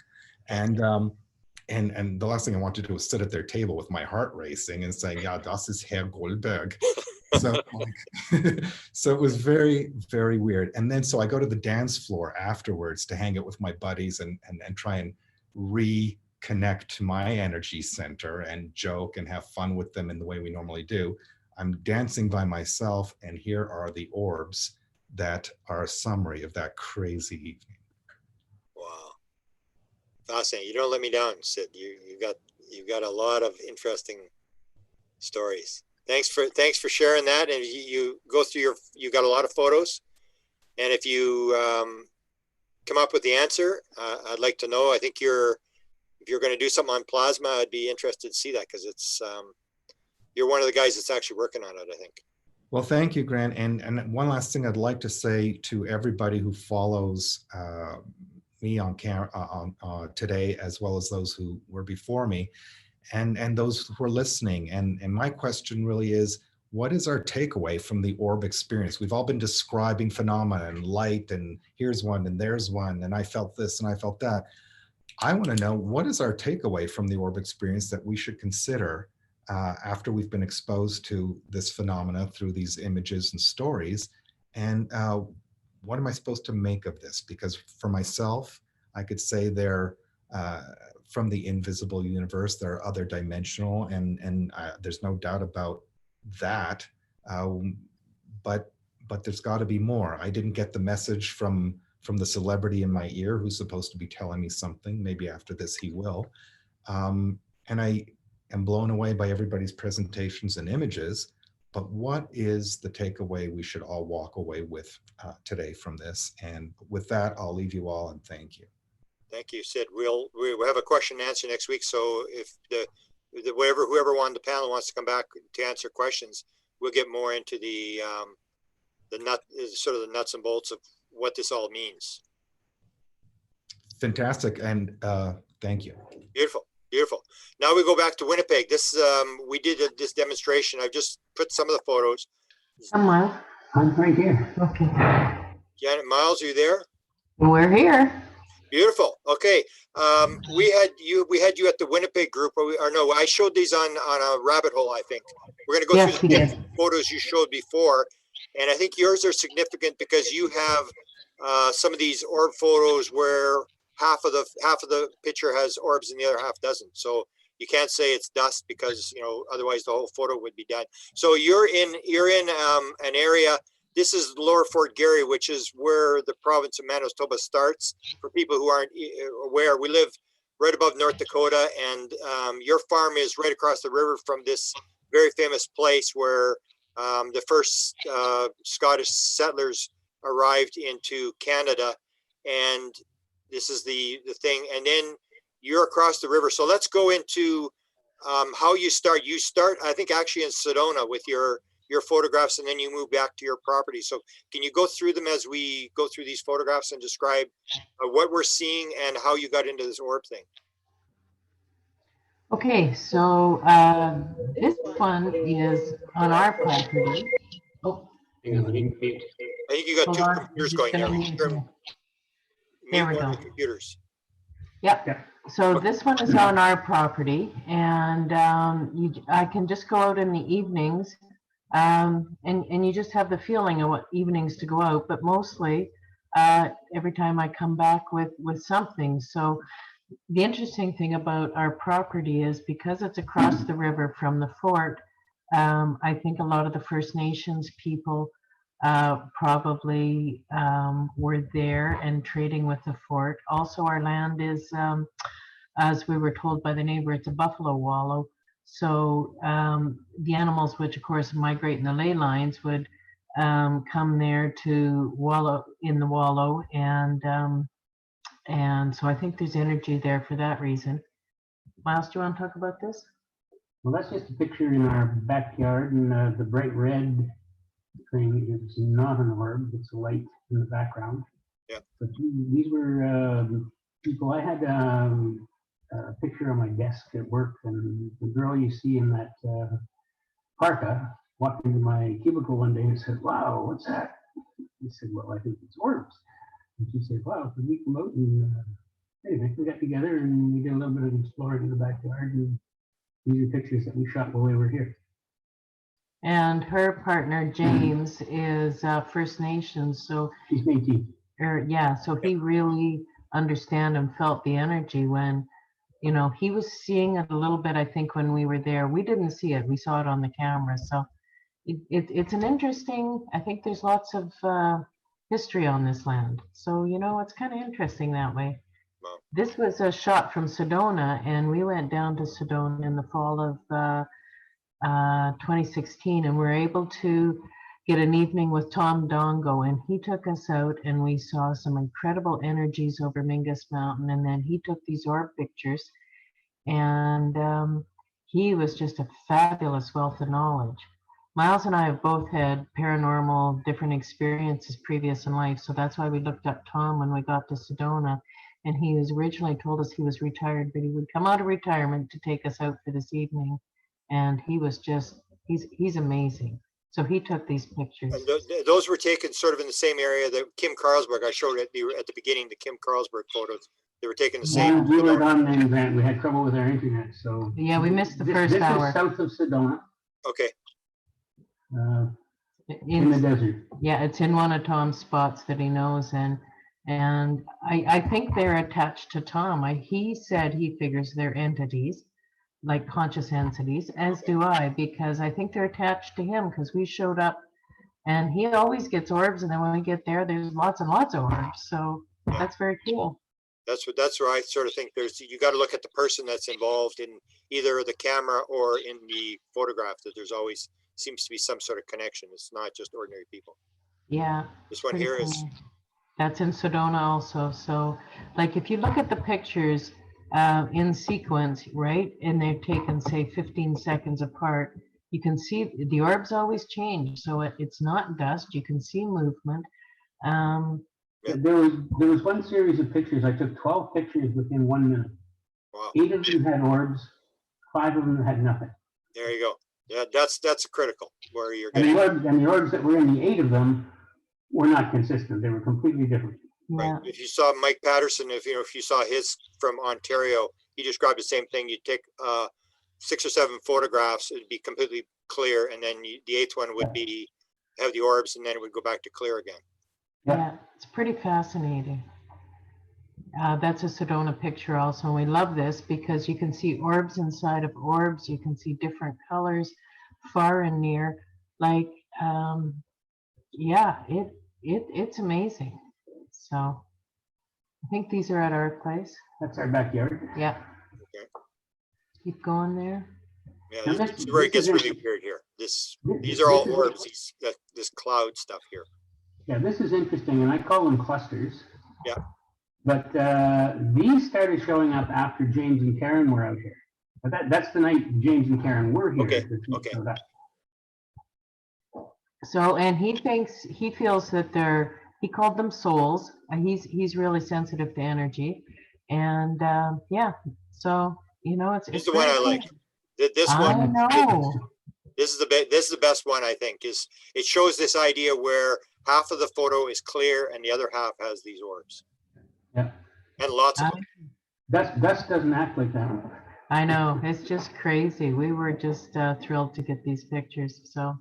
And the last thing I wanted to do was sit at their table with my heart racing and saying, "Ja, das ist Herr Goldberg." So, like, so it was very, very weird. And then so I go to the dance floor afterwards to hang out with my buddies and try and reconnect to my energy center and joke and have fun with them in the way we normally do. I'm dancing by myself, and here are the orbs that are a summary of that crazy evening. Wow. Fascinating. You don't let me down, Sid. You've got a lot of interesting stories. Thanks for sharing that. And you go through you got a lot of photos. And if you come up with the answer, I'd like to know. I think if you're going to do something on plasma, I'd be interested to see that, because it's you're one of the guys that's actually working on it, I think. Well, thank you, Grant. And one last thing I'd like to say to everybody who follows me on camera today, as well as those who were before me, and those who are listening. And my question really is, what is our takeaway from the orb experience? We've all been describing phenomena and light, and here's one, and there's one, and I felt this, and I felt that. I want to know, what is our takeaway from the orb experience that we should consider after we've been exposed to this phenomena through these images and stories? And what am I supposed to make of this? Because for myself, I could say they're from the invisible universe, they're other dimensional, and there's no doubt about that. But there's got to be more. I didn't get the message from the celebrity in my ear who's supposed to be telling me something. Maybe after this he will. And I am blown away by everybody's presentations and images. But what is the takeaway we should all walk away with today from this? And with that, I'll leave you all, and thank you. Thank you, Sid. We'll have a question and answer next week. So if whoever on the panel wants to come back to answer questions, we'll get more into the nuts and bolts of what this all means. Fantastic, and thank you. Beautiful, beautiful. Now we go back to Winnipeg. This we did this demonstration. I've just put some of the photos. Miles, I'm right here. Okay. Janet, Miles, are you there? We're here. Beautiful. Okay. We had you at the Winnipeg group, or no, I showed these on a rabbit hole, I think. We're going to go through the photos you showed before. And I think yours are significant because you have some of these orb photos where half of the picture has orbs and the other half doesn't. So you can't say it's dust, because otherwise the whole photo would be done. So you're in an area. This is Lower Fort Garry, which is where the province of Manitoba starts. For people who aren't aware, we live right above North Dakota, and your farm is right across the river from this very famous place where the first Scottish settlers arrived into Canada. And this is the thing. And then you're across the river. So let's go into how you start. You start, I think, actually in Sedona with your photographs, and then you move back to your property. So can you go through them as we go through these photographs and describe what we're seeing and how you got into this orb thing? Okay, so this one is on our property. Oh, hang on, let me mute. I think you got two computers going there. There we go. Computers. Yep. So this one is on our property, and I can just go out in the evenings, and you just have the feeling of what evenings to go out, but mostly every time I come back with something. So the interesting thing about our property is, because it's across the river from the fort, I think a lot of the First Nations people probably were there and trading with the fort. Also, our land is, as we were told by the neighbor, it's a buffalo wallow. So the animals, which of course migrate in the ley lines, would come there to wallow in the wallow, and so I think there's energy there for that reason. Miles, do you want to talk about this? Well, that's just a picture in our backyard, and the bright red thing is not an orb, it's a light in the background. Yeah. But these were people. I had a picture on my desk at work, and the girl you see in that parka walked into my cubicle one day and said, "Wow, what's that?" I said, "Well, I think it's orbs." And she said, "Wow, could we come out?" And anyway, we got together and we did a little bit of exploring in the backyard, and these are pictures that we shot while we were here. And her partner James is First Nations, so she's Métis. Yeah, so he really understand and felt the energy when, you know, he was seeing it a little bit. I think when we were there, we didn't see it; we saw it on the camera. So it's an interesting. I think there's lots of history on this land, so you know it's kind of interesting that way. Wow. This was a shot from Sedona, and we went down to Sedona in the fall of 2016, and we were able to get an evening with Tom Dongo, and he took us out and we saw some incredible energies over Mingus Mountain, and then he took these orb pictures, and he was just a fabulous wealth of knowledge. Miles and I have both had paranormal different experiences previous in life, so that's why we looked up Tom when we got to Sedona, and he was originally told us he was retired, but he would come out of retirement to take us out for this evening. And he was just, he's amazing. So he took these pictures. And those were taken sort of in the same area that Kim Carlsberg, I showed at the beginning, the Kim Carlsberg photos. They were taken the same. We were gone then, Grant. We had trouble with our internet, so. Yeah, we missed the first hour. This is south of Sedona. Okay. In the desert. Yeah, it's in one of Tom's spots that he knows, and I think they're attached to Tom. He said he figures they're entities, like conscious entities, as do I, because I think they're attached to him, because we showed up and he always gets orbs, and then when we get there, there's lots and lots of orbs. So that's very cool. That's where I sort of think you got to look at the person that's involved in either the camera or in the photograph, that there's always seems to be some sort of connection. It's not just ordinary people. Yeah. This one here is. That's in Sedona also. So like if you look at the pictures, in sequence, right? And they're taken, say, 15 seconds apart. You can see the orbs always change, so it's not dust. You can see movement. There was one series of pictures. I took 12 pictures within 1 minute. Wow. 8 of them had orbs. 5 of them had nothing. There you go. Yeah, that's critical. Where you're getting. And the orbs that were in the 8 of them were not consistent. They were completely different. Right. If you saw Mike Patterson, if you saw his from Ontario, he described the same thing. You'd take 6 or 7 photographs, it'd be completely clear, and then the 8th one would be have the orbs, and then it would go back to clear again. Yeah, it's pretty fascinating. That's a Sedona picture also, and we love this because you can see orbs inside of orbs. You can see different colors, far and near. Like, yeah, it's amazing. So I think these are at our place. That's our backyard. Yeah. Okay. Keep going there. Yeah, this is where it gets really weird here. These are all orbs. This cloud stuff here. Yeah, this is interesting, and I call them clusters. Yeah. But these started showing up after James and Karen were out here. But that's the night James and Karen were here. Okay. Okay. So, and he feels that he called them souls, and he's really sensitive to energy, and yeah. So you know, it's the one I like. This one. I know. This is the best one, I think. Is it shows this idea where half of the photo is clear and the other half has these orbs. Yeah. And lots of them. Dust doesn't act like that one. I know, it's just crazy. We were just thrilled to get these pictures. So.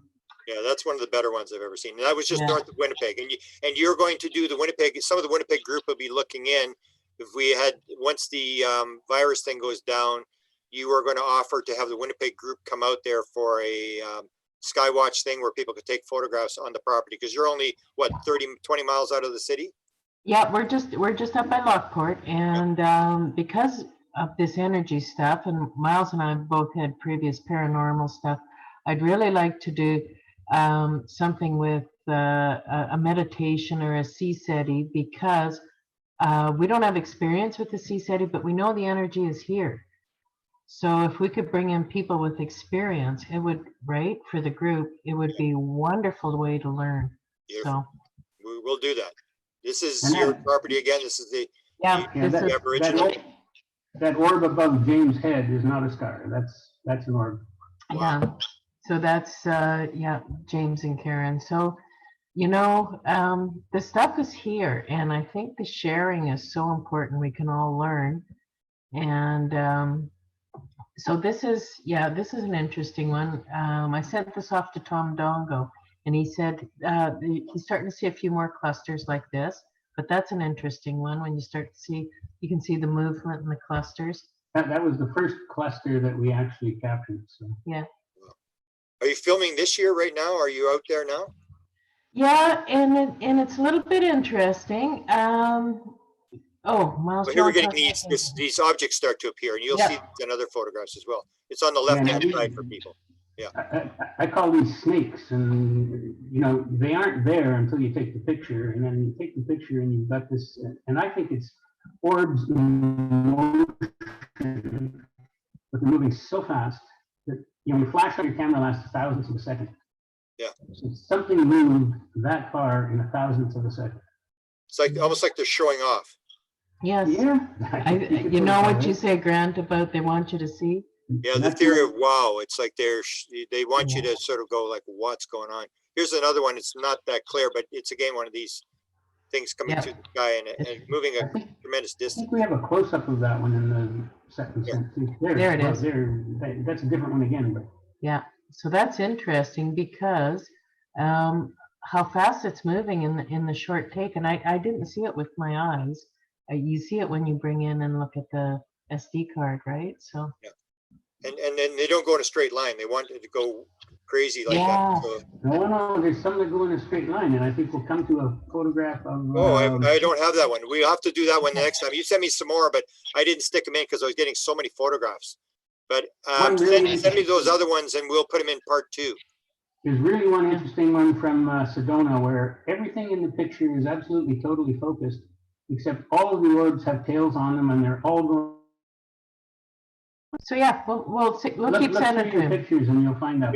Yeah, that's one of the better ones I've ever seen. And that was just north of Winnipeg. And you're going to do the Winnipeg. Some of the Winnipeg group will be looking in. If we had once the virus thing goes down, you are going to offer to have the Winnipeg group come out there for a Skywatch thing where people could take photographs on the property? Because you're only, what, 20 miles out of the city? Yeah, we're just up by Lockport, and because of this energy stuff, and Miles and I both had previous paranormal stuff, I'd really like to do something with a meditation or a sea SETI, because we don't have experience with the sea SETI, but we know the energy is here. So if we could bring in people with experience, it would, right, for the group, it would be a wonderful way to learn. Beautiful. So We will do that. This is your property again. This is the, that, Aboriginal. that orb above James' head is not a scar. That's an orb. yeah, so that's yeah, James and Karen. So you know, the stuff is here, and I think the sharing is so important. We can all learn, and so this is an interesting one. I sent this off to Tom Dongo, and he said he's starting to see a few more clusters like this, but that's an interesting one. When you start to see, you can see the movement in the clusters. That was the first cluster that we actually captured. So yeah. Are you filming this year right now? Are you out there now? Yeah, and it's a little bit interesting. Oh, Miles. So here we're getting these objects start to appear, and you'll see in other photographs as well. It's on the left-hand side for people. Yeah. I call these snakes, and you know, they aren't there until you take the picture, and then you take the picture and you've got this, and I think it's orbs in motion, but they're moving so fast that, you know, when you flash on your camera lasts thousandths of a second. Yeah. So something moved that far in a thousandth of a second. It's like almost like they're showing off. Yes. Yeah. You know what you say, Grant, about they want you to see? Yeah, the theory of wow. It's like they want you to sort of go like, what's going on? Here's another one. It's not that clear, but it's again one of these things coming through the sky and moving a tremendous I distance. think we have a close-up of that one in the second sense. There it is. That's a different one again. But yeah, so that's interesting because how fast it's moving in the short take, and I didn't see it with my eyes. You see it when you bring in and look at the SD card, right? So yeah, and then they don't go in a straight line. They want it to go crazy like that. So. No, there's some that go in a straight line, and I think we'll come to a photograph of. Oh, I don't have that one. We have to do that one the next time. You sent me some more, but I didn't stick them in because I was getting so many photographs. But send me those other ones, and we'll put them in part 2. There's really one interesting one from Sedona where everything in the picture is absolutely totally focused, except all of the orbs have tails on them, and they're all going. So yeah, we'll keep sending him pictures, and you'll find out.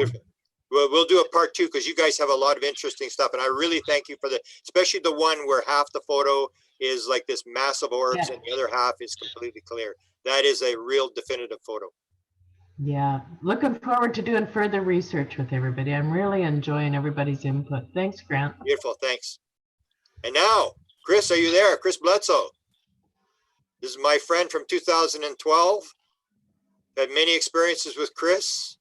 Well, we'll do a part 2 because you guys have a lot of interesting stuff, and I really thank you for especially the one where half the photo is like this massive orbs and the other half is completely clear. That is a real definitive photo. Yeah, looking forward to doing further research with everybody. I'm really enjoying everybody's input. Thanks, Grant. Beautiful, thanks. And now, Chris, are you there? Chris Bledsoe. This is my friend from 2012. Had many experiences with Chris.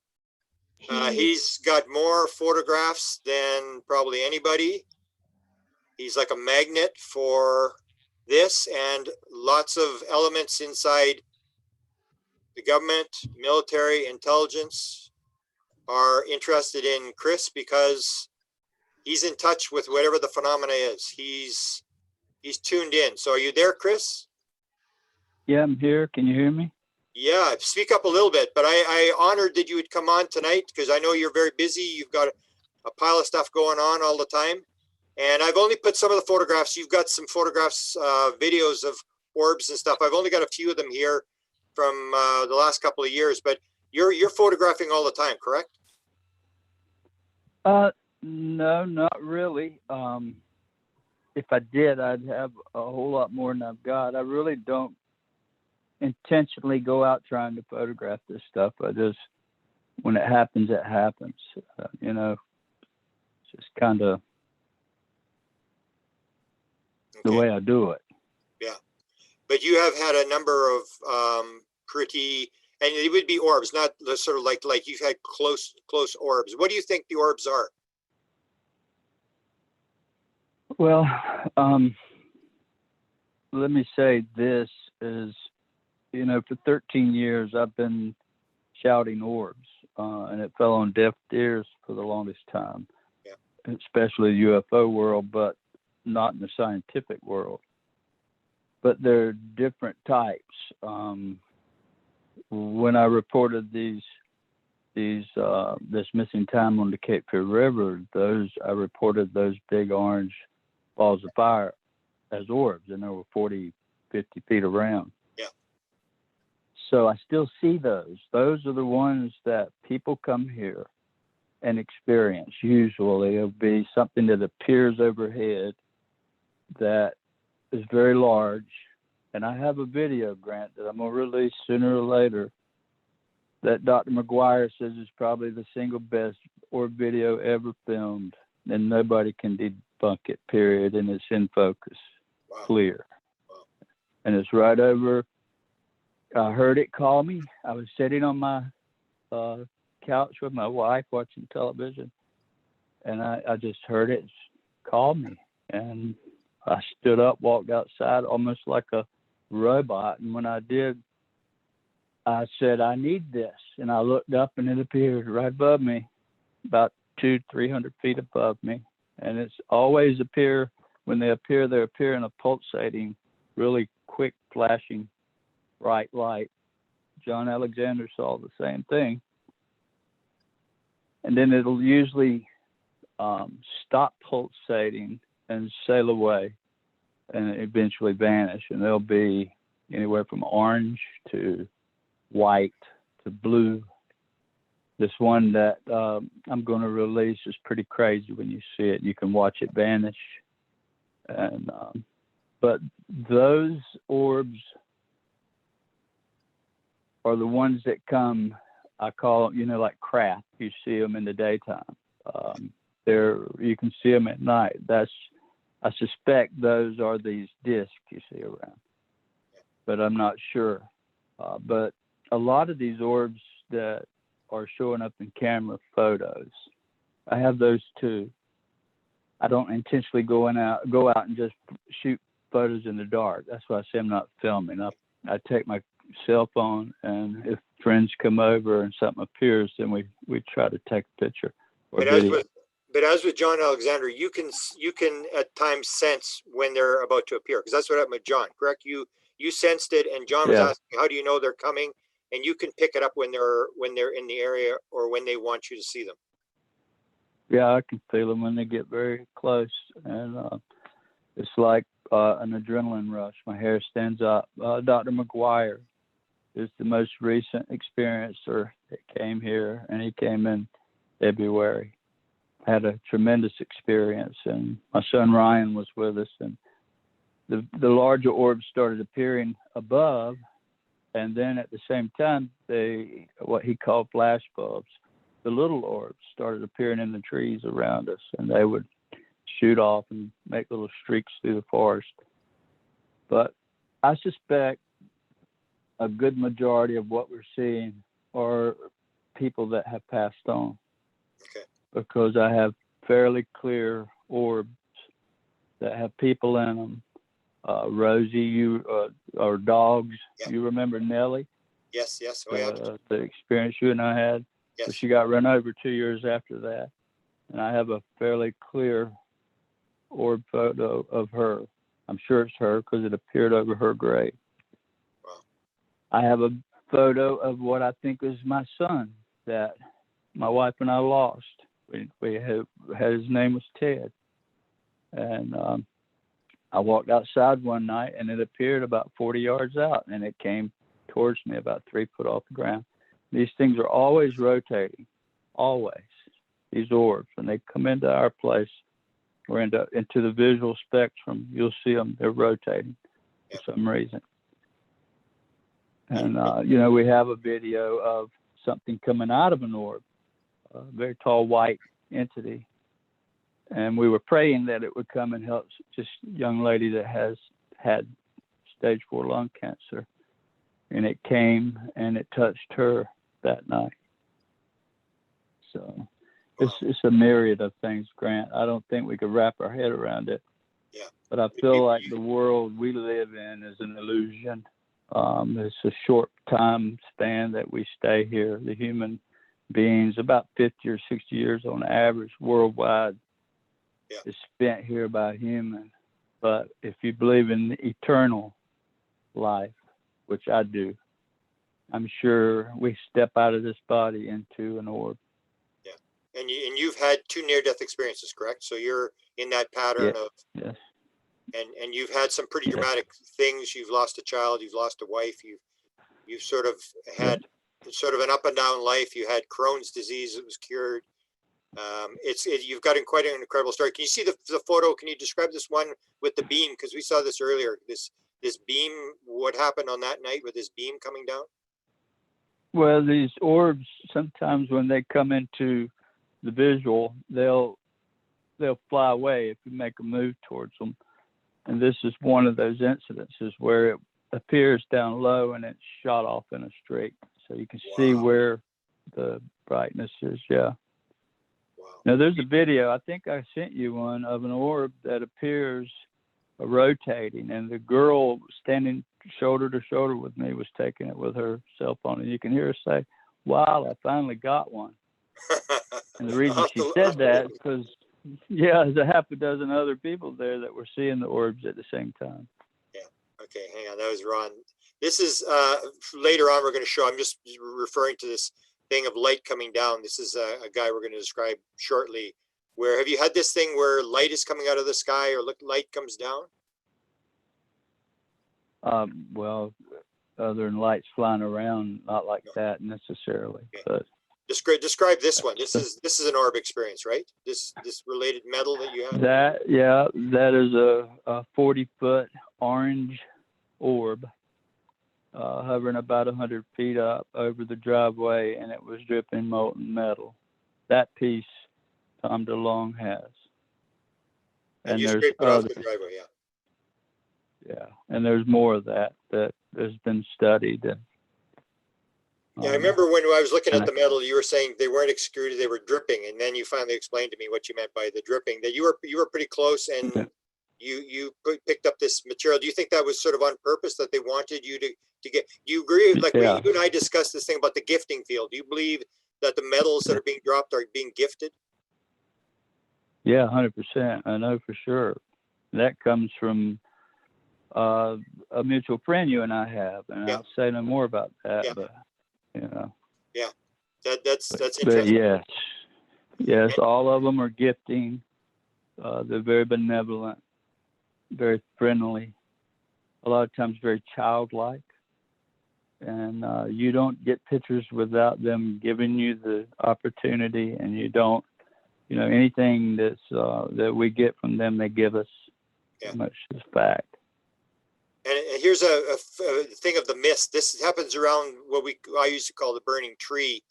He's got more photographs than probably anybody. He's like a magnet for this, and lots of elements inside the government, military, intelligence are interested in Chris because he's in touch with whatever the phenomena is. He's tuned in. So are you there, Chris? Yeah, I'm here. Can you hear me? Yeah, speak up a little bit, but I honored that you would come on tonight because I know you're very busy. You've got a pile of stuff going on all the time. And I've only put some of the photographs. You've got some photographs, videos of orbs and stuff. I've only got a few of them here from the last couple of years, but you're photographing all the time, correct? No, not really. If I did, I'd have a whole lot more than I've got. I really don't intentionally go out trying to photograph this stuff. I just, when it happens, it happens. You know, it's just kind of the way I do it. Yeah, but you have had a number of pretty, and it would be orbs, not the sort of like you've had close orbs. What do you think the orbs are? Well, let me say this is, you know, for 13 years, I've been shouting orbs, and it fell on deaf ears for the longest time, especially the UFO world, but not in the scientific world. But there are different types. When I reported this missing time on the Cape Fear River, I reported those big orange balls of fire as orbs, and they were 40, 50 feet around. Yeah. So I still see those. Those are the ones that people come here and experience. Usually it'll be something that appears overhead that is very large. And I have a video, Grant, that I'm going to release sooner or later that Dr. McGuire says is probably the single best orb video ever filmed. And nobody can debunk it, period. And it's in focus, clear. And it's right over. I heard it call me. I was sitting on my couch with my wife watching television. And I just heard it call me. And I stood up, walked outside almost like a robot. And when I did, I said, I need this. And I looked up and it appeared right above me, about 200-300 feet above me. And it's always when they appear in a pulsating, really quick flashing bright light. John Alexander saw the same thing. And then it'll usually stop pulsating and sail away and eventually vanish. And they'll be anywhere from orange to white to blue. This one that I'm going to release is pretty crazy when you see it. You can watch it vanish. And but those orbs are the ones that come, I call them, like craft. You see them in the daytime. You can see them at night. I suspect those are these discs you see around, but I'm not sure. But a lot of these orbs that are showing up in camera photos, I have those too. I don't intentionally go out and just shoot photos in the dark. That's why I say I'm not filming. I take my cell phone, and if friends come over and something appears, then we try to take a picture or video. But as with John Alexander, you can at times sense when they're about to appear, because that's what happened with John, correct? You sensed it, and John was asking, how do you know they're coming? And you can pick it up when they're in the area or when they want you to see them. Yeah, I can feel them when they get very close, and it's like an adrenaline rush. My hair stands up. Dr. McGuire is the most recent experiencer that came here, and he came in February. Had a tremendous experience, and my son Ryan was with us, and the larger orbs started appearing above, and then at the same time, what he called flash bulbs, the little orbs started appearing in the trees around us, and they would shoot off and make little streaks through the forest. But I suspect a good majority of what we're seeing are people that have passed on. Okay. Because I have fairly clear orbs that have people in them. Rosie, or dogs. Yeah. You remember Nellie? Yes. Oh, yeah. The experience you and I had. Yes. So she got run over 2 years after that. And I have a fairly clear orb photo of her. I'm sure it's her because it appeared over her grave. Wow. I have a photo of what I think is my son that my wife and I lost. We had his name was Ted. And I walked outside one night and it appeared about 40 yards out, and it came towards me about 3 foot off the ground. These things are always rotating, always, these orbs. When they come into our place or into the visual spectrum, you'll see them, they're rotating for some reason. And, we have a video of something coming out of an orb, a very tall white entity. And we were praying that it would come and help this young lady that has had stage 4 lung cancer. And it came and it touched her that night. So it's a myriad of things, Grant. I don't think we could wrap our head around it. Yeah. But I feel like the world we live in is an illusion. It's a short time span that we stay here. The human beings, about 50 or 60 years on average worldwide, is spent here by humans. But if you believe in eternal life, which I do, I'm sure we step out of this body into an orb. Yeah, and you've had 2 near-death experiences, correct? So you're in that pattern of yes. And you've had some pretty dramatic things. You've lost a child, you've lost a wife, you've sort of had sort of an up and down life. You had Crohn's disease that was cured. You've got quite an incredible story. Can you see the photo? Can you describe this one with the beam? Because we saw this earlier. This beam. What happened on that night with this beam coming down? Well, these orbs, sometimes when they come into the visual, they'll fly away if you make a move towards them. And this is one of those incidences where it appears down low and it's shot off in a streak. So you can see where the brightness is. Yeah. Wow. Now there's a video, I think I sent you one, of an orb that appears rotating, and the girl standing shoulder to shoulder with me was taking it with her cell phone, and you can hear her say, "Wow, I finally got one." And the reason she said that is because there's a half a dozen other people there that were seeing the orbs at the same time. Yeah. Okay, hang on. That was Ron. This is later on. We're going to show. I'm just referring to this thing of light coming down. This is a guy we're going to describe shortly. Where have you had this thing where light is coming out of the sky or light comes down? Well, other than lights flying around, not like that necessarily. Okay. But describe this one. This is an orb experience, right? This related metal that you have. That is a 40-foot orange orb hovering about 100 feet up over the driveway, and it was dripping molten metal. That piece Tom DeLong has. And you scraped it off the driveway, yeah. And there's more of that has been studied. And, I remember when I was looking at the metal, you were saying they weren't extruded, they were dripping, and then you finally explained to me what you meant by the dripping. That you were pretty close, and you picked up this material. Do you think that was sort of on purpose, that they wanted you to get? Do you agree? Like you and I discussed this thing about the gifting field. Do you believe that the metals that are being dropped are being gifted? Yeah, 100%. I know for sure. That comes from a mutual friend you and I have, and I'll say no more about that. But Yeah, that's interesting. But yes, all of them are gifting. They're very benevolent, very friendly, a lot of times very childlike, and you don't get pictures without them giving you the opportunity, and you don't. Anything that's that we get from them, they give us. Much is fact. And here's a thing of the mist. This happens around what I used to call the burning tree.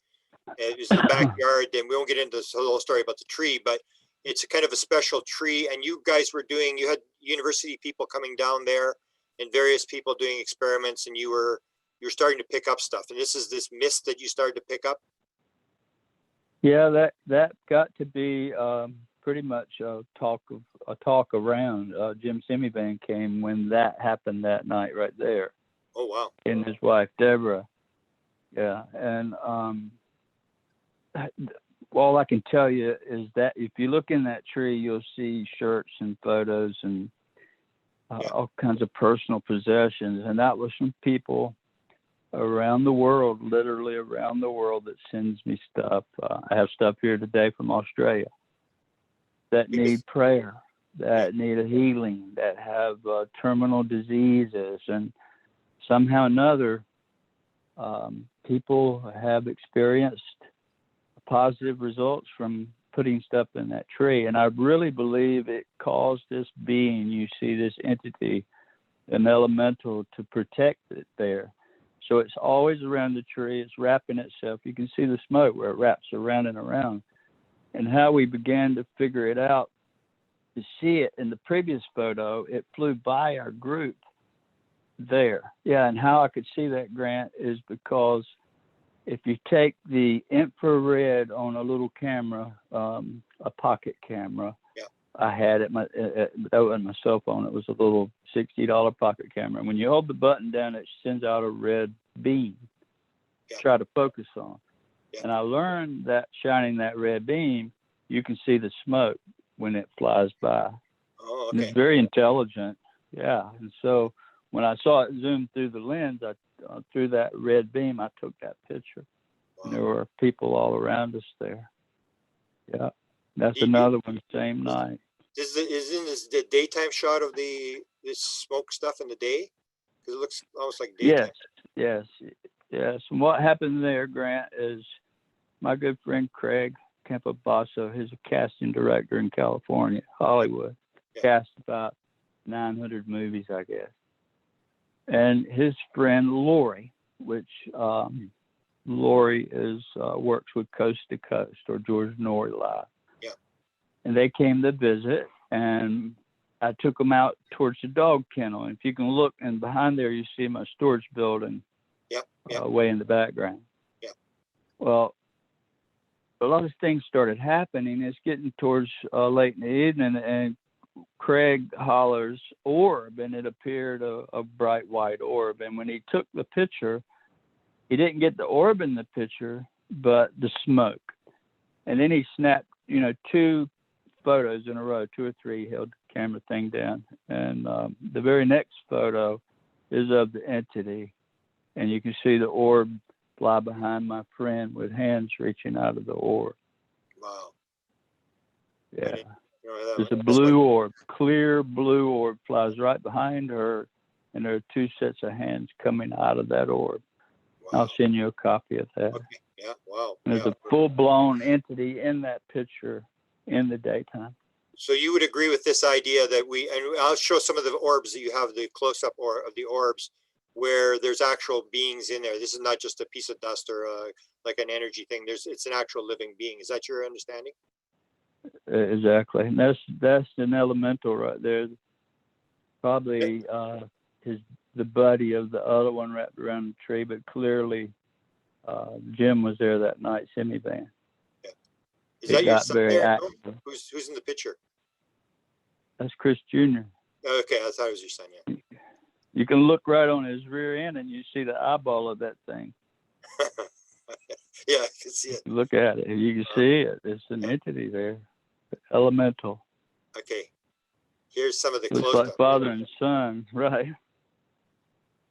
It's in the backyard, and we won't get into this whole story about the tree, but it's a kind of a special tree. And you guys you had university people coming down there, and various people doing experiments, and you're starting to pick up stuff. And this is this mist that you started to pick up. Yeah, that got to be pretty much a talk around. Jim Semivan came when that happened that night right there. Oh wow! And his wife Deborah. Yeah, and all I can tell you is that if you look in that tree, you'll see shirts and photos and all kinds of personal possessions, and that was from people around the world, literally around the world, that sends me stuff. I have stuff here today from Australia that need prayer, that need a healing, that have terminal diseases, and somehow or another, people have experienced positive results from putting stuff in that tree. And I really believe it caused this being, you see this entity, an elemental, to protect it there. So it's always around the tree. It's wrapping itself. You can see the smoke where it wraps around and around. And how we began to figure it out, to see it in the previous photo, it flew by our group there. Yeah, and how I could see that, Grant, is because if you take the infrared on a little camera, a pocket camera, I had it, that wasn't my cell phone, it was a little $60 pocket camera. And when you hold the button down, it sends out a red beam to try to focus on. And I learned that shining that red beam, you can see the smoke when it flies by. Oh, And okay. it's very intelligent. Yeah. And so when I saw it zoom through the lens, through that red beam, I took that picture. Wow. And there were people all around us there. Yeah. That's You- another one, same night. Isn't this the daytime shot of this smoke stuff in the day? Because it looks almost like daytime. Yes. And what happened there, Grant, is my good friend Craig Campobasso, he's a casting director in California, Hollywood. Yeah. Cast about 900 movies, I guess. And his friend Lori, which Lori works with Coast to Coast or George Norrie Live. Yeah. And they came to visit, and I took them out towards the dog kennel. And if you can look, and behind there you see my storage building. Yep. Way in the background. Yeah. Well, a lot of things started happening. It's getting towards late in the evening, and Craig hollers orb, and it appeared a bright white orb. And when he took the picture, he didn't get the orb in the picture, but the smoke. And then he snapped, 2 photos in a row, 2 or 3, held the camera thing down. And the very next photo is of the entity. And you can see the orb fly behind my friend with hands reaching out of the orb. Wow. Yeah. There's a blue orb, clear blue orb flies right behind her, and there are 2 sets of hands coming out of that orb. Wow. I'll send you a copy of that. Okay. Yeah. Wow. And there's Yeah. a full-blown entity in that picture in the daytime. So you would agree with this idea that and I'll show some of the orbs that you have, the close-up of the orbs, where there's actual beings in there. This is not just a piece of dust or like an energy thing. It's an actual living being. Is that your understanding? Exactly. And that's an elemental right there. Probably the buddy of the other one wrapped around the tree, but clearly Jim was there that night, semi-van. Yeah. Is that your son there? Active. Who's in the picture? That's Chris Jr. Okay, I thought it was your son, yeah. You can look right on his rear end and you see the eyeball of that thing. Yeah, I can see it. Look at it. You can see it. It's an entity there. Elemental. Okay. Here's some of the Looks close-up. like father and son, right?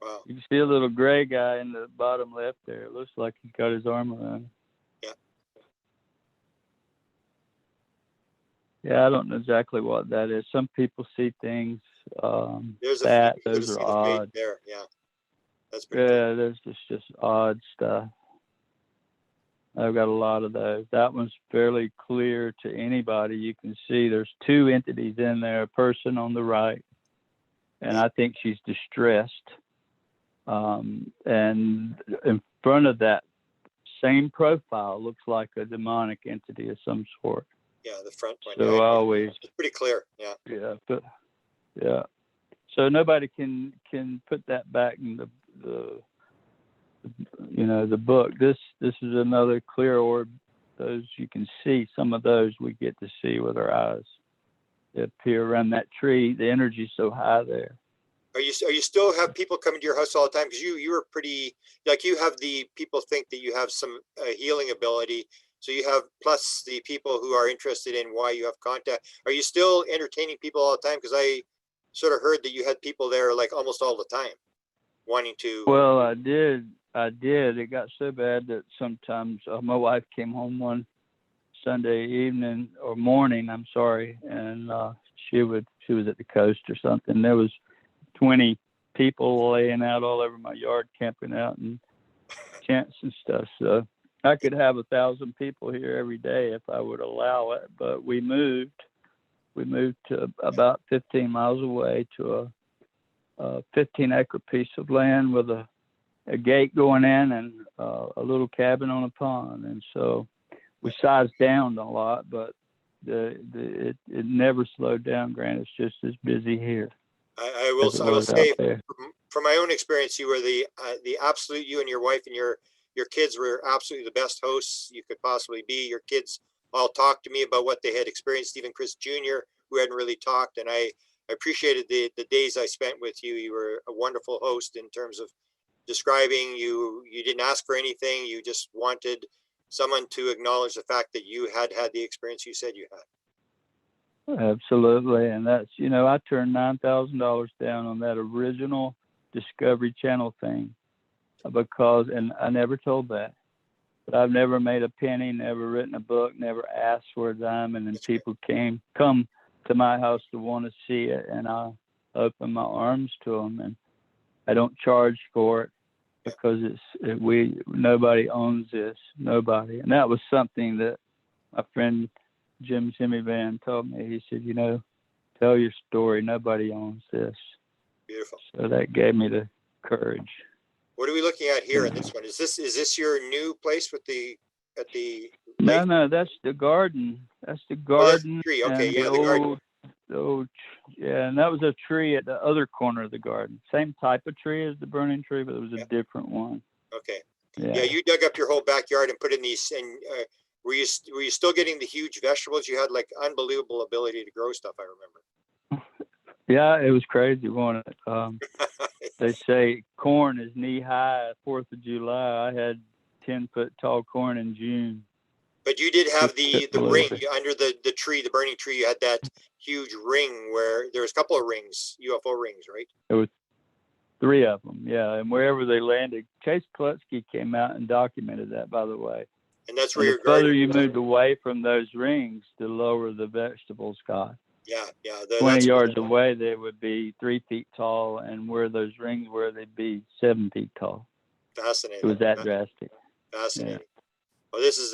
Wow. You can see a little gray guy in the bottom left there. It looks like he's got his arm around him. Yeah, I don't know exactly what that is. Some people see things. Those are odd. There, yeah. That's pretty cool. There's just odd stuff. I've got a lot of those. That one's fairly clear to anybody. You can see there's 2 entities in there, a person on the right, and I think she's distressed. And in front of that same profile looks like a demonic entity of some sort. Yeah, the front one. So yeah, it's pretty clear. Yeah. Yeah. So nobody can put that back in the book. This is another clear orb. Those you can see. Some of those we get to see with our eyes. They appear around that tree. The energy's so high there. Are you still have people coming to your house all the time? Because you were pretty, like, you have the people think that you have some healing ability. So you have plus the people who are interested in why you have contact. Are you still entertaining people all the time? Because I sort of heard that you had people there like almost all the time wanting to. Well, I did. It got so bad that sometimes my wife came home one Sunday evening or morning, I'm sorry, and she was at the coast or something. There was 20 people laying out all over my yard, camping out and chants and stuff. So I could have 1,000 people here every day if I would allow it, but we moved to about 15 miles away to a 15-acre piece of land with a gate going in and a little cabin on a pond. And so we sized down a lot, but it never slowed down, Grant. It's just as busy here. I will say from my own experience, you were the absolute, you and your wife and your kids were absolutely the best hosts you could possibly be. Your kids all talked to me about what they had experienced, even Chris Jr., who hadn't really talked. And I appreciated the days I spent with you. You were a wonderful host in terms of describing. You didn't ask for anything. You just wanted someone to acknowledge the fact that you had the experience you said you had. Absolutely. And that's, you know, I turned $9,000 down on that original Discovery Channel thing because, and I never told that, but I've never made a penny, never written a book, never asked for a dime. And then people come to my house to want to see it. And I open my arms to them, and I don't charge for it because nobody owns this, nobody. And that was something that my friend Jim Van told me. He said, you know, tell your story. Nobody owns this. Beautiful. So that gave me the courage. What are we looking at here in this one? Is this your new place with the lake? No, that's the garden. That's the garden. Oh, that's the tree. Okay, yeah, the garden. Yeah, and that was a tree at the other corner of the garden. Same type of tree as the burning tree, but it was a different one. Okay. Yeah. Yeah, you dug up your whole backyard and put in these. And were you still getting the huge vegetables? You had like unbelievable ability to grow stuff, I remember. Yeah, it was crazy, wasn't it? They say corn is knee high 4th of July. I had 10-foot tall corn in June. But you did have the ring under the tree, the burning tree. You had that huge ring where there was a couple of rings, UFO rings, right? There was 3 of them, yeah. And wherever they landed, Chase Klutsky came out and documented that, by the way. And that's where the further you moved away from those rings, the lower the vegetables got. Yeah. 20 yards away, they would be 3 feet tall, and where those rings were, they'd be 7 feet tall. Fascinating. It was that drastic. Fascinating. Yeah. Oh, this is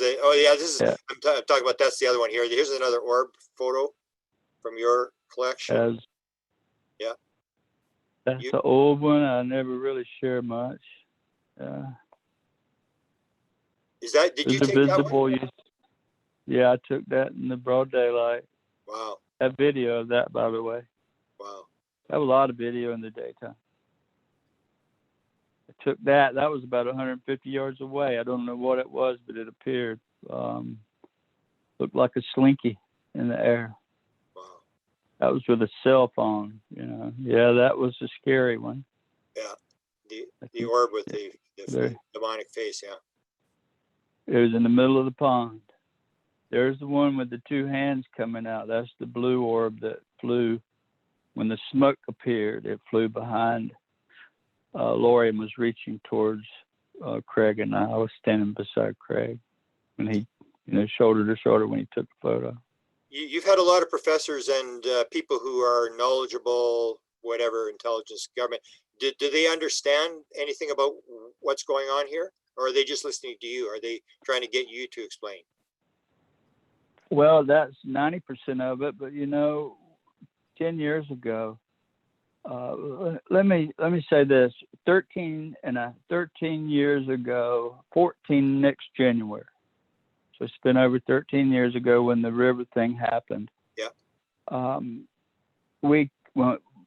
I'm talking about, that's the other one here. Here's another orb photo from your collection. Yeah. That's the old one. I never really share much. Did you take that one? Yeah, I took that in the broad daylight. Wow. That video of that, by the way. Wow. I have a lot of video in the daytime. I took that. That was about 150 yards away. I don't know what it was, but it appeared. Looked like a slinky in the air. Wow. That was with a cell phone, you know. Yeah, that was a scary one. Yeah. The orb with the demonic face, yeah. It was in the middle of the pond. There's the one with the 2 hands coming out. That's the blue orb that flew. When the smoke appeared, it flew behind Lori and was reaching towards Craig and I. I was standing beside Craig when he, shoulder to shoulder when he took the photo. You've had a lot of professors and people who are knowledgeable, whatever, intelligence, government. Do they understand anything about what's going on here? Or are they just listening to you? Are they trying to get you to explain? Well, that's 90% of it. But 10 years ago, let me say this: 13 years ago, 14 next January. So it's been over 13 years ago when the river thing happened. Yeah.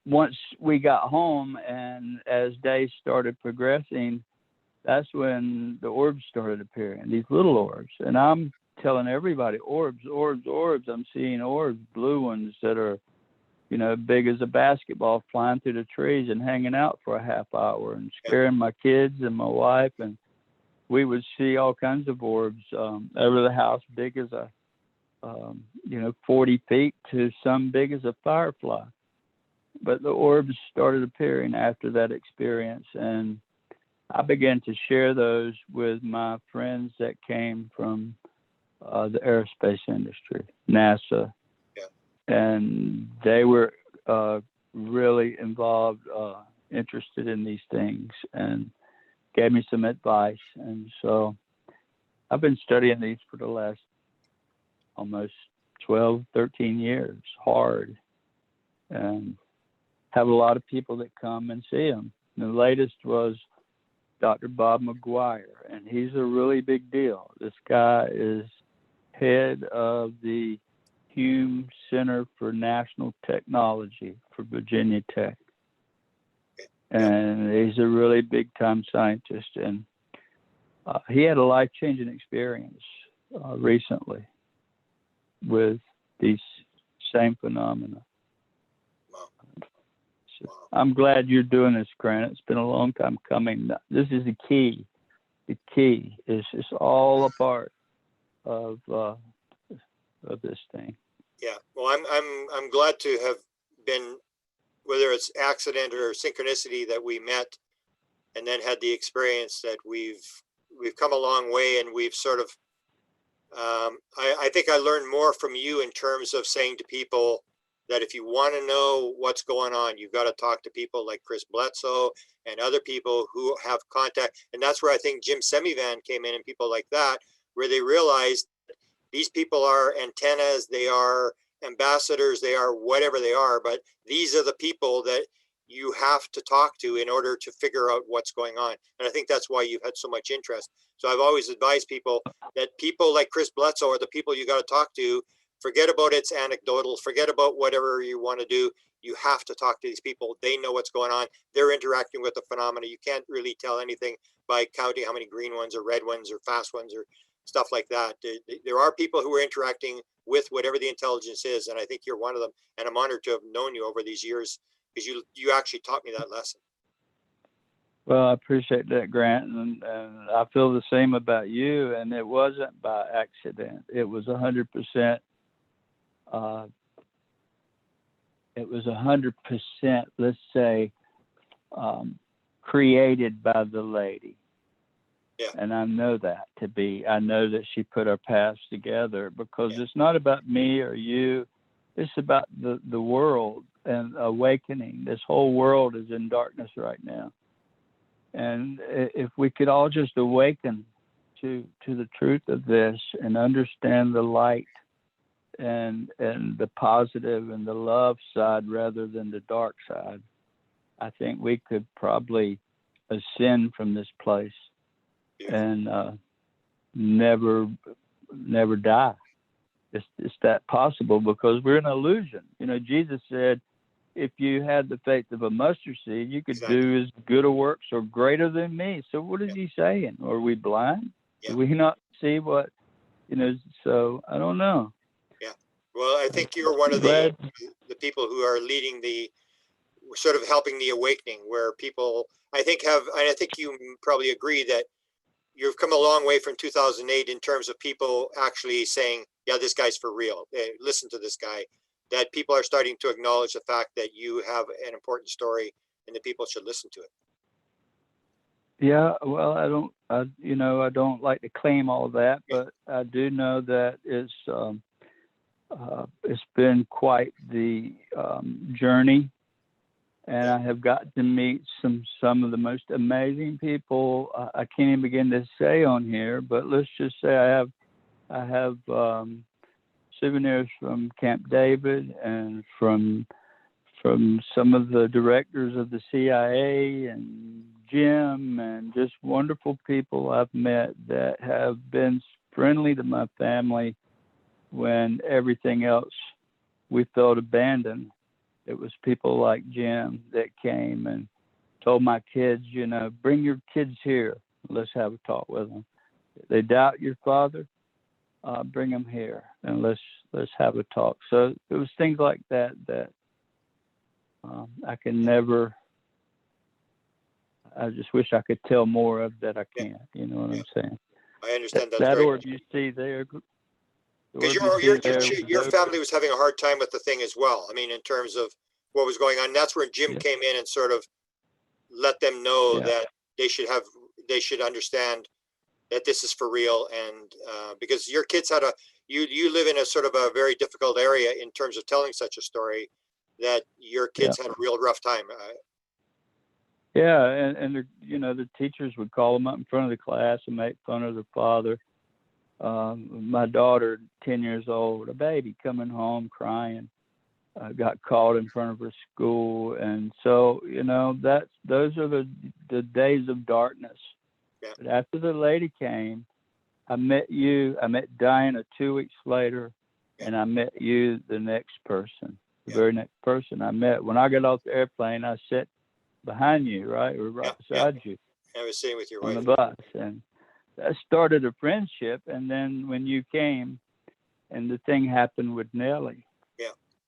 Once we got home, and as days started progressing, that's when the orbs started appearing. These little orbs, and I'm telling everybody, orbs. I'm seeing orbs, blue ones that are, big as a basketball, flying through the trees and hanging out for a half hour and scaring my kids and my wife. And we would see all kinds of orbs over the house, big as 40 feet to some big as a firefly. But the orbs started appearing after that experience, and I began to share those with my friends that came from the aerospace industry, NASA. And they were really involved, interested in these things, and gave me some advice. And so I've been studying these for the last almost 12, 13 years, hard, and have a lot of people that come and see them. The latest was Dr. Bob McGuire, and he's a really big deal. This guy is head of the Hume Center for National Technology for Virginia Tech. And he's a really big-time scientist, and he had a life-changing experience recently with these same phenomena. So I'm glad you're doing this, Grant. It's been a long time coming. This is the key. The key is it's all a part of this thing. Yeah. Well, I'm glad to have been, whether it's accident or synchronicity, that we met and then had the experience that we've come a long way, and we've sort of, I think I learned more from you in terms of saying to people that if you want to know what's going on, you've got to talk to people like Chris Bledsoe and other people who have contact. And that's where I think Jim Semivan came in and people like that, where they realized these people are antennas, they are ambassadors, they are whatever they are, but these are the people that you have to talk to in order to figure out what's going on. And I think that's why you've had so much interest. So I've always advised people that people like Chris Bledsoe are the people you got to talk to. Forget about it's anecdotal, forget about whatever you want to do. You have to talk to these people. They know what's going on. They're interacting with the phenomena. You can't really tell anything by counting how many green ones or red ones or fast ones or stuff like that. There are people who are interacting with whatever the intelligence is, and I think you're one of them. And I'm honored to have known you over these years, because you actually taught me that lesson. Well, I appreciate that, Grant, and I feel the same about you. And it wasn't by accident. It was 100%. It was 100%. Let's say created by the lady. Yeah. And I know that to be. I know that she put our paths together, because it's not about me or you. It's about the world and awakening. This whole world is in darkness right now. And if we could all just awaken to the truth of this and understand the light and the positive and the love side rather than the dark side, I think we could probably ascend from this place and never die. It's that possible, because we're an illusion. You know, Jesus said, if you had the faith of a mustard seed, you could do as good a works or greater than me. So what is he saying? Are we blind? Do we not see what, so I don't know. Yeah. Well, I think you're one of the people who are leading sort of helping the awakening, where people, I think you probably agree that you've come a long way from 2008 in terms of people actually saying, yeah, this guy's for real. Listen to this guy. That people are starting to acknowledge the fact that you have an important story and that people should listen to it. Yeah, well, I don't like to claim all that, but I do know that it's been quite the journey, and I have got to meet some of the most amazing people. I can't even begin to say on here, but let's just say I have souvenirs from Camp David and from some of the directors of the CIA and Jim, and just wonderful people I've met that have been friendly to my family when everything else we felt abandoned. It was people like Jim that came and told my kids, bring your kids here. Let's have a talk with them. If they doubt your father, bring them here and let's have a talk. So it was things like that I can never. I just wish I could tell more of that. I can't. You know what I'm saying? I understand that orb you see there. Because your family was having a hard time with the thing as well. I mean, in terms of what was going on. That's where Jim came in and sort of let them know that they should understand that this is for real. And because your kids had you live in a sort of a very difficult area in terms of telling such a story, that your kids had a real rough time. Yeah, and the teachers would call them up in front of the class and make fun of their father. My daughter, 10 years old, a baby coming home crying, got caught in front of her school. And so, those are the days of darkness. Yeah. But after the lady came, I met you. I met Diana 2 weeks later, and I met you, the next person, the very next person I met. When I got off the airplane, I sat behind you, right? Or right beside you. I was sitting with your on wife. the bus. And that started a friendship. And then when you came and the thing happened with Nellie,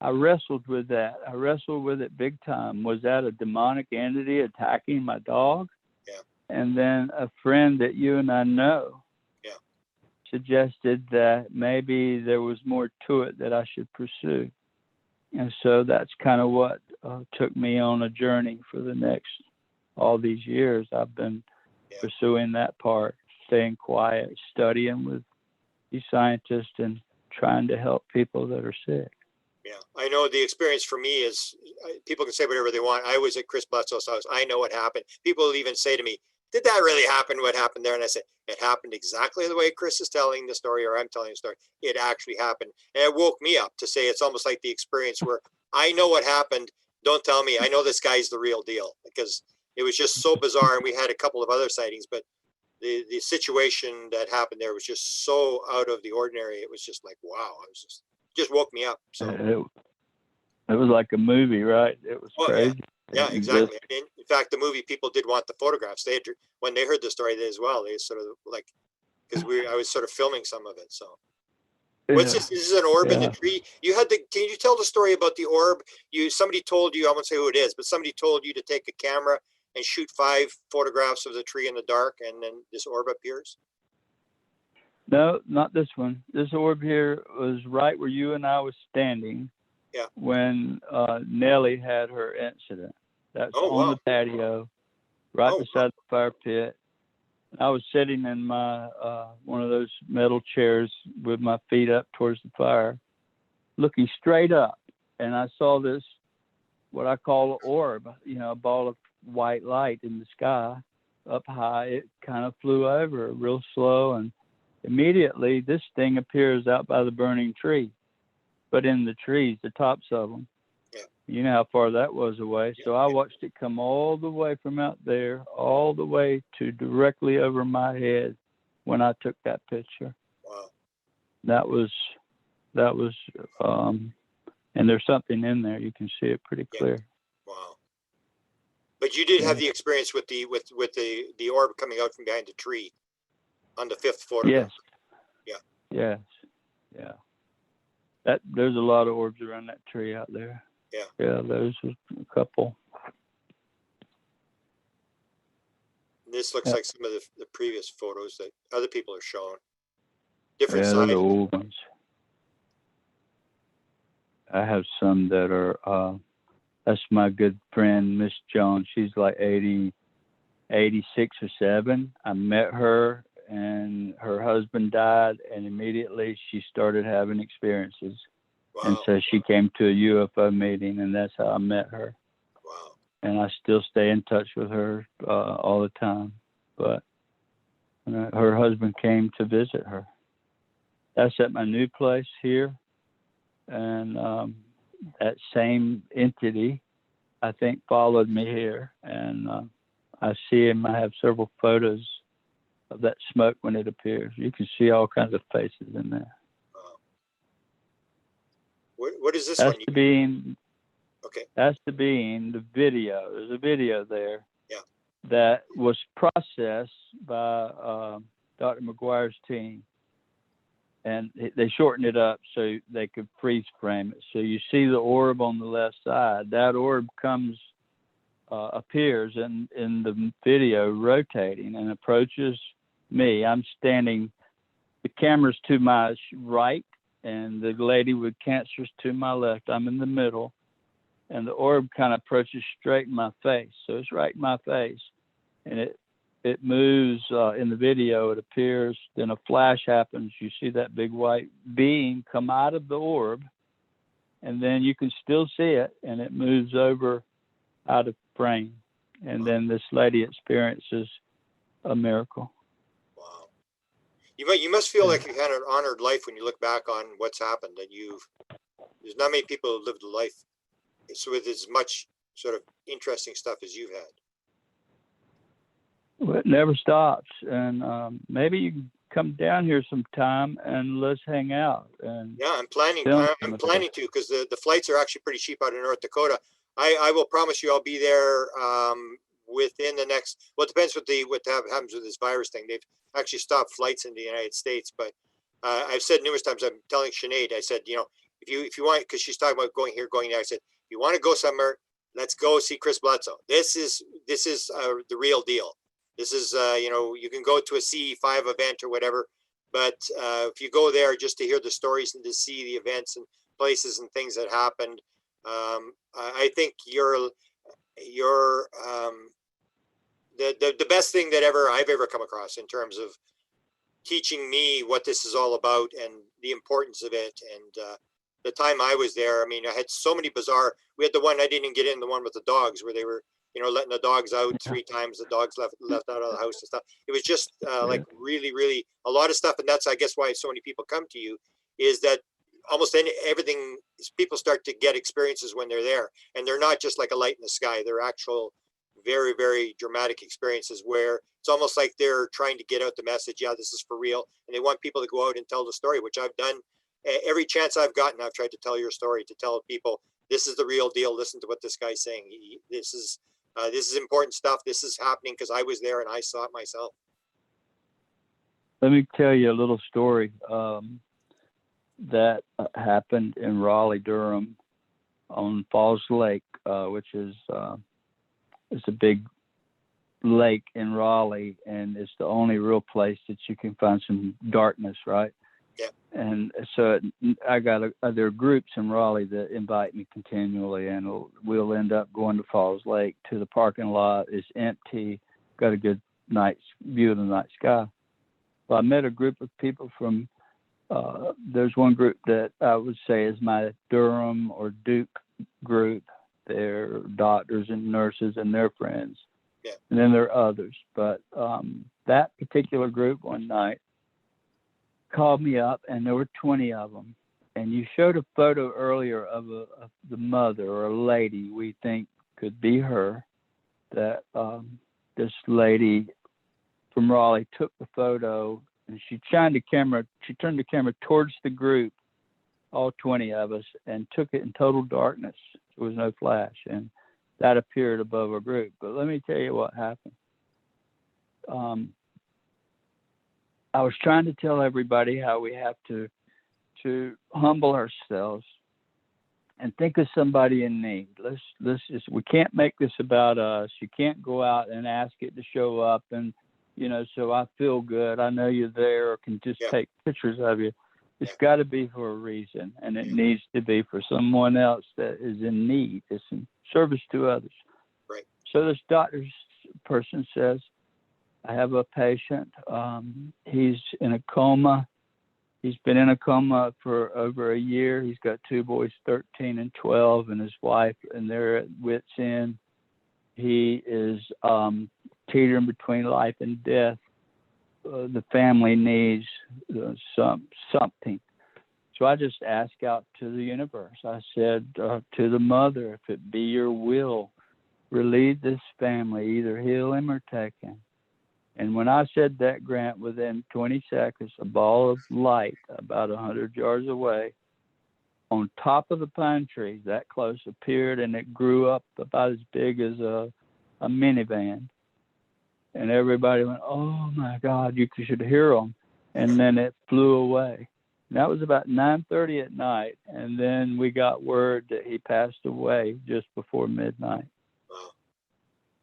I wrestled with that. I wrestled with it big time. Was that a demonic entity attacking my dog? Yeah. And then a friend that you and I know suggested that maybe there was more to it that I should pursue. And so that's kind of what took me on a journey for the next, all these years. I've been pursuing that part, staying quiet, studying with these scientists and trying to help people that are sick. Yeah, I know the experience for me is people can say whatever they want. I was at Chris Bledsoe's house. I know what happened. People even say to me, did that really happen? What happened there? And I said, it happened exactly the way Chris is telling the story, or I'm telling the story. It actually happened. And it woke me up to say, it's almost like the experience where I know what happened. Don't tell me. I know this guy's the real deal, because it was just so bizarre. And we had a couple of other sightings, but the situation that happened there was just so out of the ordinary. It was just like, wow, I was just woke me up. So it was like a movie, right? It was crazy. Yeah, exactly. In fact, the movie people did want the photographs. They had to, when they heard the story as well, they sort of like, because I was sort of filming some of it. So what's this? This is an orb in the tree. You had can you tell the story about the orb? Somebody told you, I won't say who it is, but somebody told you to take a camera and shoot 5 photographs of the tree in the dark, and then this orb appears. No, not this one. This orb here was right where you and I was standing. Yeah. When Nellie had her incident. That's on the patio, right beside the fire pit. I was sitting in my one of those metal chairs with my feet up towards the fire, looking straight up, and I saw this, what I call an orb, a ball of white light in the sky, up high. It kind of flew over real slow, and immediately this thing appears out by the burning tree. But in the trees, the tops of them, you know how far that was away. So I watched it come all the way from out there, all the way to directly over my head when I took that picture. Wow. That was, and there's something in there. You can see it pretty clear. Wow. But you did have the experience with the orb coming out from behind the tree on the 5th photograph. Yes. Yeah. Yes. Yeah. There's a lot of orbs around that tree out there. Yeah. Yeah, there's a couple. This looks like some of the previous photos that other people are showing. Different size. size. The old ones. I have some that are, that's my good friend, Miss Jones. She's like 86 or 7. I met her and her husband died, and immediately she started having experiences. Wow. And so she came to a UFO meeting, and that's how I met her. Wow. And I still stay in touch with her all the time. But her husband came to visit her. That's at my new place here. And that same entity, I think, followed me here. And I see him. I have several photos of that smoke when it appears. You can see all kinds of faces in there. What is this that's one? That's the being, the video. There's a video there. Yeah. That was processed by Dr. McGuire's team. And they shortened it up so they could freeze frame it. So you see the orb on the left side. That orb appears in the video rotating and approaches me. I'm standing, the camera's to my right, and the lady with cancer's to my left. I'm in the middle, and the orb kind of approaches straight in my face. So it's right in my face, and it moves in the video. It appears, then a flash happens. You see that big white being come out of the orb, and then you can still see it, and it moves over out of frame. And then this lady experiences a miracle. Wow. You must feel like you had an honored life when you look back on what's happened, and there's not many people who lived a life with as much sort of interesting stuff as you've had. Well, it never stops. And maybe you can come down here sometime and let's hang out. And yeah, I'm planning to, because the flights are actually pretty cheap out of North Dakota. I will promise you I'll be there within the next, well, it depends what happens with this virus thing. They've actually stopped flights in the United States, but I've said numerous times, I'm telling Sinead, I said, if you want, because she's talking about going here, going there, I said, if you want to go somewhere, let's go see Chris Bledsoe. This is the real deal. This is, you can go to a CE5 event or whatever, But if you go there just to hear the stories and to see the events and places and things that happened, I think you're the best thing that I've ever come across in terms of teaching me what this is all about and the importance of it. And the time I was there, I mean, I had so many bizarre. We had the one I didn't even get in, the one with the dogs, where they were, you know, letting the dogs out 3 times. The dogs left out of the house and stuff. It was just like really, really a lot of stuff. And that's, I guess, why so many people come to you, is that almost everything, people start to get experiences when they're there, and they're not just like a light in the sky. They're actual very, very dramatic experiences where it's almost like they're trying to get out the message. Yeah, this is for real. And they want people to go out and tell the story, which I've done every chance I've gotten. I've tried to tell your story, to tell people, this is the real deal. Listen to what this guy's saying. This is important stuff. This is happening because I was there and I saw it myself. Let me tell you a little story that happened in Raleigh, Durham, on Falls Lake, which is it's a big lake in Raleigh, and it's the only real place that you can find some darkness, right? Yeah. And so I got there are groups in Raleigh that invite me continually, and we'll end up going to Falls Lake. To the parking lot is empty, got a good night's view of the night sky. Well, I met a group of people from there's one group that I would say is my Durham or Duke group. They're doctors and nurses and their friends. Yeah. And then there are others. But that particular group one night called me up, and there were 20 of them. And you showed a photo earlier of the mother, or a lady we think could be her, that this lady from Raleigh took the photo, and she turned the camera towards the group, all 20 of us, and took it in total darkness. There was no flash, and that appeared above our group. But let me tell you what happened. I was trying to tell everybody how we have to humble ourselves and think of somebody in need. Let's just, we can't make this about us. You can't go out and ask it to show up and, you know, so I feel good, I know you're there, or can just take pictures of you. It's got to be for a reason, and it needs to be for someone else that is in need. It's in service to others. Right. So this doctor's person says, I have a patient. He's in a coma. He's been in a coma for over a year. He's got 2 boys, 13 and 12, and his wife, and they're at wit's end. He is teetering between life and death. The family needs something. So I just asked out to the universe. I said to the mother, if it be your will, relieve this family, either heal him or take him. And when I said that, Grant, within 20 seconds, a ball of light about 100 yards away on top of the pine tree that close appeared, and it grew up about as big as a minivan. And everybody went, oh my God, you should hear them. And then it flew away. And that was about 9:30 at night. And then we got word that he passed away just before midnight. Wow.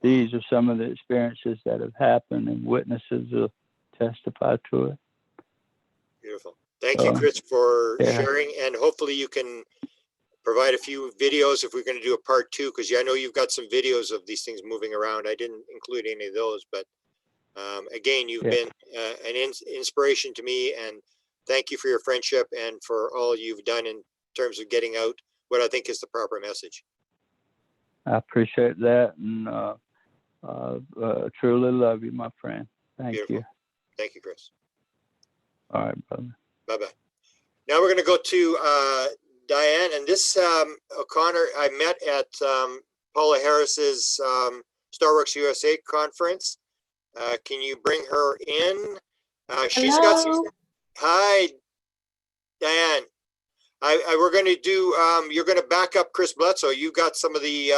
These are some of the experiences that have happened, and witnesses will testify to it. Beautiful. Thank you, Chris, for sharing. And hopefully you can provide a few videos if we're going to do a part 2, because I know you've got some videos of these things moving around. I didn't include any of those, but again, you've been an inspiration to me, and thank you for your friendship and for all you've done in terms of getting out what I think is the proper message. I appreciate that, and truly love you, my friend. Thank you. Thank you, Chris. All right, brother. Bye-bye. Now we're going to go to Diane, and this O'Connor I met at Paula Harris's Starworks USA conference. Can you bring her in? She's got some. Hi, Diane. We're going to do. You're going to back up Chris Bledsoe. You got some of the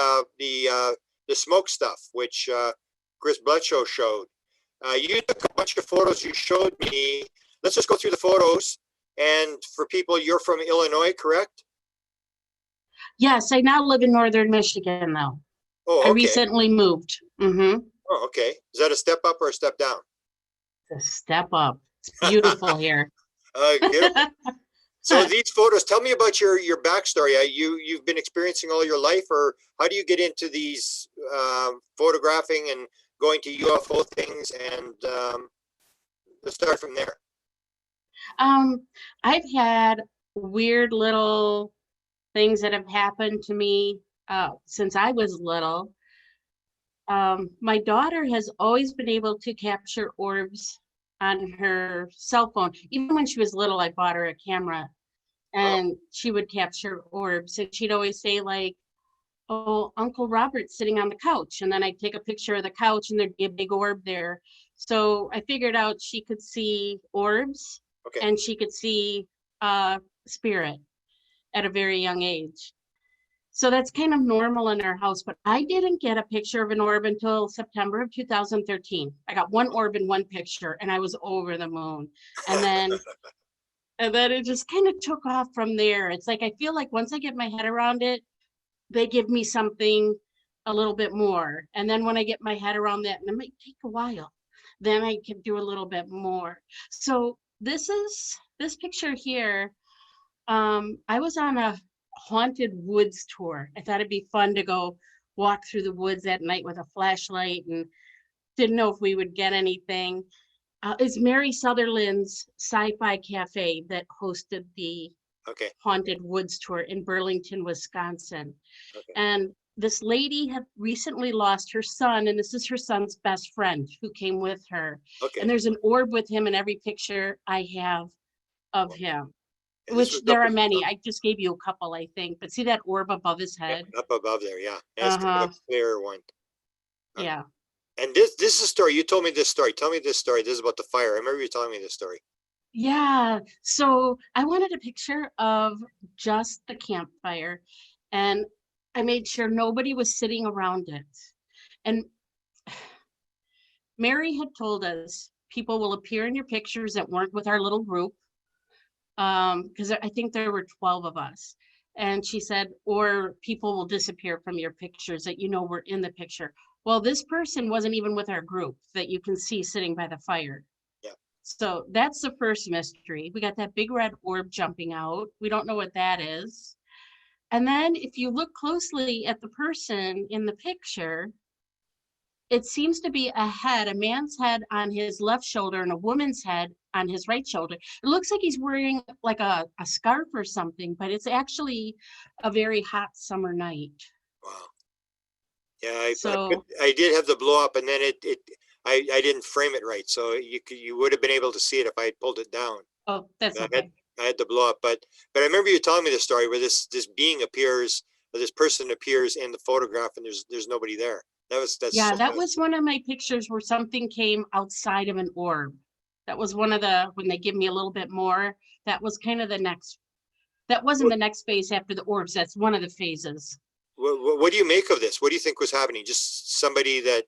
smoke stuff, which Chris Bledsoe showed. You took a bunch of photos. You showed me. Let's just go through the photos. And for people, you're from Illinois, correct? Yes, I now live in Northern Michigan, though. Oh, okay. I recently moved. Mm-hmm. Oh, okay. Is that a step up or a step down? It's a step up. It's beautiful here. Beautiful. So these photos, tell me about your backstory. You've been experiencing all your life, or how do you get into these photographing and going to UFO things? And let's start from there. I've had weird little things that have happened to me since I was little. My daughter has always been able to capture orbs on her cell phone. Even when she was little, I bought her a camera and she would capture orbs. And she'd always say like, oh, Uncle Robert's sitting on the couch. And then I'd take a picture of the couch and there'd be a big orb there. So I figured out she could see orbs and she could see spirit at a very young age. So that's kind of normal in our house, but I didn't get a picture of an orb until September of 2013. I got one orb in one picture and I was over the moon. And then it just kind of took off from there. It's like, I feel like once I get my head around it, they give me something a little bit more. And then when I get my head around that, and it might take a while, then I can do a little bit more. So this picture here, I was on a haunted woods tour. I thought it'd be fun to go walk through the woods at night with a flashlight and didn't know if we would get anything. It's Mary Sutherland's Sci-Fi Cafe that hosted the haunted woods tour in Burlington, Wisconsin. And this lady had recently lost her son, and this is her son's best friend who came with her. And there's an orb with him in every picture I have of him. Which there are many. I just gave you a couple, I think. But see that orb above his head? Up above there, yeah. That's a clear one. Yeah. And this is a story. You told me this story. Tell me this story. This is about the fire. I remember you telling me this story. Yeah. So I wanted a picture of just the campfire. And I made sure nobody was sitting around it. And Mary had told us people will appear in your pictures that weren't with our little group. Because I think there were 12 of us. And she said, or people will disappear from your pictures that you know were in the picture. Well, this person wasn't even with our group that you can see sitting by the fire. Yeah. So that's the first mystery. We got that big red orb jumping out. We don't know what that is. And then if you look closely at the person in the picture, it seems to be a head, a man's head on his left shoulder and a woman's head on his right shoulder. It looks like he's wearing like a scarf or something, but it's actually a very hot summer night. Wow. Yeah, I did have the blow up, and then I didn't frame it right, so you would have been able to see it if I had pulled it down. Oh, that's okay. I had the blow up, but I remember you telling me the story where this being appears, or this person appears in the photograph, and there's nobody there. That was one of my pictures where something came outside of an orb. That was one of when they give me a little bit more, that was kind of the next, that wasn't the next phase after the orbs. That's one of the phases. What do you make of this? What do you think was happening? Just somebody that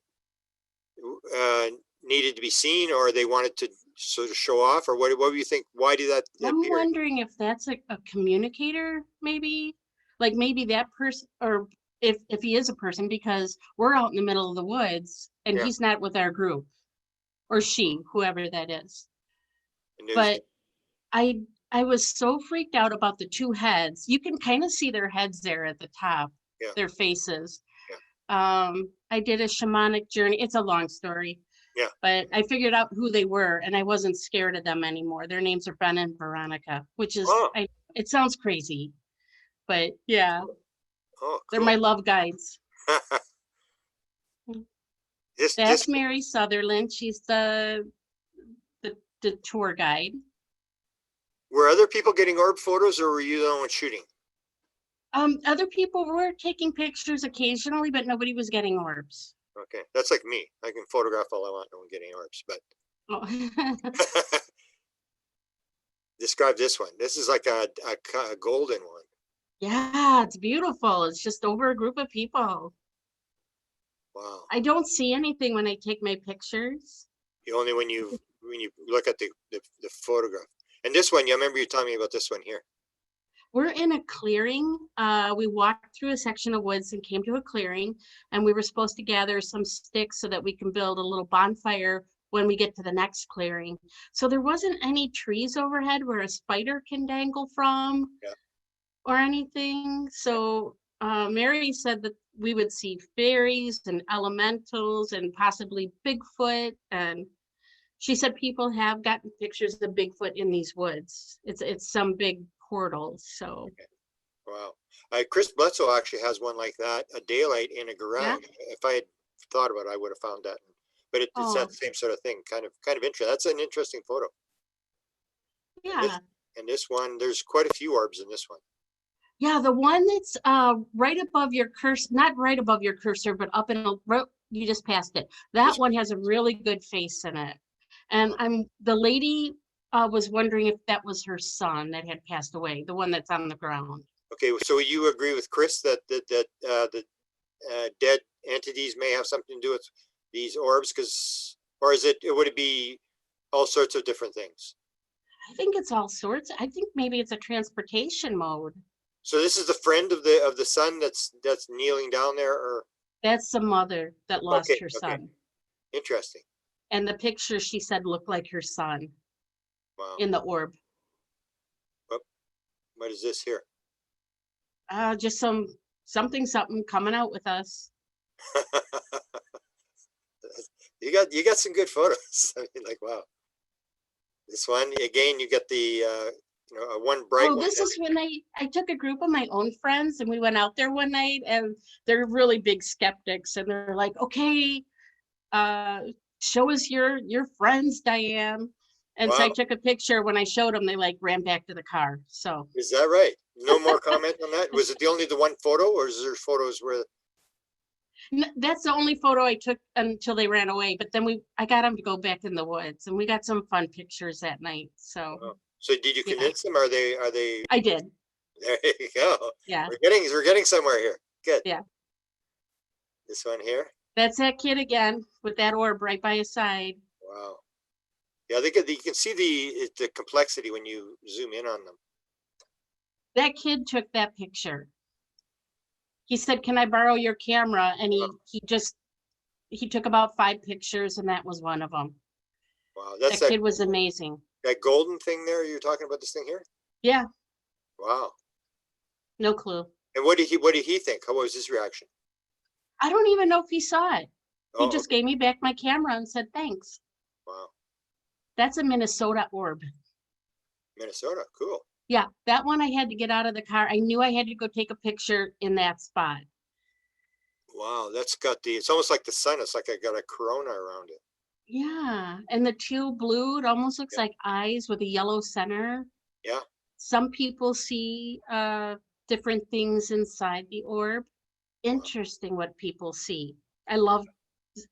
needed to be seen, or they wanted to sort of show off, or what do you think? Why did that I'm appear? wondering if that's a communicator, maybe? Like maybe that person, or if he is a person, because we're out in the middle of the woods and he's not with our group, or she, whoever that is. But I was so freaked out about the two heads. You can kind of see their heads there at the top, their faces. I did a shamanic journey. It's a long story. Yeah. But I figured out who they were, and I wasn't scared of them anymore. Their names are Ben and Veronica, which is, it sounds crazy, but yeah. Oh, cool. They're my love guides. That's Mary Sutherland. She's the tour guide. Were other people getting orb photos, or were you the one shooting? Other people were taking pictures occasionally, but nobody was getting orbs. Okay, that's like me. I can photograph all I want, no one getting orbs, but describe this one. This is like a golden one. Yeah, it's beautiful. It's just over a group of people. Wow. I don't see anything when I take my pictures. Only when you look at the photograph. And this one, you remember you telling me about this one here. We're in a clearing. We walked through a section of woods and came to a clearing, and we were supposed to gather some sticks so that we can build a little bonfire when we get to the next clearing. So there wasn't any trees overhead where a spider can dangle from or anything. So Mary said that we would see fairies and elementals and possibly Bigfoot. And she said people have gotten pictures of Bigfoot in these woods. It's some big portals. So. Wow. Chris Bledsoe actually has one like that, a daylight in a garage. If I had thought about it, I would have found that. But it's that same sort of thing, kind of interesting. That's an interesting photo. Yeah. And this one, there's quite a few orbs in this one. Yeah, the one that's right above your cursor, not right above your cursor, but up in the, you just passed it. That one has a really good face in it. And the lady was wondering if that was her son that had passed away, the one that's on the ground. Okay, so you agree with Chris that the dead entities may have something to do with these orbs, or would it be all sorts of different things? I think it's all sorts. I think maybe it's a transportation mode. So this is the friend of the son that's kneeling down there, or that's the mother that lost her son. Interesting. And the picture she said looked like her son. Wow. In the orb. What is this here? Just something coming out with us. You got some good photos. I mean, like, wow. This one again, you get the one bright. Oh, this is when I took a group of my own friends and we went out there one night, and they're really big skeptics, and they're like, okay, show us your friends, Diane. And so I took a picture. When I showed them, they like ran back to the car. So is that right? No more comment on that? Was it only the one photo, or is there photos where? That's the only photo I took until they ran away. But then I got them to go back in the woods, and we got some fun pictures that night. So. So did you convince them? Are they? I did. There you go. Yeah. We're getting somewhere here. Good. Yeah. This one here. That's that kid again with that orb right by his side. Wow. Yeah, you can see the complexity when you zoom in on them. That kid took that picture. He said, "Can I borrow your camera?" And he took about 5 pictures, and that was one of them. Wow, that kid was amazing. That golden thing there, you're talking about this thing here? Yeah. Wow. No clue. And what did he think? How was his reaction? I don't even know if he saw it. He just gave me back my camera and said, thanks. Wow. That's a Minnesota orb. Minnesota, cool. Yeah, that one I had to get out of the car. I knew I had to go take a picture in that spot. Wow, that's got it's almost like the sun. It's like I got a corona around it. Yeah, and the teal blue, it almost looks like eyes with a yellow center. Yeah. Some people see different things inside the orb. Interesting what people see. I love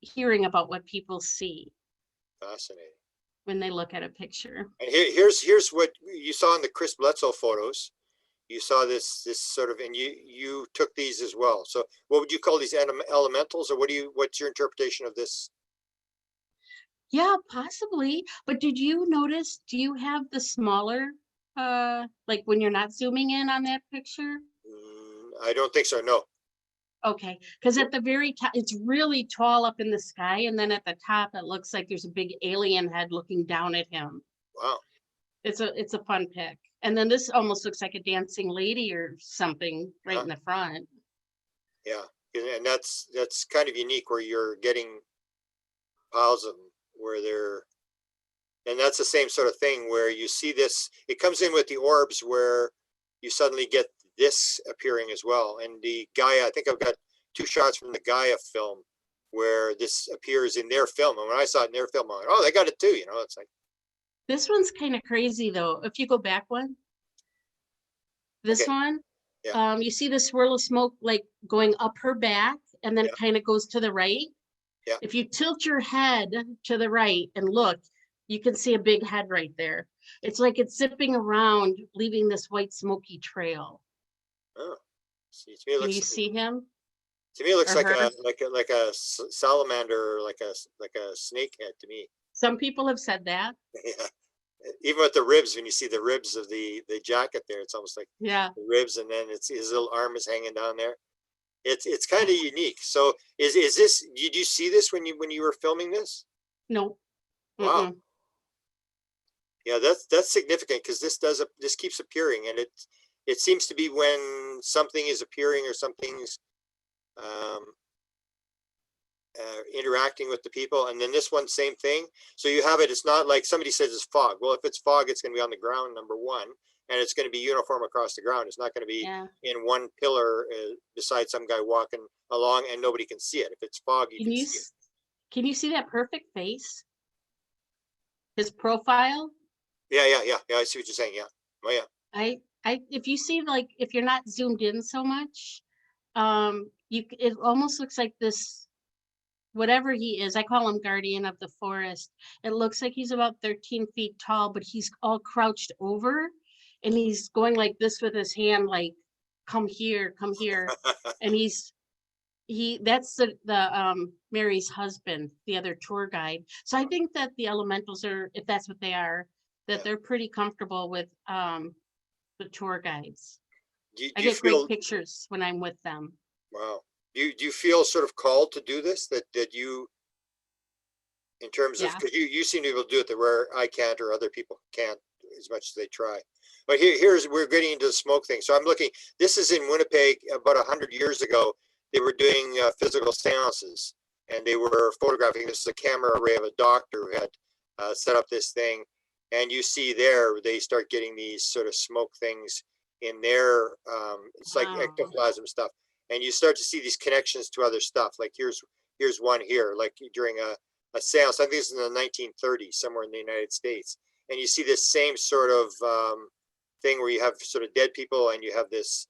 hearing about what people see. Fascinating. When they look at a picture. And here's what you saw in the Chris Bledsoe photos. You saw this sort of, and you took these as well. So what would you call these elementals, or what's your interpretation of this? Yeah, possibly. But did you notice, do you have the smaller, like when you're not zooming in on that picture? I don't think so, no. Okay, because at the very top, it's really tall up in the sky. And then at the top, it looks like there's a big alien head looking down at him. Wow. It's a fun pic. And then this almost looks like a dancing lady or something right in the front. Yeah, and that's kind of unique where you're getting piles of them where and that's the same sort of thing where you see this, it comes in with the orbs where you suddenly get this appearing as well. And the Gaia, I think I've got 2 shots from the Gaia film where this appears in their film. And when I saw it in their film, I'm like, oh, they got it too. It's like. This one's kind of crazy though. If you go back one, this one, you see the swirl of smoke like going up her back, and then it kind of goes to the right. Yeah. If you tilt your head to the right and look, you can see a big head right there. It's like it's zipping around, leaving this white smoky trail. Oh, see, can you see him? To me, it looks like a salamander, like a snake head to me. Some people have said that. Yeah, even with the ribs, when you see the ribs of the jacket there, it's almost like the ribs, and then his little arm is hanging down there. It's kind of unique. So is this? Did you see this when you were filming this? No. Wow. Yeah, that's significant because this keeps appearing, and it seems to be when something is appearing or something's interacting with the people. And then this one, same thing. So you have it. It's not like somebody says it's fog. Well, if it's fog, it's going to be on the ground, number one, and it's going to be uniform across the ground. It's not going to be in one pillar beside some guy walking along and nobody can see it. If it's fog, you can see it. Can you see that perfect face? His profile? Yeah. I see what you're saying. Yeah. Oh yeah. If you see, like, if you're not zoomed in so much, it almost looks like this, whatever he is, I call him guardian of the forest. It looks like he's about 13 feet tall, but he's all crouched over and he's going like this with his hand, like, come here. And that's the Mary's husband, the other tour guide. So I think that the elementals are, if that's what they are, that they're pretty comfortable with the tour guides. I get great pictures when I'm with them. Wow. Do you feel sort of called to do this? That you, in terms of, because you seem to be able to do it where I can't or other people can't as much as they try. But we're getting into the smoke thing. So I'm looking. This is in Winnipeg about 100 years ago. They were doing physical seances, and they were photographing. This is a camera array of a doctor who had set up this thing, and you see there they start getting these sort of smoke things in their. It's like ectoplasm stuff. And you start to see these connections to other stuff. Like here's one here, like during a seance. I think this is in the 1930s, somewhere in the United States. And you see this same sort of thing where you have sort of dead people and you have this,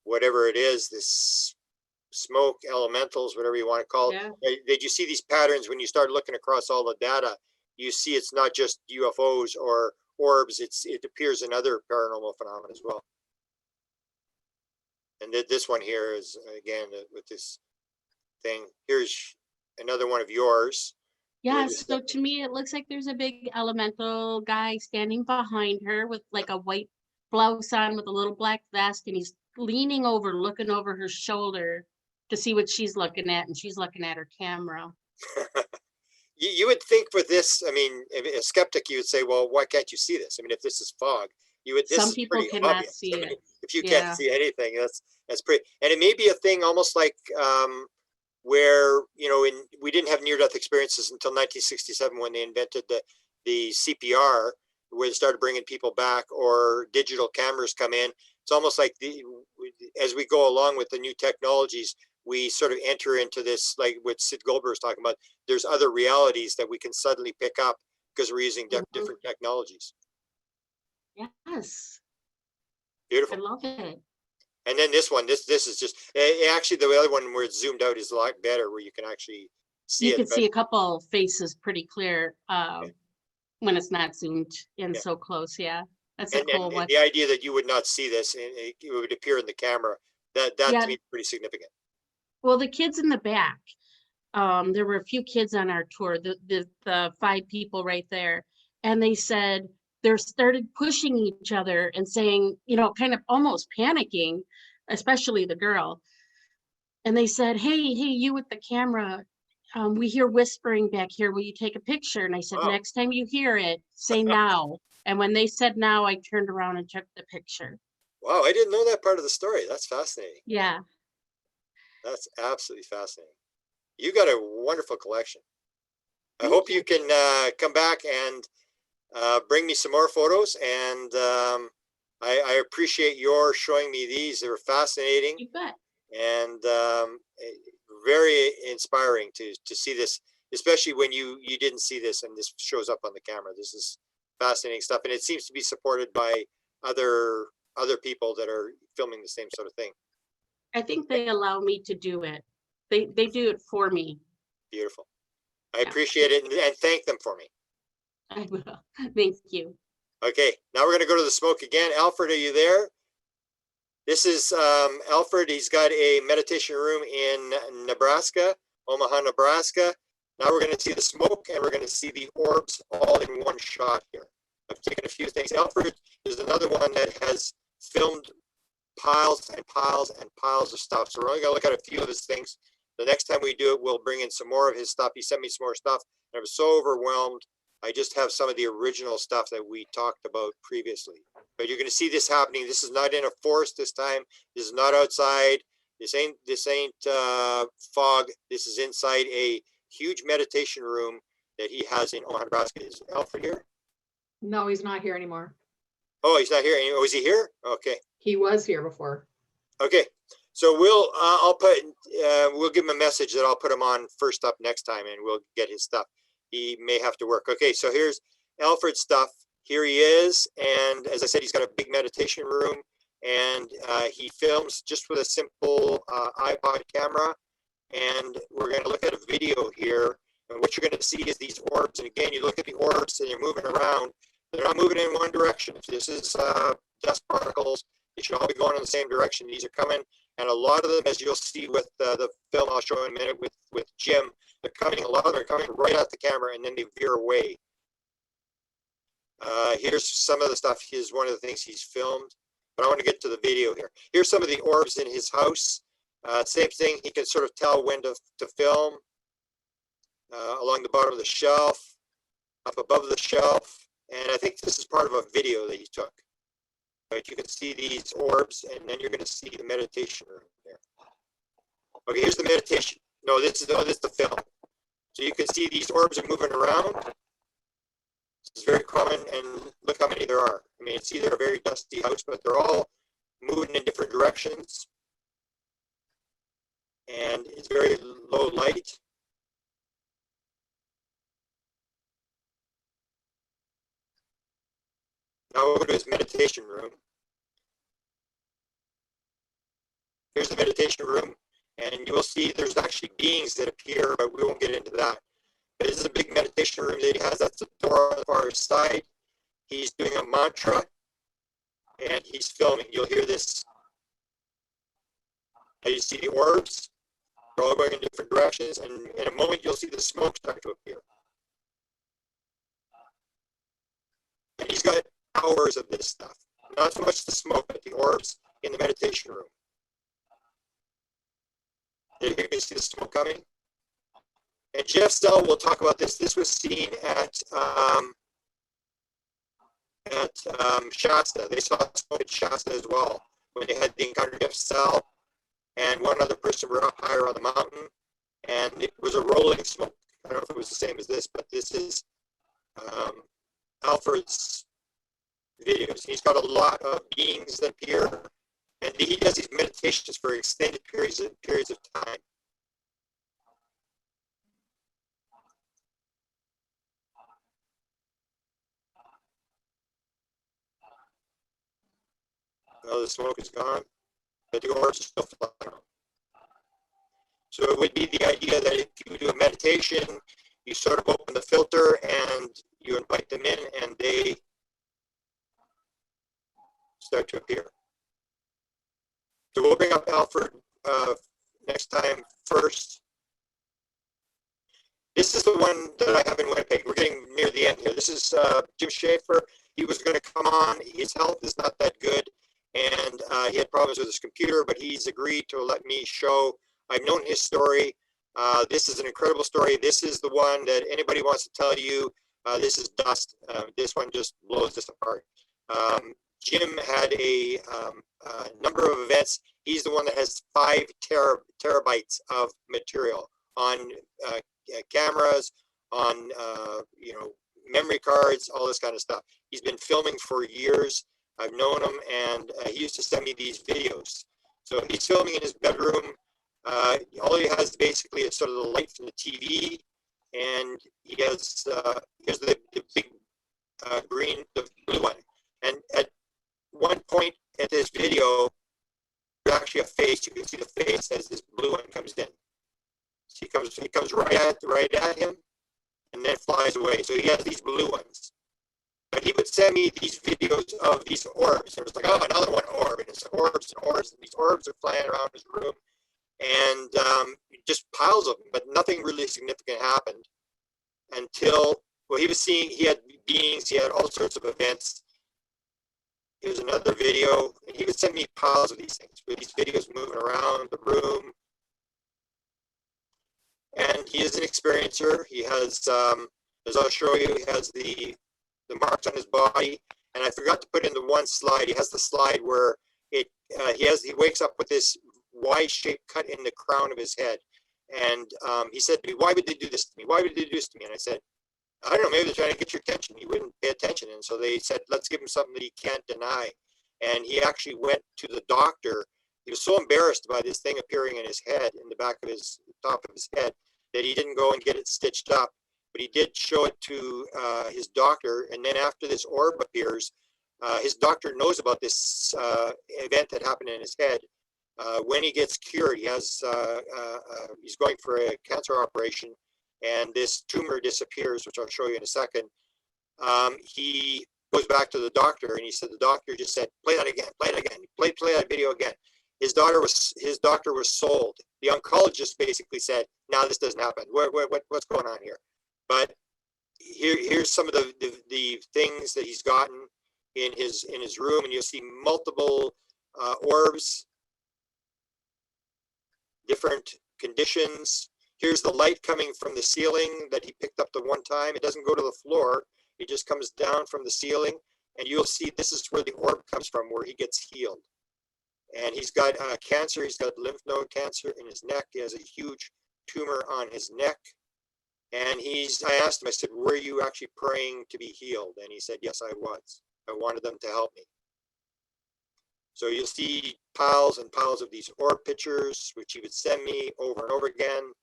whatever it is, this smoke elementals, whatever you want to call it. Yeah. Did you see these patterns when you start looking across all the data? You see it's not just UFOs or orbs. It appears in other paranormal phenomena as well. And this one here is, again, with this thing. Here's another one of yours. Yeah, so to me, it looks like there's a big elemental guy standing behind her with like a white blouse on with a little black vest, and he's leaning over, looking over her shoulder to see what she's looking at, and she's looking at her camera. You would think for this, I mean, a skeptic, you would say, well, why can't you see this? I mean, if this is fog, some people cannot see it. If you can't see anything, that's pretty. And it may be a thing almost like where, you know, we didn't have near-death experiences until 1967 when they invented the CPR, where they started bringing people back, or digital cameras come in. It's almost like as we go along with the new technologies, we sort of enter into this, like what Sid Goldberg was talking about. There's other realities that we can suddenly pick up because we're using different technologies. Yes. Beautiful. I love it. And then this one, this is just actually the other one where it's zoomed out is a lot better, where you can actually see it. You can see a couple faces pretty clear when it's not zoomed in so close. Yeah, that's a cool one. The idea that you would not see this and it would appear in the camera, that to me is pretty significant. Well, the kids in the back, there were a few kids on our tour, the 5 people right there, and they said they started pushing each other and saying, you know, kind of almost panicking, especially the girl. And they said, hey, you with the camera, we hear whispering back here. Will you take a picture? And I said, next time you hear it, say now. And when they said now, I turned around and took the picture. Wow, I didn't know that part of the story. That's fascinating. Yeah. That's absolutely fascinating. You got a wonderful collection. I hope you can come back and bring me some more photos, and I appreciate your showing me these. They were fascinating. You bet. And very inspiring to see this, especially when you didn't see this and this shows up on the camera. This is fascinating stuff, and it seems to be supported by other people that are filming the same sort of thing. I think they allow me to do it. They do it for me. Beautiful. I appreciate it, and thank them for me. I will. Thank you. Okay, now we're going to go to the smoke again. Alfred, are you there? This is Alfred. He's got a meditation room in Nebraska, Omaha, Nebraska. Now we're going to see the smoke, and we're going to see the orbs all in one shot here. I've taken a few things. Alfred is another one that has filmed piles and piles and piles of stuff. So we're only going to look at a few of his things. The next time we do it, we'll bring in some more of his stuff. He sent me some more stuff, and I was so overwhelmed. I just have some of the original stuff that we talked about previously. But you're going to see this happening. This is not in a forest this time. This is not outside. This ain't fog. This is inside a huge meditation room that he has in Omaha, Nebraska. Is Alfred here? No, he's not here anymore. Oh, he's not here. Oh, is he here? Okay. He was here before. Okay. So we'll give him a message that I'll put him on first up next time, and we'll get his stuff. He may have to work. Okay, so here's Alfred's stuff. Here he is, and as I said, he's got a big meditation room, and he films just with a simple iPod camera. And we're going to look at a video here, and what you're going to see is these orbs. And again, you look at the orbs, and they're moving around. They're not moving in one direction. If this is dust particles, they should all be going in the same direction. These are coming. And a lot of them, as you'll see with the film I'll show in a minute with Jim, they're coming, a lot of them are coming right at the camera, and then they veer away. Here's some of the stuff. Here's one of the things he's filmed. But I want to get to the video here. Here's some of the orbs in his house. Same thing, he can sort of tell when to film. Along the bottom of the shelf, up above the shelf. And I think this is part of a video that he took. But you can see these orbs, and then you're going to see the meditation room there. Okay, here's the meditation. No, this is the film. So you can see these orbs are moving around. This is very common, and look how many there are. I mean, see, they're a very dusty house, but they're all moving in different directions. And it's very low light. Now we'll go to his meditation room. Here's the meditation room, and you will see there's actually beings that appear, but we won't get into that. But this is a big meditation room that he has. That's the door on the far side. He's doing a mantra, and he's filming. You'll hear this. Now you see the orbs. They're all going in different directions, and in a moment you'll see the smoke start to appear. And he's got hours of this stuff. Not so much the smoke, but the orbs in the meditation room. There you can see the smoke coming. And Jeff Stell will talk about this. This was seen at Shasta. They saw smoke at Shasta as well when they had the encounter. Jeff Stell and one other person were up higher on the mountain, and it was a rolling smoke. I don't know if it was the same as this, but this is Alfred's videos. He's got a lot of beings that appear, and he does these meditations for extended periods of time. Well, the smoke is gone, but the orbs are still flying around. So it would be the idea that if you do a meditation, you sort of open the filter and you invite them in, and they start to appear. So we'll bring up Alfred next time first. This is the one that I have in Winnipeg. We're getting near the end here. This is Jim Schaefer. He was going to come on. His health is not that good, and he had problems with his computer, but he's agreed to let me show. I've known his story. This is an incredible story. This is the one that anybody wants to tell you, this is dust. This one just blows this apart. Jim had a number of events. He's the one that has 5 terabytes of material on cameras, on memory cards, all this kind of stuff. He's been filming for years. I've known him, and he used to send me these videos. So he's filming in his bedroom. All he has basically is sort of the light from the TV, and he has here's the big green, the blue one. And at one point at this video, there's actually a face. You can see the face as this blue one comes in. So he comes right at him, and then flies away. So he has these blue ones. But he would send me these videos of these orbs. It was like, oh, another one orb, and it's orbs and orbs, and these orbs are flying around his room, and just piles of them. But nothing really significant happened until, well, he was seeing, he had beings, he had all sorts of events. Here's another video, and he would send me piles of these things, with these videos moving around the room. And he is an experiencer. He has As I'll show you, he has the marks on his body. And I forgot to put in the one slide. He has the slide where he wakes up with this Y-shaped cut in the crown of his head. And he said to me, "Why would they do this to me? Why would they do this to me?" And I said, "I don't know, maybe they're trying to get your attention." He wouldn't pay attention. And so they said, "Let's give him something that he can't deny." And he actually went to the doctor. He was so embarrassed by this thing appearing in his head, in the back of his top of his head, that he didn't go and get it stitched up. But he did show it to his doctor. And then after this orb appears, his doctor knows about this event that happened in his head. When he gets cured, he's going for a cancer operation, and this tumor disappears, which I'll show you in a second. He goes back to the doctor, and he said, the doctor just said, "Play that again, play it again, play that video again." His doctor was sold. The oncologist basically said, "No, this doesn't happen. What's going on here?" But here's some of the things that he's gotten in his room, and you'll see multiple orbs, different conditions. Here's the light coming from the ceiling that he picked up the one time. It doesn't go to the floor. It just comes down from the ceiling, and you'll see this is where the orb comes from, where he gets healed. And he's got cancer. He's got lymph node cancer in his neck. He has a huge tumor on his neck. And I asked him, I said, "Were you actually praying to be healed?" And he said, "Yes, I was. I wanted them to help me." So you'll see piles and piles of these orb pictures, which he would send me over and over again,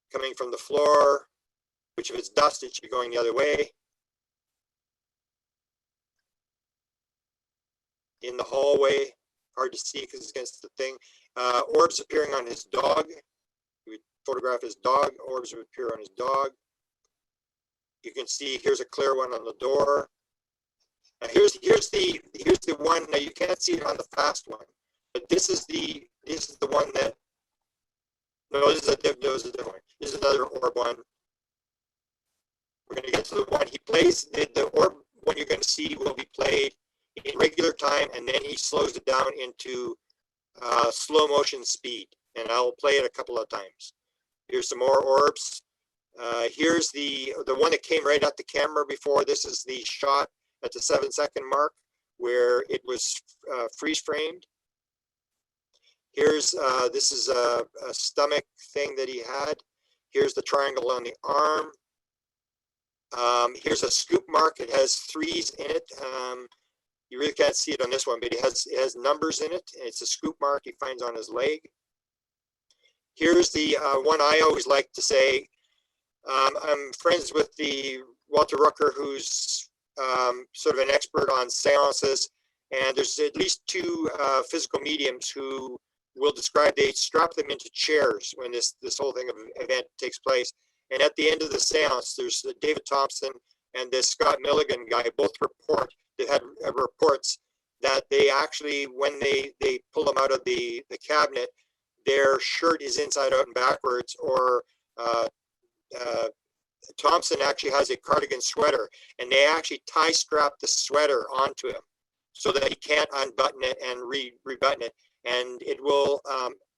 coming from the floor, which if it's dust, it should be going the other way. In the hallway, hard to see because it's against the thing. Orbs appearing on his dog. He would photograph his dog. Orbs would appear on his dog. You can see here's a clear one on the door. Now here's the one. Now you can't see it on the fast one, but this is the one that. No, this is a different one. This is another orb one. We're going to get to the one he plays. The orb one you're going to see will be played in regular time, and then he slows it down into slow motion speed, and I'll play it a couple of times. Here's some more orbs. Here's the one that came right at the camera before. This is the shot at the 7-second mark where it was freeze framed. Here's this is a stomach thing that he had. Here's the triangle on the arm. Here's a scoop mark. It has 3s in it. You really can't see it on this one, but it has numbers in it. It's a scoop mark he finds on his leg. Here's the one I always like to say. I'm friends with the Walter Rucker, who's sort of an expert on seances, and there's at least 2 physical mediums who will describe they strap them into chairs when this whole event takes place. And at the end of the seance, there's David Thompson and this Scott Milligan guy both report. They've had reports that they actually, when they pull them out of the cabinet, their shirt is inside out and backwards, or Thompson actually has a cardigan sweater, and they actually tie strap the sweater onto him so that he can't unbutton it and rebutton it. And it will,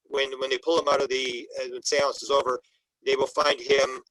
when they pull him out of the seance is over, they will find him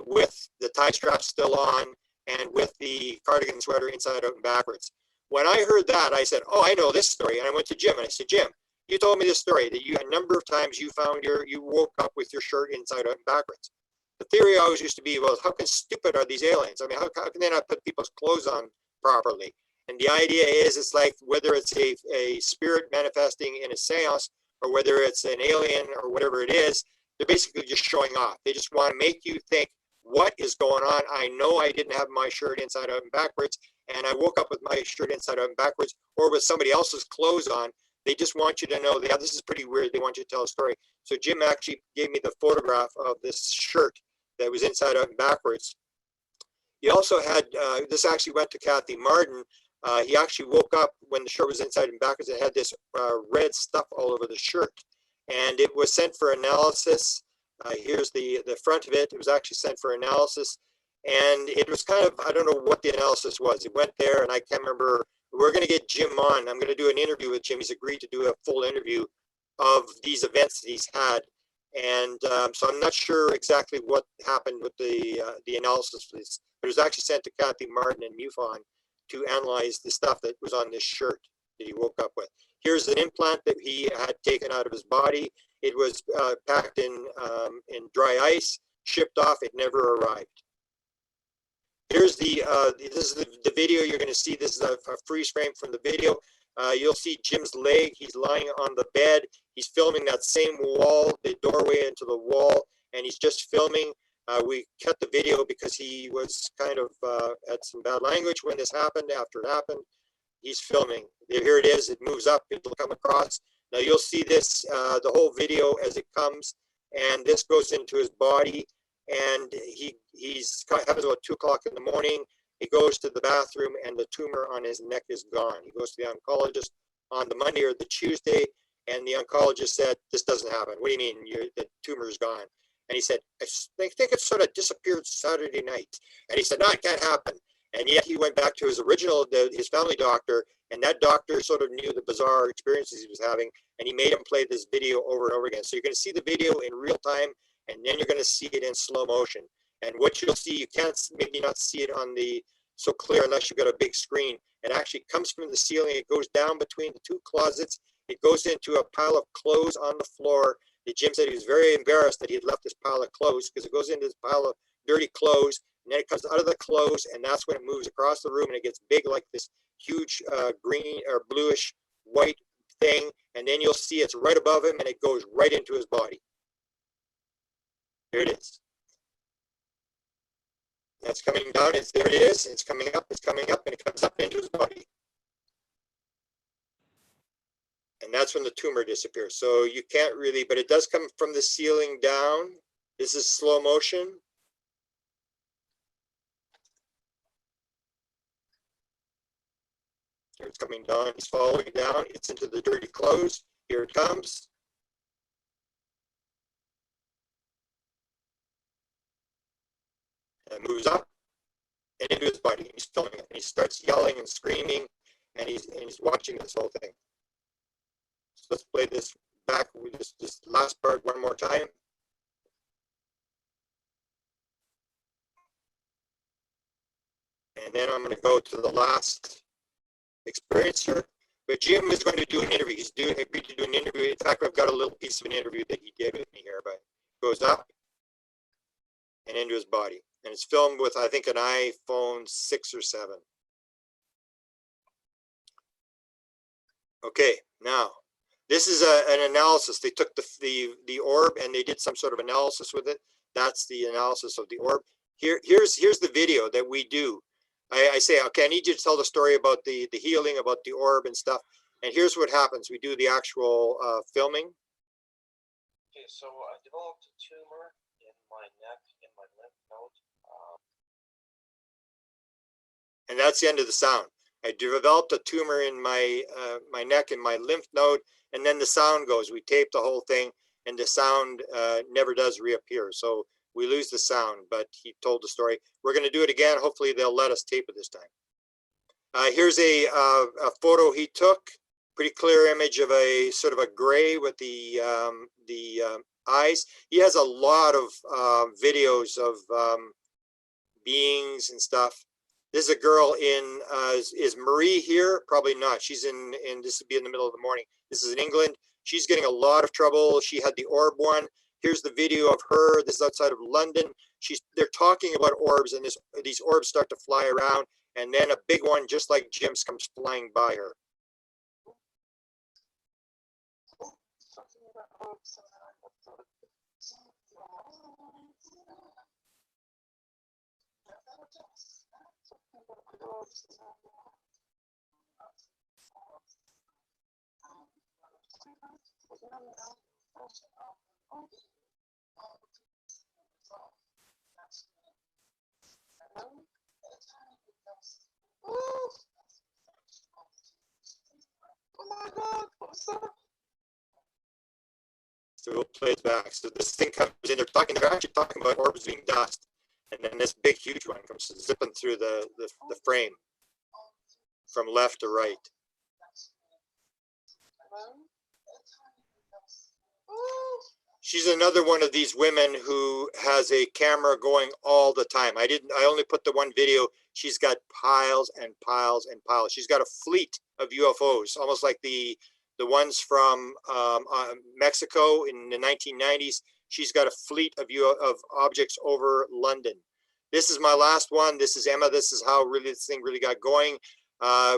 with the tie strap still on and with the cardigan sweater inside out and backwards. When I heard that, I said, "Oh, I know this story." And I went to Jim and I said, "Jim, you told me this story that you a number of times you woke up with your shirt inside out and backwards." The theory always used to be, well, how stupid are these aliens? I mean, how can they not put people's clothes on properly? And the idea is, it's like whether it's a spirit manifesting in a seance or whether it's an alien or whatever it is, they're basically just showing off. They just want to make you think, what is going on? I know I didn't have my shirt inside out and backwards, and I woke up with my shirt inside out and backwards, or with somebody else's clothes on. They just want you to know, yeah, this is pretty weird. They want you to tell a story. So Jim actually gave me the photograph of this shirt that was inside out and backwards. He also had, this actually went to Kathy Martin. He actually woke up when the shirt was inside and backwards. It had this red stuff all over the shirt, and it was sent for analysis. Here's the front of it. It was actually sent for analysis, and it was kind of, I don't know what the analysis was. It went there, and I can't remember. We're going to get Jim on. I'm going to do an interview with Jim. He's agreed to do a full interview of these events that he's had, And so I'm not sure exactly what happened with the analysis for this, but it was actually sent to Kathy Martin and MUFON to analyze the stuff that was on this shirt that he woke up with. Here's an implant that he had taken out of his body. It was packed in dry ice, shipped off. It never arrived. Here's this is the video you're going to see. This is a freeze frame from the video. You'll see Jim's leg. He's lying on the bed. He's filming that same wall, the doorway into the wall, and he's just filming. We cut the video because he was kind of had some bad language when this happened. After it happened, he's filming. Here it is. It moves up. It'll come across. Now you'll see this, the whole video as it comes, and this goes into his body, and he's happens about 2 o'clock in the morning. He goes to the bathroom, and the tumor on his neck is gone. He goes to the oncologist on the Monday or the Tuesday, and the oncologist said, "This doesn't happen." "What do you mean? The tumor is gone?" And he said, "I think it sort of disappeared Saturday night." And he said, "No, it can't happen." And yet he went back to his original, his family doctor, and that doctor sort of knew the bizarre experiences he was having, and he made him play this video over and over again. So you're going to see the video in real time, and then you're going to see it in slow motion. And what you'll see, you can't maybe not see it on the so clear unless you've got a big screen. It actually comes from the ceiling. It goes down between the 2 closets. It goes into a pile of clothes on the floor. Jim said he was very embarrassed that he had left this pile of clothes because it goes into this pile of dirty clothes, and then it comes out of the clothes, and that's when it moves across the room, and it gets big like this huge green or bluish white thing, and then you'll see it's right above him, and it goes right into his body. There it is. That's coming down. There it is. It's coming up, and it comes up into his body. And that's when the tumor disappears. So you can't really, but it does come from the ceiling down. This is slow motion. Here it's coming down. He's following down. It's into the dirty clothes. Here it comes. And it moves up and into his body. He's filming it. And he starts yelling and screaming, and he's watching this whole thing. So let's play this back with this last part one more time. And then I'm going to go to the last experience here. But Jim is going to do an interview. He's agreed to do an interview. In fact, I've got a little piece of an interview that he did with me here, but it goes up and into his body. And it's filmed with, I think, an iPhone 6 or 7. Okay, now this is an analysis. They took the orb and they did some sort of analysis with it. That's the analysis of the orb. Here's the video that we do. I say, okay, I need you to tell the story about the healing, about the orb and stuff. And here's what happens. We do the actual filming. Okay, so I developed a tumor in my neck, in my lymph node. And that's the end of the sound. I developed a tumor in my my neck and my lymph node, and then the sound goes. We tape the whole thing, and the sound never does reappear. So we lose the sound, but he told the story. We're going to do it again. Hopefully they'll let us tape it this time. Here's a photo he took. Pretty clear image of a sort of a gray with the eyes. He has a lot of videos of beings and stuff. This is a girl in, is Marie here? Probably not. She's in, this would be in the middle of the morning. This is in England. She's getting a lot of trouble. She had the orb one. Here's the video of her. This is outside of London. They're talking about orbs, and these orbs start to fly around, and then a big one, just like Jim's, comes flying by her. So we'll play it back. So this thing comes in, they're actually talking about orbs being dust. And then this big, huge one comes zipping through the frame from left to right. She's another one of these women who has a camera going all the time. I only put the one video. She's got piles and piles and piles. She's got a fleet of UFOs, almost like the ones from Mexico in the 1990s. She's got a fleet of objects over London. This is my last one. This is Emma. This is how really this thing really got going.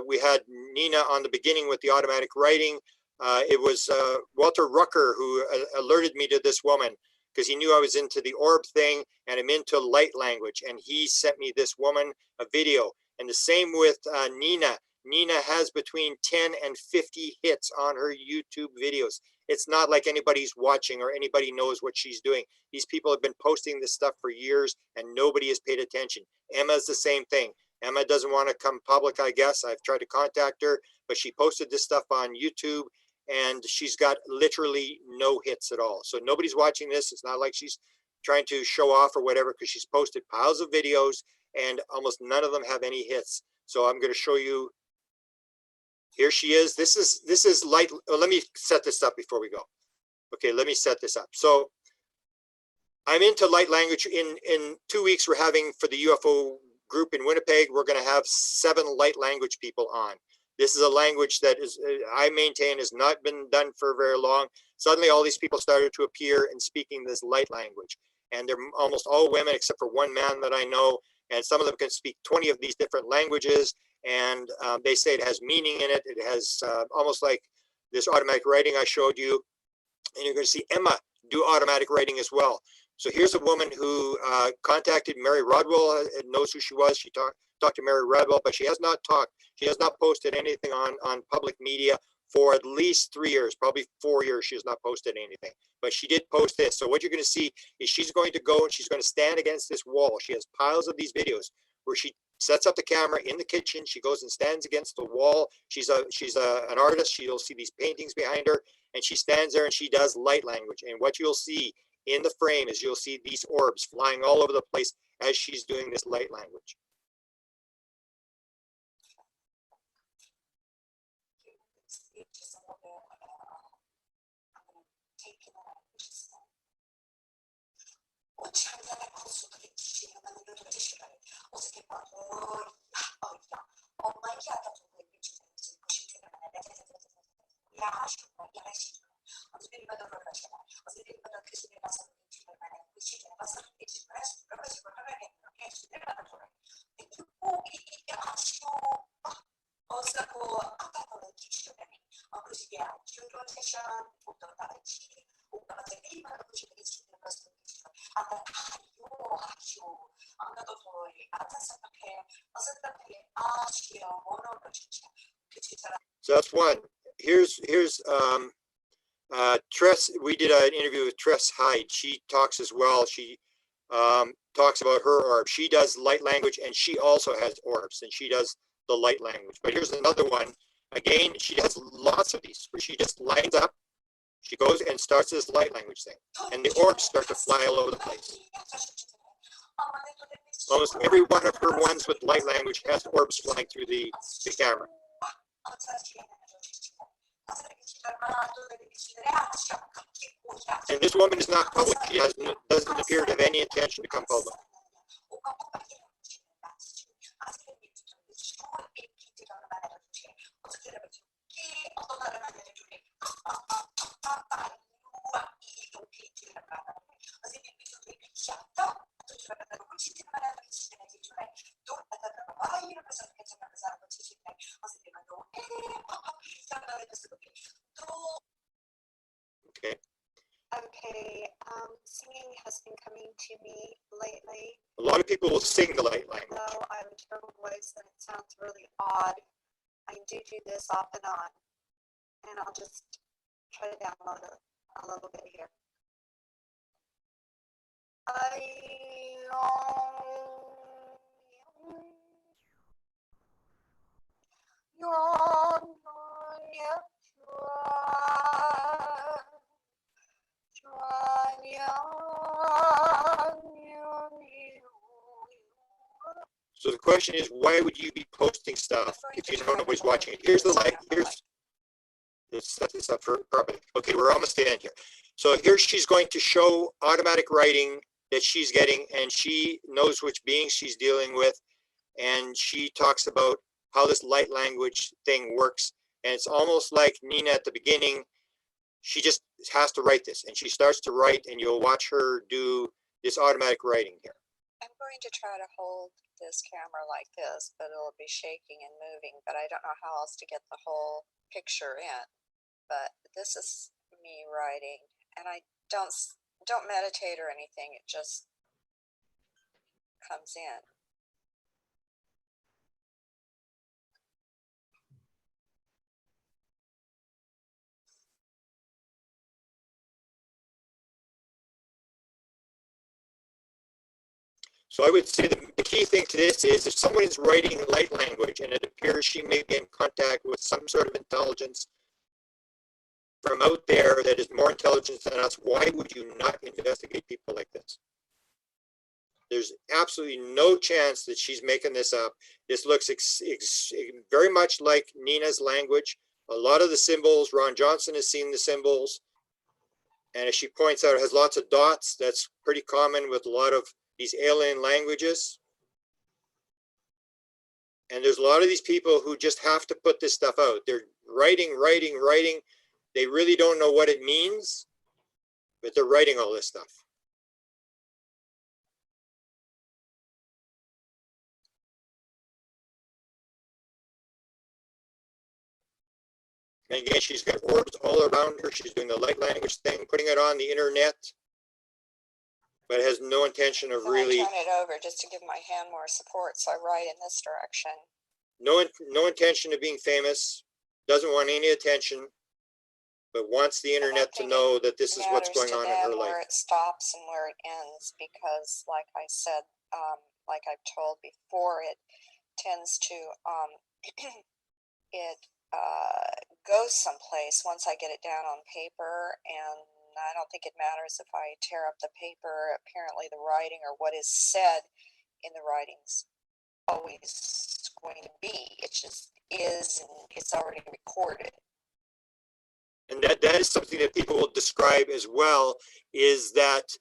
We had Nina on the beginning with the automatic writing. It was Walter Rucker who alerted me to this woman because he knew I was into the orb thing and I'm into light language. And he sent me this woman a video. And the same with Nina. Nina has between 10 and 50 hits on her YouTube videos. It's not like anybody's watching or anybody knows what she's doing. These people have been posting this stuff for years and nobody has paid attention. Emma's the same thing. Emma doesn't want to come public, I guess. I've tried to contact her, but she posted this stuff on YouTube and she's got literally no hits at all. So nobody's watching this. It's not like she's trying to show off or whatever, because she's posted piles of videos and almost none of them have any hits. So I'm going to show you. Here she is. This is light. Oh, let me set this up before we go. Okay, let me set this up. So I'm into light language. In 2 weeks, we're having, for the UFO group in Winnipeg, we're going to have 7 light language people on. This is a language that is, I maintain, has not been done for very long. Suddenly, all these people started to appear and speaking this light language. And they're almost all women, except for one man that I know. And some of them can speak 20 of these different languages. And they say it has meaning in it. It has almost like this automatic writing I showed you. And you're going to see Emma do automatic writing as well. So here's a woman who contacted Mary Rodwell, knows who she was. She talked to Mary Rodwell, but she has not talked. She has not posted anything on public media for at least 3 years, probably 4 years. She has not posted anything, but she did post this. So what you're going to see is she's going to go and she's going to stand against this wall. She has piles of these videos where she sets up the camera in the kitchen. She goes and stands against the wall. She's an artist. You'll see these paintings behind her, and she stands there and she does light language. And what you'll see in the frame is you'll see these orbs flying all over the place as she's doing this light language. So that's one. Here's Tress. We did an interview with Tress Hyde. She talks as well. She talks about her orb. She does light language and she also has orbs and she does the light language. But here's another one. Again, she has lots of these where she just lines up. She goes and starts this light language thing and the orbs start to fly all over the place. Almost every one of her ones with light language has orbs flying through the camera. And this woman is not public. She doesn't appear to have any intention to come public. Okay. Okay, singing has been coming to me lately. A lot of people will sing the light language. Though I have a terrible voice and it sounds really odd, I do this off and on. And I'll just try to download a little bit here. So the question is, why would you be posting stuff if you know nobody's watching it? Here's the light. Let's set this up for properly. Okay, we're almost to the end here. So here she's going to show automatic writing that she's getting, and she knows which beings she's dealing with. And she talks about how this light language thing works. And it's almost like Nina at the beginning, she just has to write this, and she starts to write, and you'll watch her do this automatic writing here. I'm going to try to hold this camera like this, but it'll be shaking and moving, but I don't know how else to get the whole picture in. But this is me writing, and I don't meditate or anything. It just comes in. So I would say the key thing to this is if someone is writing light language and it appears she may be in contact with some sort of intelligence from out there that is more intelligent than us, why would you not investigate people like this? There's absolutely no chance that she's making this up. This looks very much like Nina's language. A lot of the symbols, Ron Johnson has seen the symbols. And as she points out, it has lots of dots. That's pretty common with a lot of these alien languages. And there's a lot of these people who just have to put this stuff out. They're writing. They really don't know what it means, but they're writing all this stuff. And again, she's got orbs all around her. She's doing the light language thing, putting it on the internet, but has no intention of really. I turn it over just to give my hand more support, so I write in this direction. No intention of being famous. Doesn't want any attention, but wants the internet to know that this is what's going on in her life. Where it stops and where it ends, because, like I said, like I've told before, it tends to it goes someplace once I get it down on paper, and I don't think it matters if I tear up the paper. Apparently the writing or what is said in the writing's always going to be. It just is, and it's already recorded. And that is something that people will describe as well, is that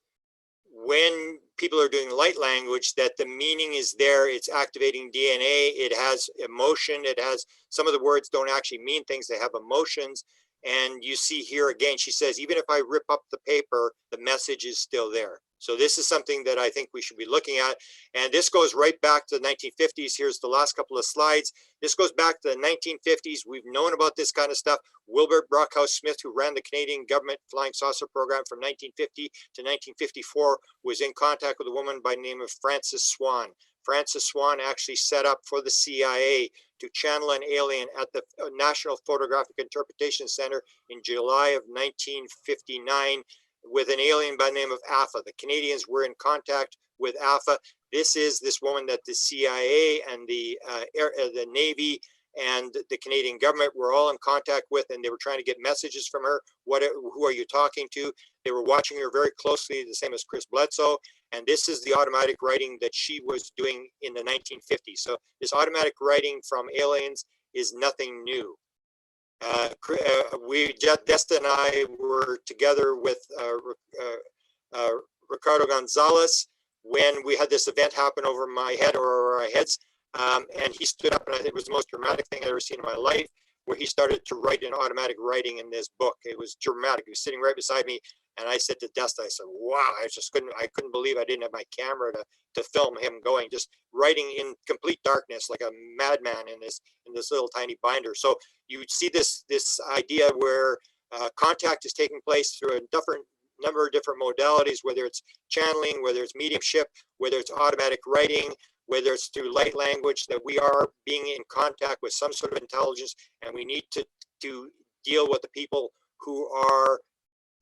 when people are doing light language, that the meaning is there, it's activating DNA, it has emotion, it has, some of the words don't actually mean things, they have emotions. And you see here again, she says, even if I rip up the paper, the message is still there. So this is something that I think we should be looking at. And this goes right back to the 1950s. Here's the last couple of slides. This goes back to the 1950s. We've known about this kind of stuff. Wilbur Brockhouse-Smith, who ran the Canadian government flying saucer program from 1950 to 1954, was in contact with a woman by the name of Frances Swan. Frances Swan actually set up for the CIA to channel an alien at the National Photographic Interpretation Center in July of 1959 with an alien by the name of AFA. The Canadians were in contact with AFA. This is this woman that the CIA and the Navy and the Canadian government were all in contact with, and they were trying to get messages from her. Who are you talking to? They were watching her very closely, the same as Chris Bledsoe. And this is the automatic writing that she was doing in the 1950s. So this automatic writing from aliens is nothing new. Desta and I were together with Ricardo Gonzalez when we had this event happen over my head or our heads. And he stood up, and I think it was the most dramatic thing I've ever seen in my life, where he started to write in automatic writing in this book. It was dramatic. He was sitting right beside me, and I said to Desta, I said, wow, I couldn't believe I didn't have my camera to film him going, just writing in complete darkness like a madman in this little tiny binder. So you see this idea where contact is taking place through a number of different modalities, whether it's channeling, whether it's mediumship, whether it's automatic writing, whether it's through light language, that we are being in contact with some sort of intelligence, and we need to deal with the people who are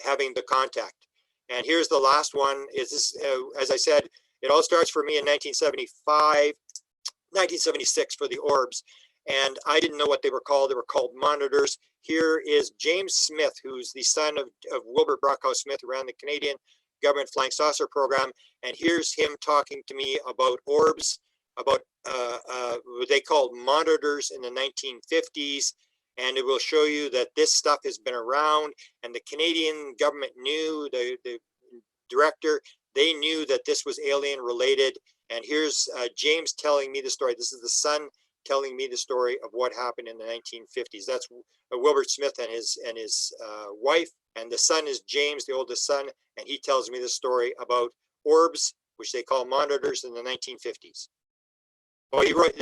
having the contact. And here's the last one. Is this, as I said, it all starts for me in 1976 for the Orbs, and I didn't know what they were called. They were called monitors. Here is James Smith, who's the son of Wilbur Brockhouse-Smith, who ran the Canadian government flying saucer program, and here's him talking to me about orbs, about what they called monitors in the 1950s, and it will show you that this stuff has been around, and the Canadian government knew, the director, they knew that this was alien related. And here's James telling me the story. This is the son telling me the story of what happened in the 1950s. That's Wilbert Smith and his wife, and the son is James, the oldest son, and he tells me the story about orbs, which they call monitors, in the 1950s. Oh, he wrote,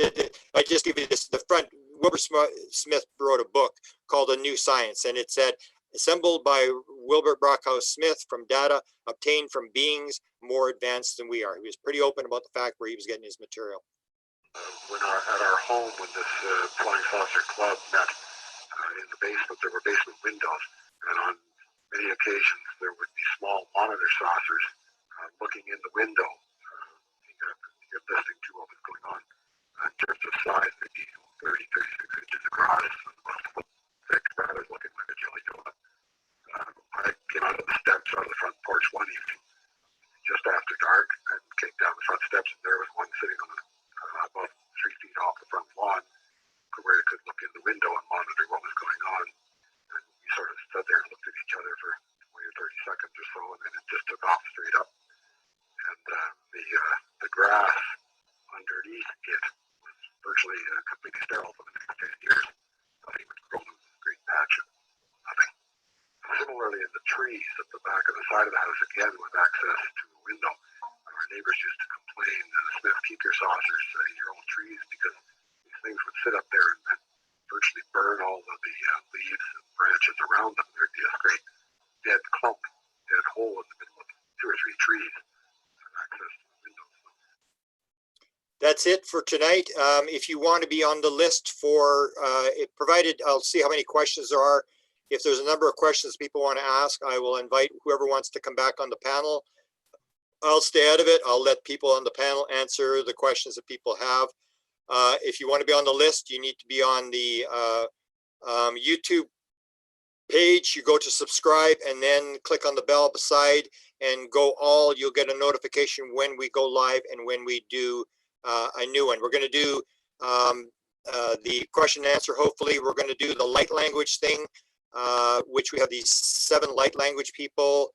I just give you this, the front, Wilbur Smith wrote a book called A New Science, and it said, assembled by Wilbur Brockhouse Smith from data obtained from beings more advanced than we are. He was pretty open about the fact where he was getting his material. At our home, when this Flying Saucer Club met in the basement, there were basement windows, and on many occasions there would be small monitor saucers looking in the window, listening to what was going on. In terms of size, maybe 30, 36 inches across, thick, rather looking like a jelly donut. I came out of the steps out of the front porch one evening, just after dark, and came down the front steps, and there was one sitting on about 3 feet off the front lawn, where he could look in the window and monitor what was going on. And we sort of stood there and looked at each other for 20 or 30 seconds or so, and then it just took off straight up. And the grass underneath it was virtually completely sterile for the next 10 years. Nothing would grow in this green patch. Nothing. Similarly, in the trees at the back of the side of the house, again with access to a window, our neighbors used to complain, Smith, keep your saucers in your old trees, because these things would sit up there and virtually burn all of the leaves and branches around them. There'd be a great dead clump, dead hole in the middle of 2 or 3 trees. Access to the windows. That's it for tonight. If you want to be on the list for it, provided, I'll see how many questions there are. If there's a number of questions people want to ask, I will invite whoever wants to come back on the panel. I'll stay out of it. I'll let people on the panel answer the questions that people have. If you want to be on the list, you need to be on the YouTube page. You go to subscribe and then click on the bell beside and go all. You'll get a notification when we go live and when we do a new one. We're going to do the question and answer. Hopefully we're going to do the light language thing, which we have these 7 light language people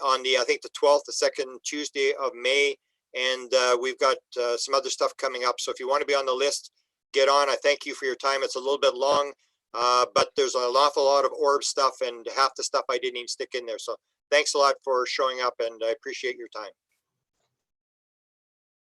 on the, I think the 12th, the second Tuesday of May. And we've got some other stuff coming up. So if you want to be on the list, get on. I thank you for your time. It's a little bit long, but there's an awful lot of orb stuff, and half the stuff I didn't even stick in there. So thanks a lot for showing up, and I appreciate your time.